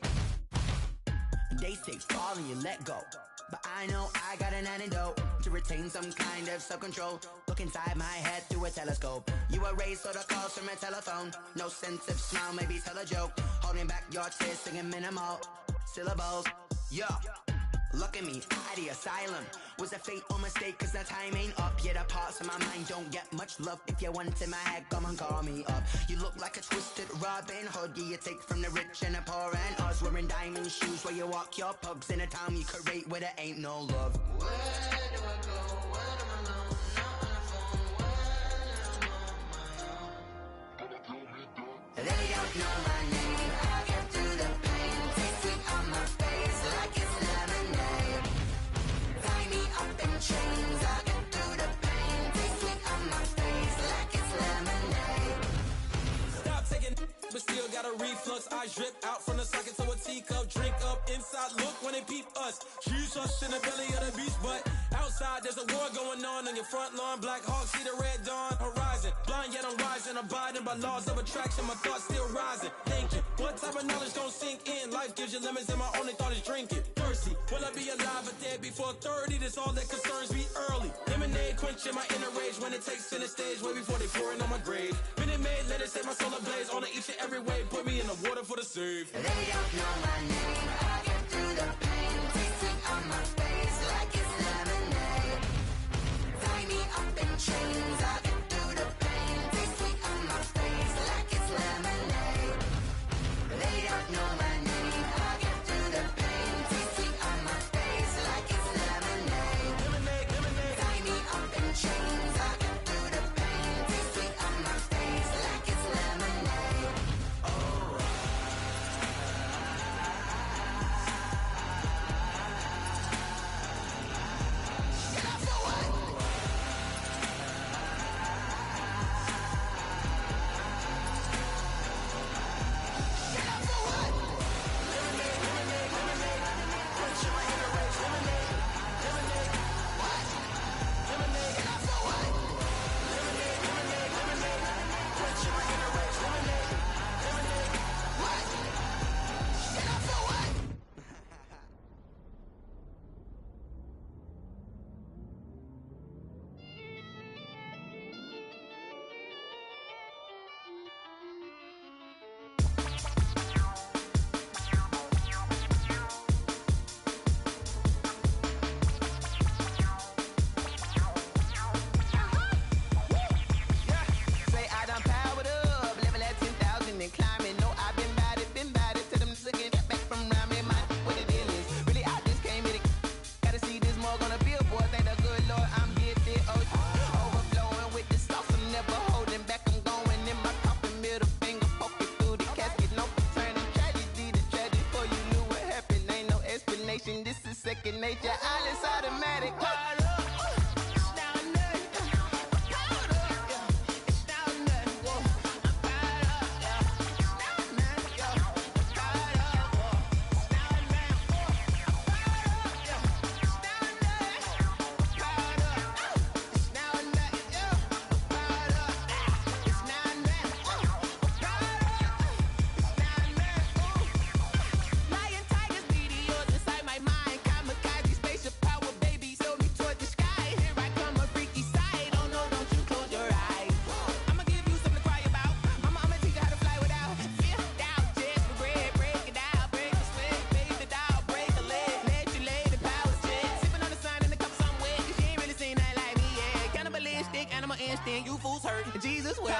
They say fall and you let go, but I know I got an antidote to retain some kind of self-control. Look inside my head through a telescope. You erase all the calls from a telephone. No sense of smile, maybe tell a joke. Holding back your tears, singing minimal syllables. Yeah, look at me, out the asylum. Was a fate or mistake, cause the time ain't up. Yeah, the parts of my mind don't get much love. If you want in my head, come and call me up. You look like a twisted Robin Hood. Yeah, you take from the rich and the poor and us. Wearing diamond shoes where you walk your pugs in a town you create where there ain't no love. Where do I go? Where do I know? Not on the phone. When I'm on my own. They don't know my name, I'll get through the pain. Taste sweet on my face like it's lemonade. Tie me up in chains, I'll get through the pain. Taste sweet on my face like it's lemonade. Stop taking, but still got a reflux. I drip out from the socket to a teacup. Drink up inside, look when they peep us. She's us in the belly of the beach, but outside there's a war going on your front lawn. Black Hawk, see the red dawn horizon. Blind yet I'm rising, abiding by laws of attraction. My thoughts still rising. Thinking, what type of knowledge gon' sink in? Life gives you lemons and my only thought is drinking. Thirsty, will I be alive or dead before 30? That's all that concerns me early. Lemonade quenching my inner rage when it takes center stage, way before they pour it on my grave. Minute Maid, let it set my soul ablaze. On each and every way, put me in the water for the save. They don't know my name, I'll get through the pain. Taste sweet on my face like it's lemonade. Tie me up in chains, I'll get through the pain. Taste sweet on my face like it's lemonade. They don't know my name, I'll get through the pain. Taste sweet on my face like it's lemonade. Tie me up in chains, I'll get through the pain. combination. This is second nature. All is automatic. You fools hurt. Jesus will.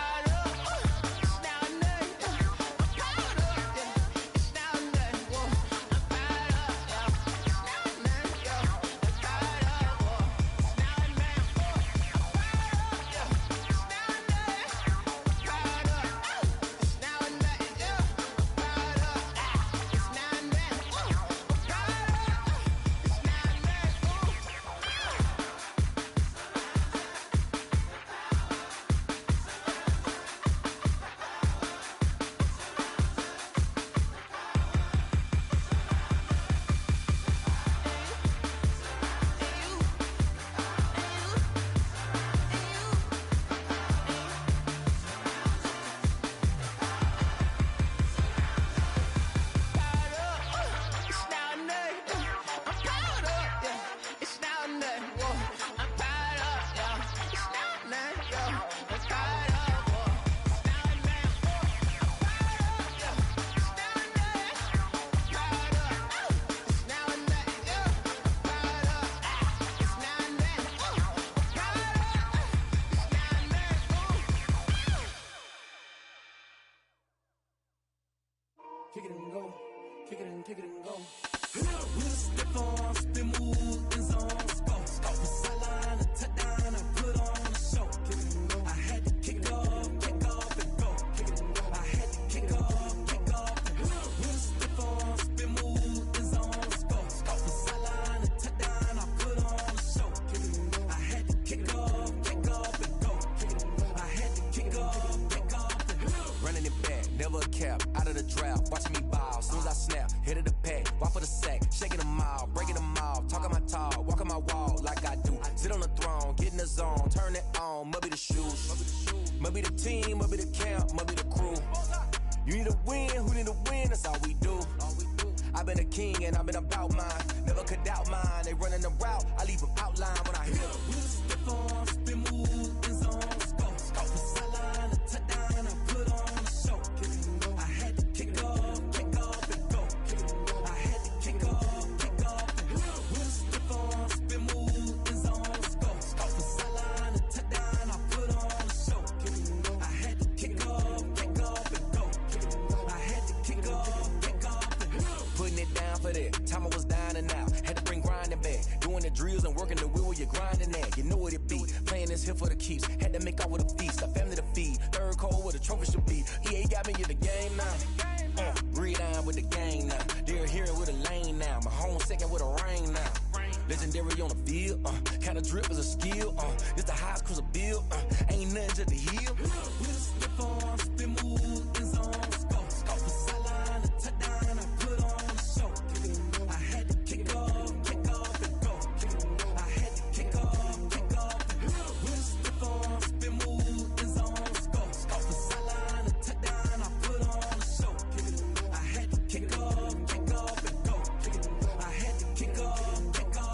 Kick it and go, kick it and go. With a stiff arm, spin move, in zone, scope. The sideline, a touchdown, I put on a show. Kick it and go. I had to kick off and go. Kick it and go. I had to kick off and go. With a stiff arm, spin move, in zone, scope. The sideline, a touchdown, I put on a show. Kick it and go. I had to kick off and go. Kick it and go. I had to kick off and go. Running it back, never a cap, out of the drought, watching me ball, soon as I snap, hit of the pack, walk for the sack, shaking them all, breaking them all, talking my talk, walking my wall like I do, sit on the throne, get in the zone, turn it on, must be the shoes, must be the team, must be the camp, must be the crew, you need a win, who need a win, that's all we do, I've been a king and I've been about mine, never could doubt mine, they running the route, I leave them outline when I hit them. With a stiff arm, spin move, in zone, scope. The sideline, a touchdown, I put on a show. I had to kick off and go. I had to kick off and go. With a stiff arm, spin move, in zone, scope. The sideline, a touchdown, I put on a show. I had to kick off and go. I had to kick off and go. Putting it down for that, time I was down and out, had to bring grinding back, doing the drills and working the wheel where you're grinding at, you know what it be, playing this here for the keeps, had to make out with a feast, a family to feed, third cold where the trophy should be, EA got me in the game now, breathe down with the gang now, they're here with a lane now, my home second with a rain now, legendary on the field, kinda drip is a skill, it's the highest cruiser bill, ain't nothing to the hill. With a stiff arm, spin move, in zone, scope. The sideline, a touchdown, I put on a show. I had to kick off and go. I had to kick off and go. With a stiff arm, spin move, in zone, scope. The sideline, a touchdown, I put on a show. I had to kick off and go. I had to kick off and go.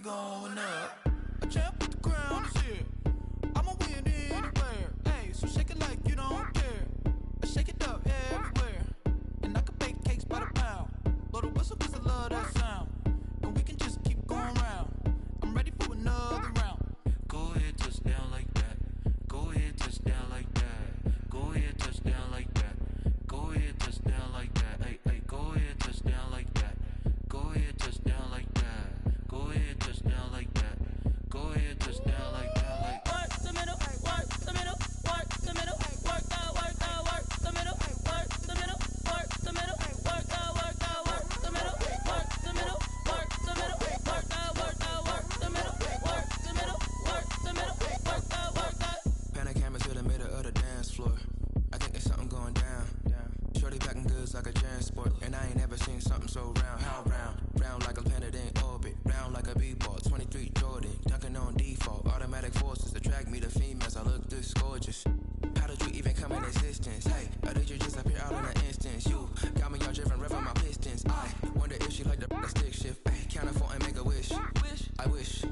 going up. A champ with the crown is here. I'ma win anywhere. Hey, so shake it like you don't care. I shake it up everywhere. And I can bake cakes by the pound. Blow the whistle 'cause I love that sound. And we can just keep going round. I'm ready for another round. Go ahead, touch down like that. Go ahead, touch down like that. Go ahead, touch down like that. Go ahead, touch down like that. Hey, hey, go ahead, touch down like that. Go ahead, touch down like that. Go ahead, touch down like that. Go ahead, touch down like that. Like work the middle, work the middle, work the middle, work out, work the middle, work the middle, work the middle, work out, work the middle, work the middle, work the middle, work out, work the middle, work the middle, work the middle, work out. Pan a camera to the middle of the dance floor. I think there's something going down. Shorty backing goods like a transport, and I ain't never seen something so round. How round? Round like a planet in orbit, round like a b-ball. 23 Jordan, dunking on default. Automatic forces attract me to females. I look this gorgeous. How did you even come in existence? Hey, or did you just appear out in an instance? You got me all driven, revving my pistons. I wonder if she like the stick shift. Ay, count a four and make a wish. I wish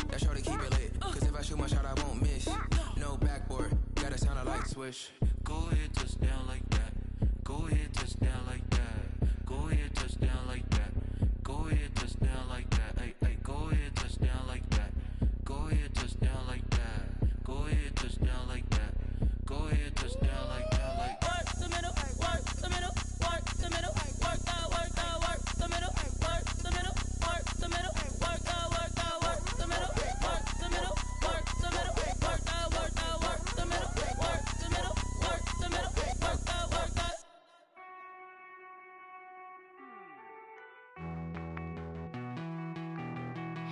that shorty keep it lit. 'Cause if I shoot my shot, I won't miss. No backboard, gotta sound a light switch. Go ahead, touch down like that. Go ahead, touch down like that. Go ahead, touch down like that. Go ahead, touch down like that. Hey, hey, go ahead, touch down like that. Go ahead, touch down like that. Go ahead, touch down like that. Go ahead, touch down like that. Like work the middle, work the middle, work the middle, work out, work the middle, work the middle, work the middle, work out, work the middle, work the middle, work the middle, work out, work the middle, work the middle, work the middle, work out, work out.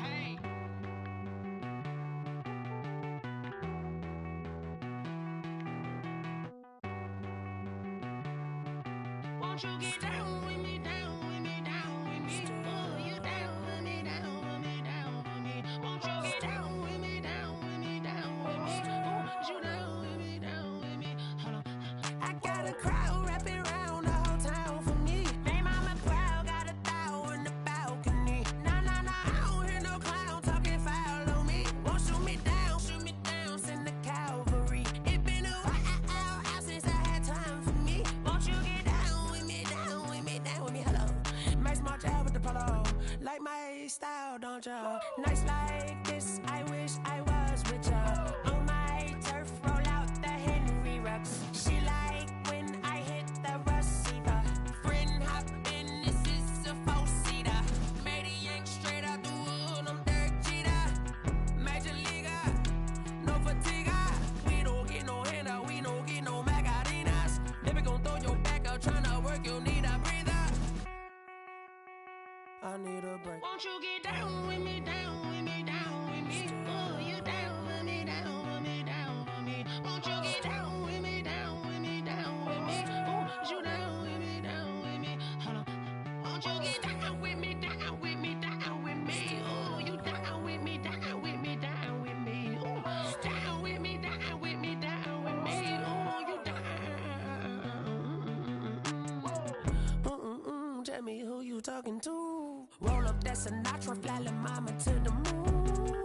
Hey. Won't you get down with me, down with me, down with me? Oh, you down with me, down with me, down with me. Won't you get down with me, down with me, down with me? Oh, you down with me, down with me? Hold on. I got a crowd wrapping around the whole town for me. Name on my crowd, got a thou in the balcony. Nah, nah, nah, I don't hear no clown talking foul on me. Won't shoot me down, send the cavalry. It been a while since I had time for me. Won't you get down with me, down with me, down with me? Hello. Nice small job with the polo. Like my style, don't ya? Nice like this, I wish I was with ya. On my turf, roll out the Henry Rux. She like when I hit the receiver. Friend hop in, this is a four-seater. Made a yank straight out the wood, I'm Derek Jeter. Major leaguer, no fatigue. We don't get no handout, we don't get no Macarinas. Never gon' throw your back out, tryna work, you need a breather. I need a break. Won't you get down with me, down with me, down with me? Oh, you down with me, down with me, down with me? Won't you get down with me, down with me, down with me? Oh, you down with me, down with me? Hold on. Won't you get down with me, down with me, down with me? Oh, you down with me, down with me, down with me? Oh, down with me, down with me, down with me? Oh, you down. Tell me who you talking to. Roll up that Sinatra, fly la mama to the moon.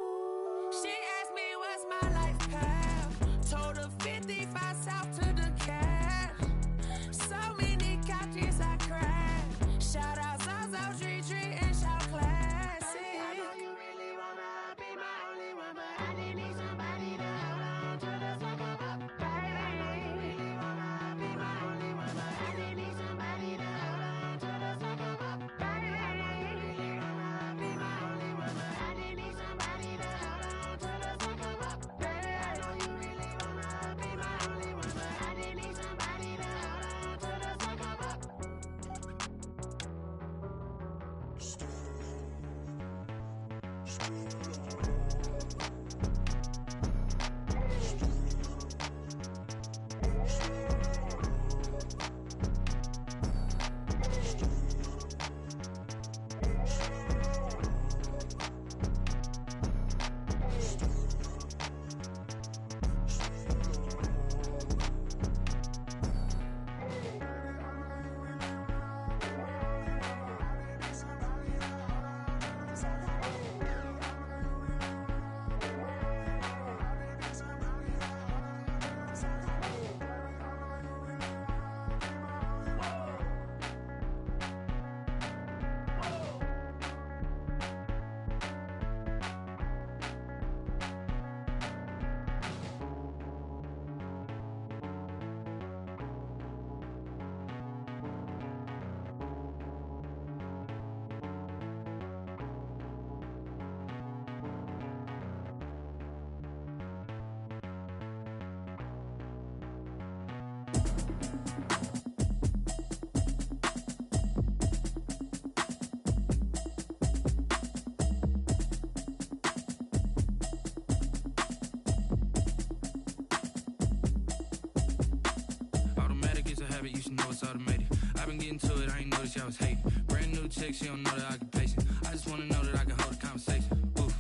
She asked me what's my life path. Told her 55 south to the cash. So many couches I crashed. Shout out Zazo, Tree, and shout classic. I know you really wanna be my only one, but I didn't need somebody to hold on to the fuck up. Baby, I know you really wanna be my only one, but I didn't need somebody to hold on to the fuck up. Baby, I know you really wanna be my only one, but I didn't need somebody to hold on to the fuck up. Baby, I know you really wanna be my only one, but I didn't need somebody to hold on to the fuck up. been getting to it, I ain't noticed y'all was hating. Brand new chick, she don't know the occupation. I just wanna know that I can hold a conversation. Oof,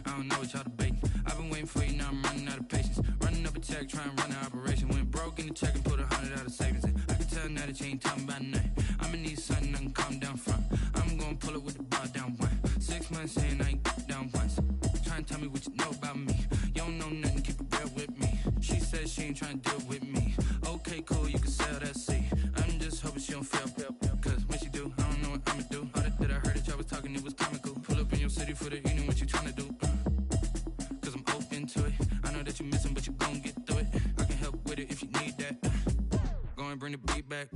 I don't know what y'all debating. I've been waiting for you, now I'm running out of patience. Running up a check, trying to run an operation. Went broke in the check and put 100 out of savings in. I can tell now that you ain't talking about nothing. I'ma need something I can calm down from. I'm gonna pull it with the bar down one. 6 months in, I ain't down once. Trying to tell me what you know about me. You don't know nothing, keep it real with me. She said she ain't trying to deal with me. Okay, cool, you can sell that seat. I'm just hoping she don't fail. Cause when she do, I don't know what I'ma do. All that I heard that y'all was talking, it was comical. Pull up in your city for the evening, what you trying to do? Cause I'm open to it. I know that you missing, but you gon' get through it. I can help with it if you need that. Go and bring the beat back.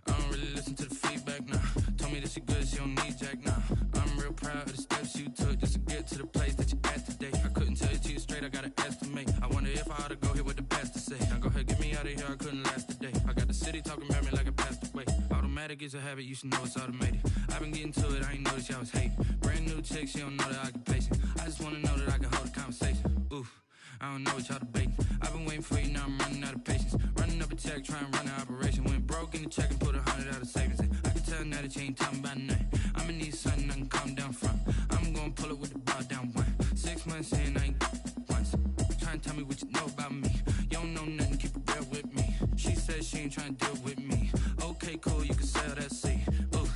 I don't really listen to the feedback, nah. Told me that she good, she don't need jack, nah. I'm real proud of the steps you took just to get to the place that you at today. I couldn't tell it to you straight, I gotta estimate. I wonder if I ought to go hear what the pastor say. Now go ahead, get me out of here, I couldn't last a day. I got the city talking about me like I passed away. Automatic is a habit, you should know it's automated. I've been getting to it, I ain't noticed y'all was hating. Brand new chick, she don't know the occupation. I just wanna know that I can hold a conversation. Oof, I don't know what y'all debating. I've been waiting for you, now I'm running out of patience. Running up a check, trying to run an operation. Went broke in the check and put 100 out of savings in. I can tell now that you ain't talking about nothing. I'ma need something I can calm down from. I'm gonna pull it with the bar down one. 6 months in, I ain't once. Trying to tell me what you know about me. You don't know nothing, keep it real with me. She said she ain't trying to deal with me. Okay, cool, you can sell that seat. Ooh,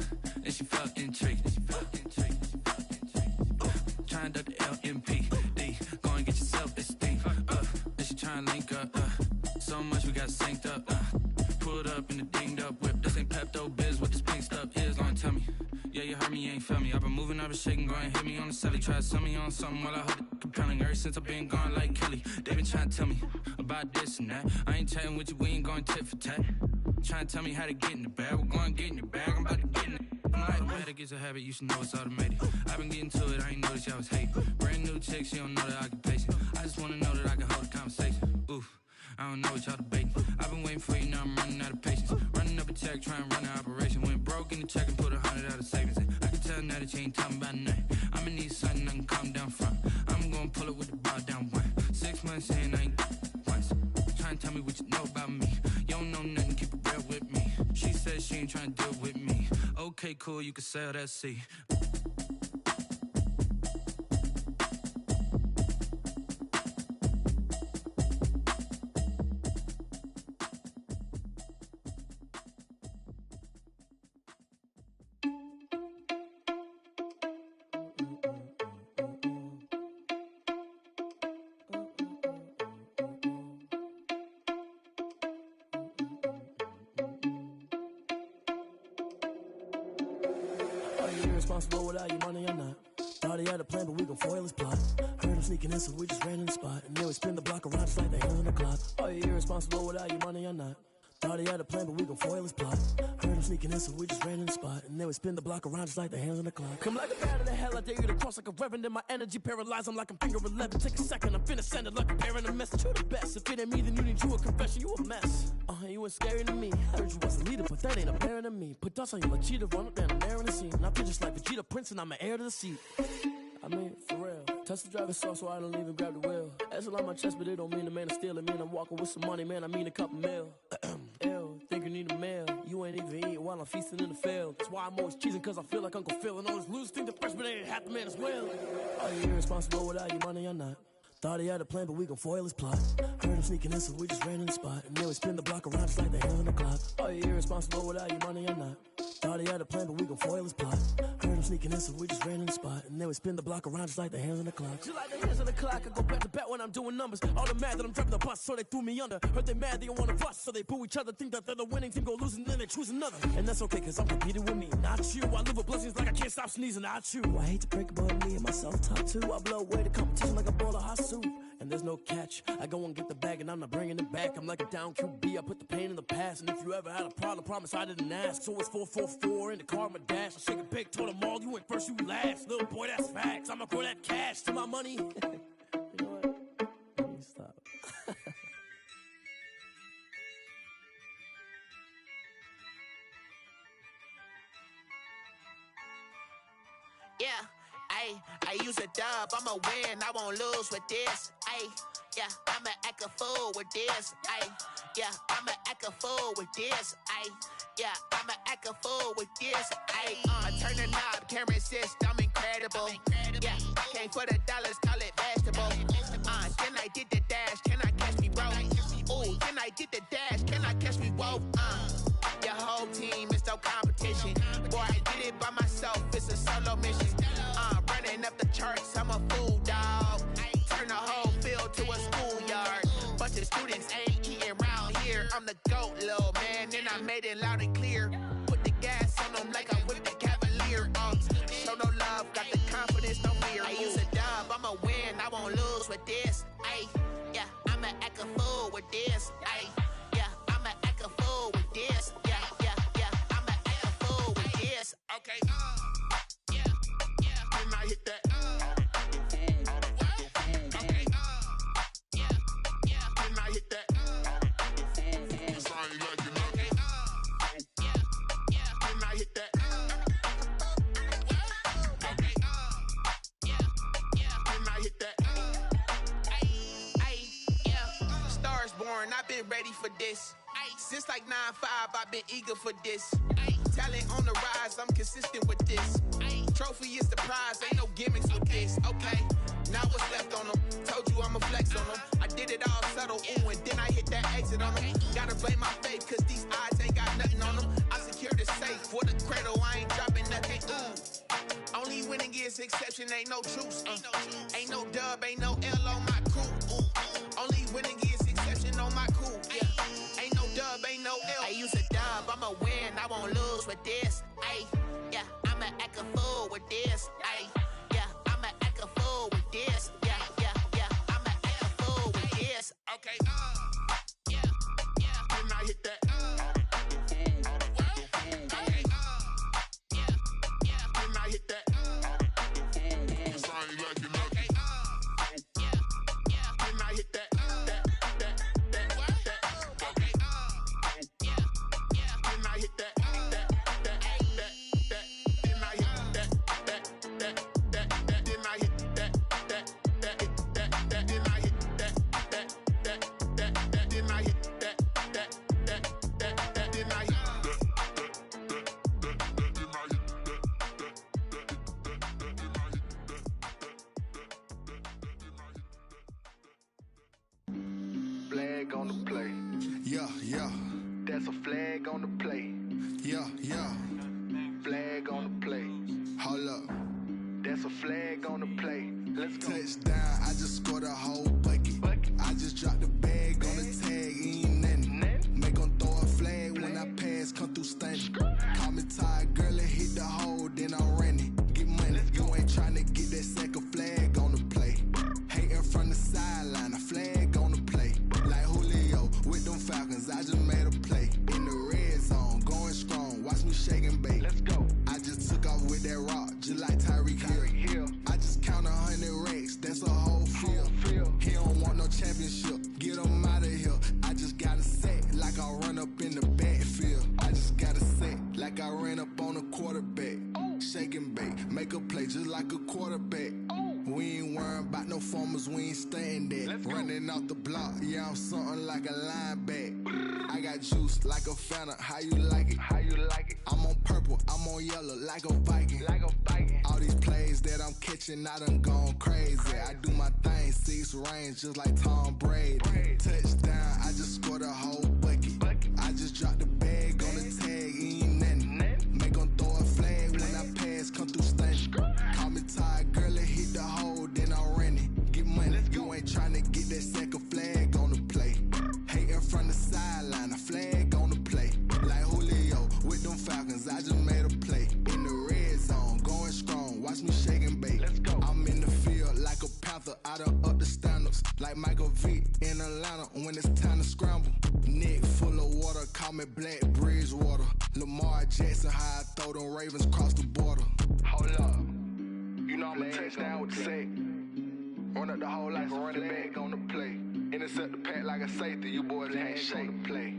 and she felt intrigued. Trying to duck the LMPD. Go and get your self-esteem. And she trying to link up. So much we got synced up. Pulled up in the dinged up whip. This ain't Pepto-Biz, what this pink stuff is. Go and tell me. Yeah, you heard me, you ain't felt me. I've been moving, I've been shaking, go and hit me on the celly. Try to sell me on something while I hold it compelling. Ever since I've been gone like Kelly, they been trying to tell me about this and that. I ain't chatting with you, we ain't going tit for tat. Trying to tell me how to get in the bag. We're going to get in the bag, I'm about to get in it. Automatic is a habit, you should know it's automated. I've been getting to it, I ain't noticed y'all was hating. Brand new chick, she don't know the occupation. I just wanna know that I can hold a conversation. Oof, I don't know what y'all debating. I've been waiting for you, now I'm running out of patience. Running up a check, trying to run an operation. Went broke in the check and put 100 out of savings in. I can tell now that you ain't talking about nothing. I'ma need something I can calm down from. I'm gonna pull it with the bar down one. 6 months in, I ain't once. Trying to tell me what you know about me. You don't know nothing, keep it real with me. She said she ain't trying to deal with me. Okay, cool, you can sell that seat. Irresponsible without your money or not. Thought he had a plan, but we gon' foil his plot. Heard him sneaking in, so we just ran in the spot. And then we spin the block around just like the hands on the clock. Are you irresponsible without your money or not? Thought he had a plan, but we gon' foil his plot. Heard him sneaking in, so we just ran in the spot. And then we spin the block around just like the hands on the clock. Come like a bat in the hell, I dare you to cross like a reverend. And my energy paralyzed, I'm like I'm finger 11. Take a second, I'm finna send it like a parent a message. You the best, if it ain't me, then you need you a confession. You a mess, you ain't scary to me. Heard you was a leader, but that ain't apparent to me. Put dust on you like cheetah, run up down the air in the scene. And I feel just like Vegeta Prince, and I'm an heir to the seat. I mean, for real. Touch the driver's sauce, so I don't even grab the wheel. That's on my chest, but it don't mean the man is stealing. Mean I'm walking with some money, man, I mean a couple mil. Ew, think you need a meal. You ain't even eating while I'm feasting in the field. That's why I'm always cheesing, cause I feel like Uncle Phil. And all this lose think the freshman ain't half the man as well. Are you irresponsible without your money or not? Thought he had a plan, but we gon' foil his plot. Heard him sneaking in, so we just ran in the spot. And then we spin the block around just like the hands on the clock. Are you irresponsible without your money or not? Thought he had a plan, but we gon' foil his plot. Heard him sneaking in, so we just ran in the spot. And then we spin the block around just like the hands on the clock. Just like the hands on the clock, I go back to back when I'm doing numbers. All the mad that I'm driving the bus, so they threw me under. Heard they mad, they don't wanna bust, so they boo each other. Think that they're the winning team, go losing, then they choose another. And that's okay, cause I'm competing with me, not you. I live with blessings like I can't stop sneezing, not you. I hate to break it, but me and myself top two. I blow away the competition like a bowl of hot soup. And there's no catch. I go and get the bag and I'm not bringing it back. I'm like a down QB, I put the pain in the past. And if you ever had a problem, promise I didn't ask. So it's 444 in the car, my dash. I shake a big, told them all, you went first, you last. Little boy, that's facts. I'ma throw that cash to my money. You know what? Let me stop. Yeah, I use a dub, I'ma win, I won't lose with this. Yeah, I'ma act a fool with this. Yeah, I'ma act a fool with this. yeah, I'ma act a fool with this. Ayy, I turn the knob, can't resist, I'm incredible. Yeah, came for the dollars, call it vegetable. Then I did the dash, can I catch me, bro? Ooh, then I did the dash, can I catch me, whoa? Your whole team is no competition. Boy, I did it by myself, it's a solo mission. Running up the charts, I'm a fool, dog. Turn the whole field to a schoolyard. Bunch of students ain't eating round here. I'm the GOAT, little man, and I made it loud and clear. Put the gas on them like I'm with the Cavalier. Show no love, got the confidence, no fear. I use a dub, I'ma win, I won't lose with this. Ay, yeah, I'ma act a fool with this. Ay, yeah, I'ma act a fool with this. Yeah, yeah, yeah, I'ma act a fool with this. Okay, yeah, yeah, then I hit that. Okay, yeah, yeah, then I hit that. I've been ready for this. Since like 9-5, I've been eager for this. Talent on the rise, I'm consistent with this. Trophy is the prize, ain't no gimmicks with this. Okay, now what's left on them? Told you I'ma flex on them. I did it all subtle, ooh, and then I hit that exit on them. Gotta blame my faith, cause these odds ain't got nothing on them. I secured the safe for the cradle, I ain't dropping nothing, ooh. Only winning is exception, ain't no truce. Ain't no dub, ain't no L on my crew, ooh. Only winning is exception on my cool, yeah. Ain't no dub, ain't no L. I use a dub, I'ma win, I won't lose with this. Ay, yeah, I'ma act a fool with this. Ay, yeah, I'ma act a fool with this. Yeah, yeah, yeah, I'ma act a fool with this. Okay, yeah, yeah, then I hit that. Okay, yeah, yeah, then I hit that. Flag on the play. Yeah, yeah. That's a flag on the play. Yeah, yeah. Flag on the play. Hold up. That's a flag on the play. Let's go. Touchdown, I just scored a whole bucket. I just dropped the bag on the tag, ain't nothing. Make them throw a flag when I pass, come through stunning. Call me tired, girl, and hit the hole, then I'm running. Get money, you ain't trying to get that second flag on the play. Hating from the sideline, a flag on the play. Like Julio with them Falcons, I just made a play. In the red zone, going strong, watch me shake and bake. Let's go. I just took off with that rock, just like Tyreek Hill. I just count 100 racks, that's a whole field. He don't want no championship, get him out of here. I just got a set, like I run up in the backfield. I just got a set, like I ran up on a quarterback. Shake and bake, make a play just like a quarterback. We ain't worrying about no formers, we ain't staying there. Running off the block, yeah, I'm something like a linebacker. I got juice like a Fanta, how you like it? How you like it? I'm on purple, I'm on yellow, like a Viking. Like a Viking. All these plays that I'm catching, I done gone crazy. I do my thing, 6 range, just like Tom Brady. Touchdown, I just scored a whole bucket. I just dropped the bag on the tag, ain't nothing. Make them throw a flag when I pass, come through stunning. Call me tired, girl, and hit the hole, then I'm running. Get money, you ain't trying to get that second flag on the play. Hating from the sideline, a flag on the play. Like Julio with them Falcons, I just made a play. In the red zone, going strong, watch me shake and bake. Let's go. I'm in the field like a Panther, I done up the standards. Like Michael Vick in Atlanta when it's time to scramble. Neck full of water, call me Black Bridgewater. Lamar Jackson, how I throw them Ravens cross the border. Hold up. You know I'm a touchdown with the sack. Run up the whole like a running back on the play. Intercept the pack like a safety, you boys ain't shake the play.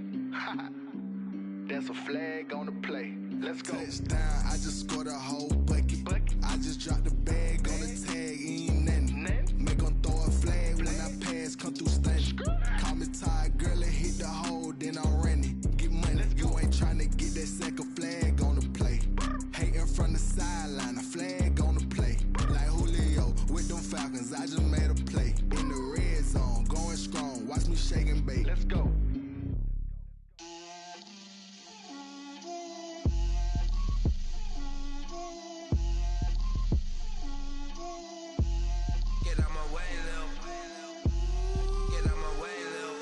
That's a flag on the play. Let's go. Touchdown, I just scored a whole bucket. I just dropped the bag on the tag, ain't nothing. Make them throw a flag when I pass, come through stunning. Call me tired, girl, and hit the hole, then I'm running. Get money, you ain't trying to get that Let's go. Get out my way, Lil. Get out my way, Lil.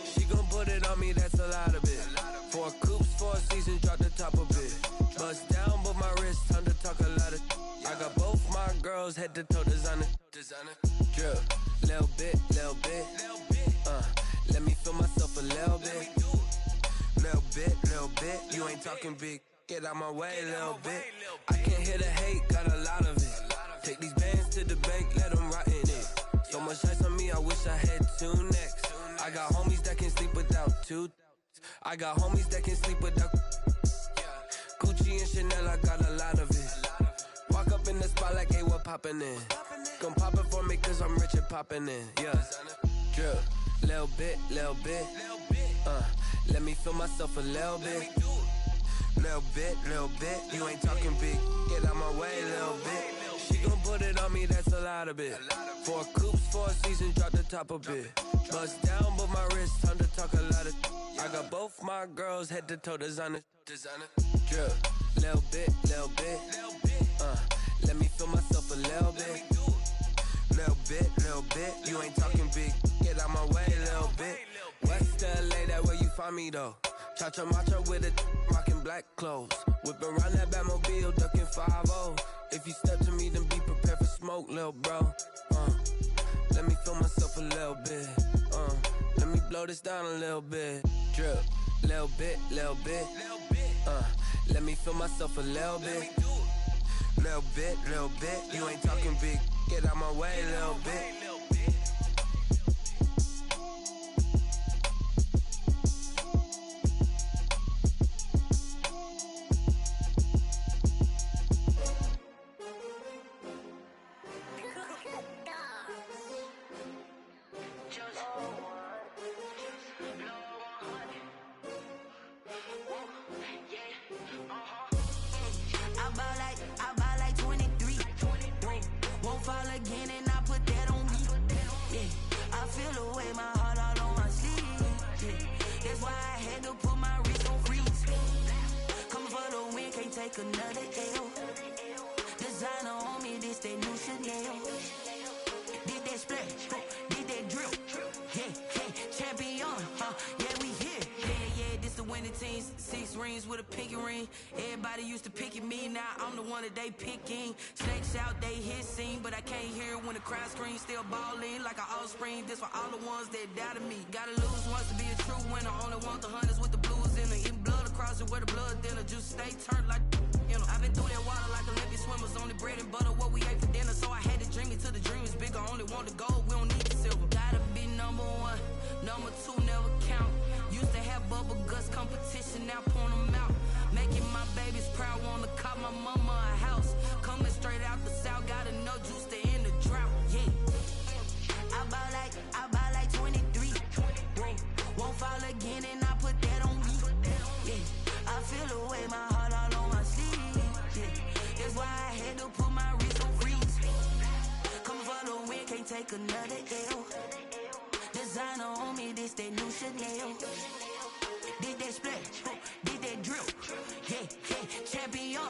She gon' put it on me, that's a lot of it. 4 coops, 4 seasons, drop the top of it. Bust down, but my wrist, time to talk a lot of. I got both my girls, head to toe designer. Drip, little bit, little bit. Let me feel myself a little bit. Little bit, little bit. You ain't talking big. Get out my way, little bit. I can't hear the hate, got a lot of it. Take these bands to the bank, let them rot in it. So much ice on me, I wish I had 2 necks. I got homies that can sleep without 2. I got homies that can sleep without. Gucci and Chanel, I got a lot of it. Walk up in the spot like, hey, what poppin' in? Gon' pop it for me cause I'm rich and poppin' in. Yeah, drip, little bit, little bit. Let me feel myself a little bit. Little bit, little bit. You ain't talking big. Get out my way, little bit. She gon' put it on me, that's a lot of it. 4 coops, 4 seasons, drop the top of it. Bust down, but my wrist, time to talk a lot of. I got both my girls, head to toe designer. Drip, little bit, little bit. Let me feel myself a little bit. Little bit, little bit. You ain't talking big. Get out my way, little bit. West LA, that where you find me though. Cha-cha matcha with it, rockin' black clothes. Whip around that Batmobile, ducking 5-0. If you step to me, then be prepared for smoke, lil' bro. Let me feel myself a little bit. Let me blow this down a little bit. Drip, little bit, little bit. Let me feel myself a little bit. Little bit, little bit. You ain't talking big. Get out my way, little bit. I buy like 23. Won't fall again and I put that on me. Yeah, I feel the way my heart all on my sleeve. Yeah, that's why I had to put my wrist on freeze. Coming for the win, can't take another L. Designer on me, this that new Chanel. Did that splash, did that drill. Yeah, champion, yeah, we here. Yeah, this the winning team. 6 rings with a pinky ring. Everybody used to pick at me, now I'm the one that they picking. Snakes out, they hit scene, but I can't hear when the crowd screams. Still balling like an offspring. This for all the ones that doubted me. Gotta lose once to be a true winner. Only want the hunters with the blues in it. Eating blood across it where the blood dinner. Just stay turned like, you know. I've been through that water like Olympic swimmers. Only bread and butter, what we ate for dinner. So I had to dream it till the dream is bigger. Only want the gold, we don't need the silver. Gotta be number 1, number 2 never count. Used to have bubble guts competition, now point them out. Making my babies proud, wanna call my mama a house. Coming straight out the south, gotta know juice to end the drought. Yeah, I buy like 23. Won't fall again and I put that on me. Yeah, I feel the way my heart all on my sleeve. Yeah, that's why I had to put my wrist on freeze. Coming for the win, can't take another L. Designer on me, this that new Chanel. Did that splash, did that drill. Yeah, champion,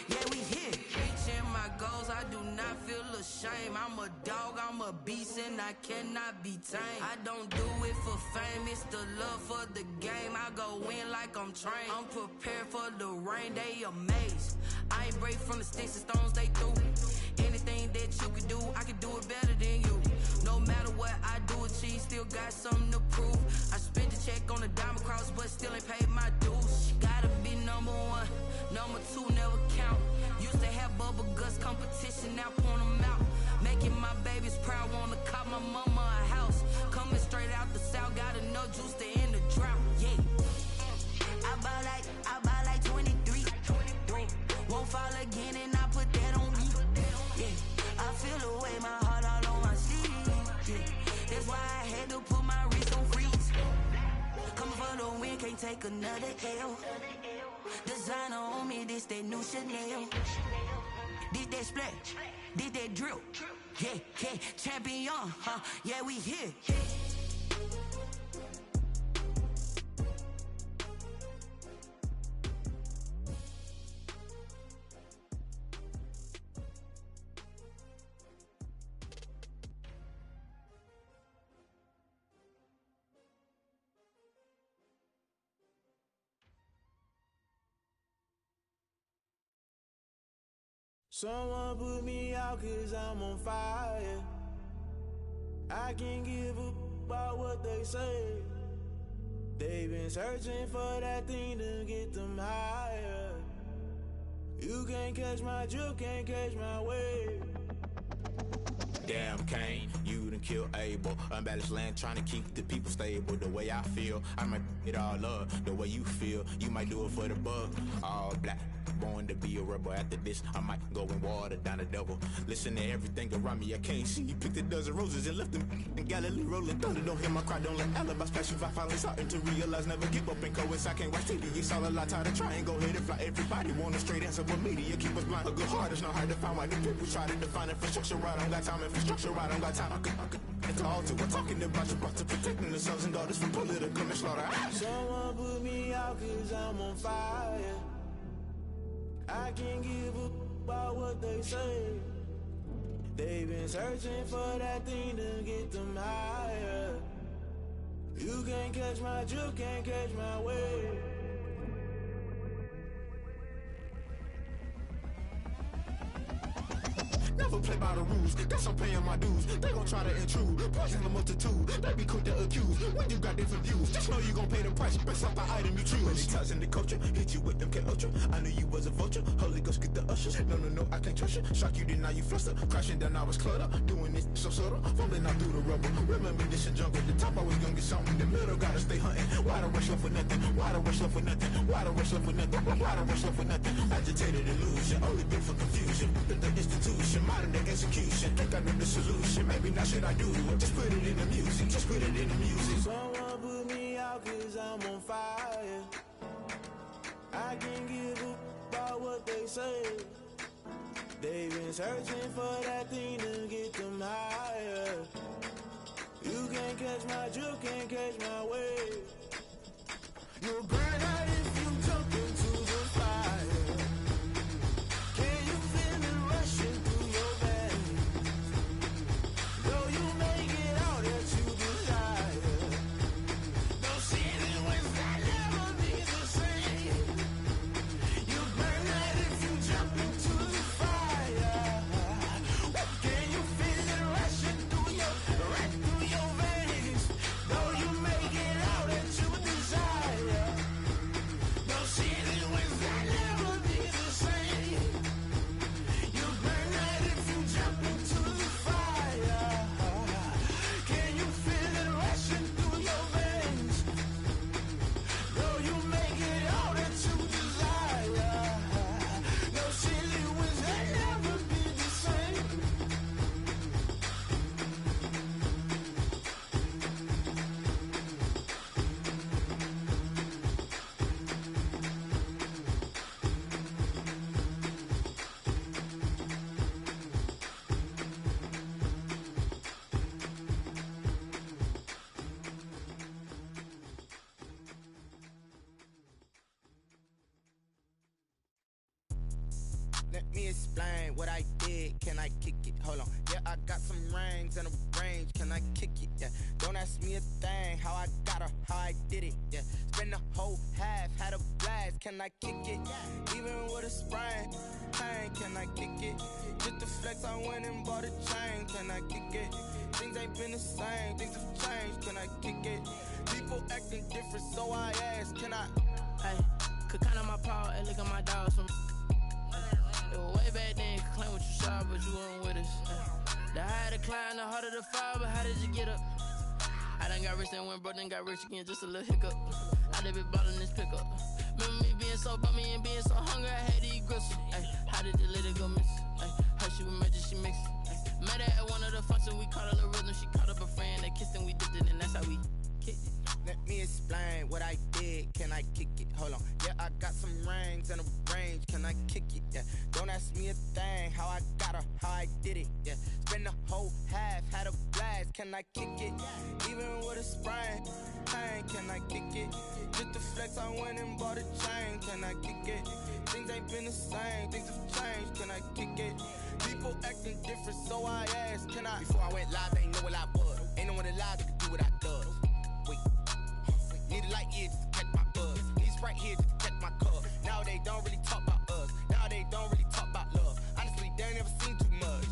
yeah, we here. Reaching my goals, I do not feel ashamed. I'm a dog, I'm a beast, and I cannot be tamed. I don't do it for fame, it's the love for the game. I go in like I'm trained. I'm prepared for the rain, they amazed. I ain't break from the sticks and stones they threw. Anything that you can do, I can do it better than you. No matter what I do, achieve, still got something to prove. I spent the check on the diamond cross, but still ain't paid my dues. Gotta be number 1, number 2 never count. Used to have bubble guts competition, now point them out. Making my babies proud, wanna call my mama a house. Coming straight out the south, gotta know juice to end the drought. Yeah, I buy like 23. Won't fall again and I put that on me. Yeah, I feel the way my heart all on my sleeve. Yeah, that's why I had to put my wrist on freeze. Coming for the win, can't take another L. Designer on me, this that new Chanel. Did that splash, did that drill. Yeah, champion, yeah, we here. Someone put me out 'cause I'm on fire. I can't give up about what they say. They've been searching for that thing to get them higher. You can't catch my drift, can't catch my wave. Damn, Kane, you done killed Abel. Unbalanced land, trying to keep the people stable. The way I feel, I might it all up. The way you feel, you might do it for the bug. All black, born to be a rebel. After this, I might go and water down the devil. Listen to everything around me, I can't see. Picked a dozen roses and left them in Galilee rolling thunder. Don't hear my cry, don't let alibis pass you. I finally starting to realize, never give up and coincide. I can't watch TV, it's all a lot. Tired of trying, go ahead and fly. Everybody want a straight answer, but media keep us blind. A good heart is not hard to find. Why the people try to define infrastructure right? I don't got time, infrastructure right? I don't got time. I could it's all to we're talking about your brother protecting the sons and daughters from political manslaughter. Someone put me out 'cause I'm on fire. I can't give up about what they say. They've been searching for that thing to get them higher. You can't catch my drift, can't catch my wave. Never play by the rules, guess I'm paying my dues. They gon' try to intrude, poison the multitude. They be quick to accuse, when you got different views. Just know you gon' pay the price, based off the item you choose. Many ties in the culture, hit you with them K-Ultra. I knew you was a vulture, Holy Ghost get the ushers. No, I can't trust you. Shock you, then now you fluster. Crashing down, I was cluttered. Doing this so subtle, fumbling out through the rubble. Remember this a jungle, the top always gonna get something. In the middle, gotta stay hunting. Why the rush love for nothing? Why the rush love for nothing? Why the rush love for nothing? Why the rush love for nothing? Agitated illusion, only built for confusion. The institution, modern day execution. Think I know the solution. Maybe not should I do it? Just put it in the music. Just put it in the music. Someone put me out 'cause I'm on fire. I can't give up about what they say. They've been searching for that thing to get them higher. You can't catch my drift, can't catch my wave. You'll burn out if you jump into the fire. Can you feel it rushing through your veins? Though you make it out that you desire. No ceiling wins that never be the same. You burn out if you jump into the fire. Can you feel it rushing through your veins? Though you make it out that you desire. No ceiling wins that never be the same. You burn out if you jump into the fire. Can you feel it rushing through your veins? Though you make it all that you desire. No ceiling wins that never be the same. Let me explain what I did. Can I kick it? Hold on. Yeah, I got some rings and a range. Can I kick it? Yeah. Don't ask me a thing. How I got her, how I did it. Yeah. Spend the whole half, had a blast. Can I kick it? Even with a sprain. Pain, can I kick it? Just to flex, I went and bought a chain. Can I kick it? Things ain't been the same. Things have changed. Can I kick it? People acting different, so I ask. Can I? Hey, could count on my paw and look at my dogs from. It was way back then, could claim what you saw, but you weren't with us. The higher the climb, the harder the fall, but how did you get up? I done got rich and went broke, then got rich again, just a little hiccup. I done been ballin' this pickup. Remember me being so bummy and being so hungry, I had to eat gristle. Ay, how did the lady go miss? Ay, how she was magic, she mixed. Met her at one of the functions, we caught a little rhythm, she caught up a friend, they kissed and we dipped it, and that's how we kicked it. Let me explain what I did. Can I kick it? Hold on. Yeah, I got some rings and a range. Can I kick it? Yeah. Don't ask me a thing. How I got her, how I did it. Yeah. Spend the whole half, had a blast. Can I kick it? Even with a sprain. Pain, can I kick it? Just to flex, I went and bought a chain. Can I kick it? Things ain't been the same. Things have changed. Can I kick it? People acting different, so I asked. Can I? Before I went live, they ain't know what I was. Ain't no one alive that could do what I does. Wait. Need a light here just to catch my buzz. Need Sprite here just to catch my cup. Now they don't really talk about us. Now they don't really talk about love. Honestly, they ain't never seen too much.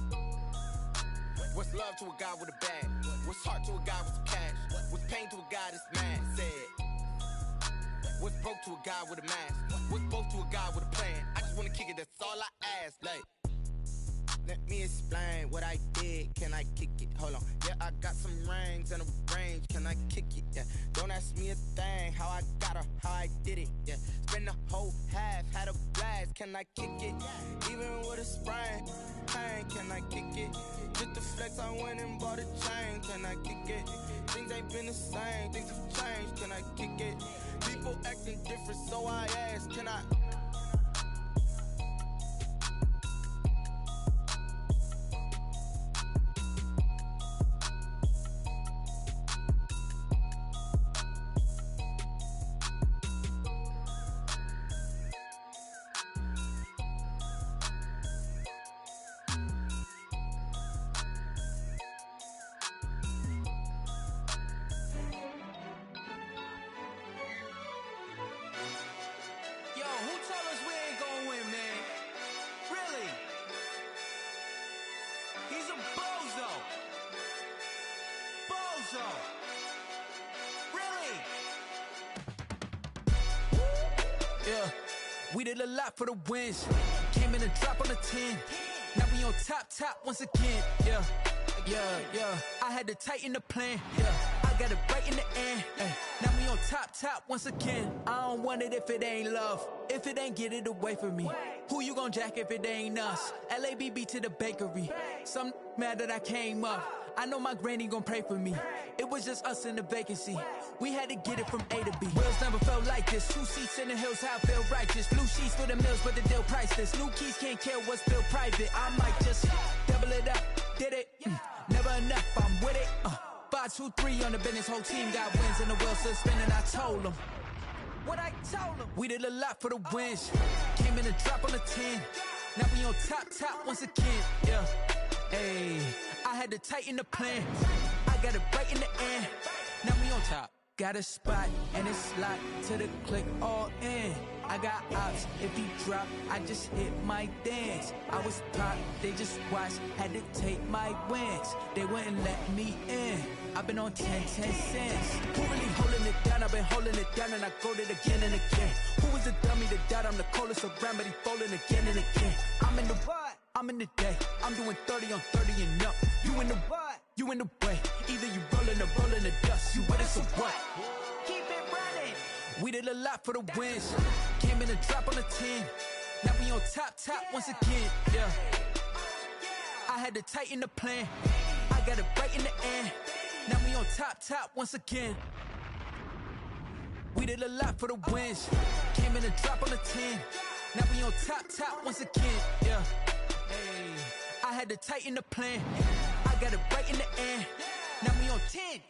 What's love to a guy with a bag? What's heart to a guy with some cash? What's pain to a guy that's mad? Said. What's broke to a guy with a mask? What's both to a guy with a plan? I just wanna kick it, that's all I ask. Like, let me explain what I did. Can I kick it? Hold on. Yeah, I got some rings and a range. Can I kick it? Yeah. Don't ask me a thing. How I got her, how I did it. Yeah. Spend the whole half, had a blast. Can I kick it? Even with a sprain, pain. Can I kick it? Just the flex, I went and bought a chain. Can I kick it? Things ain't been the same. Things have changed. Can I kick it? People acting different, so I ask. Can I? Yeah, we did a lot for the wins. Came in a drop on the 10. Now we on top once again. Yeah. I had to tighten the plan. Yeah, I got it right in the end. Now we on top once again. I don't want it if it ain't love. If it ain't, get it away from me. Who you gon' jack if it ain't us? LABB to the bakery. Some mad that I came up. I know my granny gon' pray for me. It was just us in the vacancy. We had to get it from A to B. Wheels never felt like this. 2 seats in the hills, how I feel righteous. Blue sheets for the mills, but the deal priceless. New keys can't care what's still private. I might just double it up. Did it? Never enough, I'm with it. 5, 2, 3 on the business. Whole team got wins and the wheels still spinning. I told them what I told them. We did a lot for the wins. Came in a drop on the 10. Now we on top once again. Yeah. Hey, I had to tighten the plan. I got it right in the end. Now we on top. Got a spot and it's locked to the click all in. I got ops, if he drop, I just hit my dance. I was pop, they just watched, had to take my wins. They wouldn't let me in. I've been on 10 cents. Who really holding it down? I've been holding it down and I go it again and again. Who was the dummy that doubt? I'm the coldest around, but he folding again and again. I'm in the what? I'm in the day. I'm doing 30 on 30 and up. You in the what? You in the way. Either you rolling or rolling the dust. You with us or what? Keep it running. We did a lot for the wins. Came in a drop on the 10. Now we on top once again. Yeah. I had to tighten the plan. I got it right in the end. Now we on top once again. We did a lot for the wins. Came in a drop on the 10. Now we on top once again. Yeah. Hey, I had to tighten the plan. I got it right in the end. Now we on 10.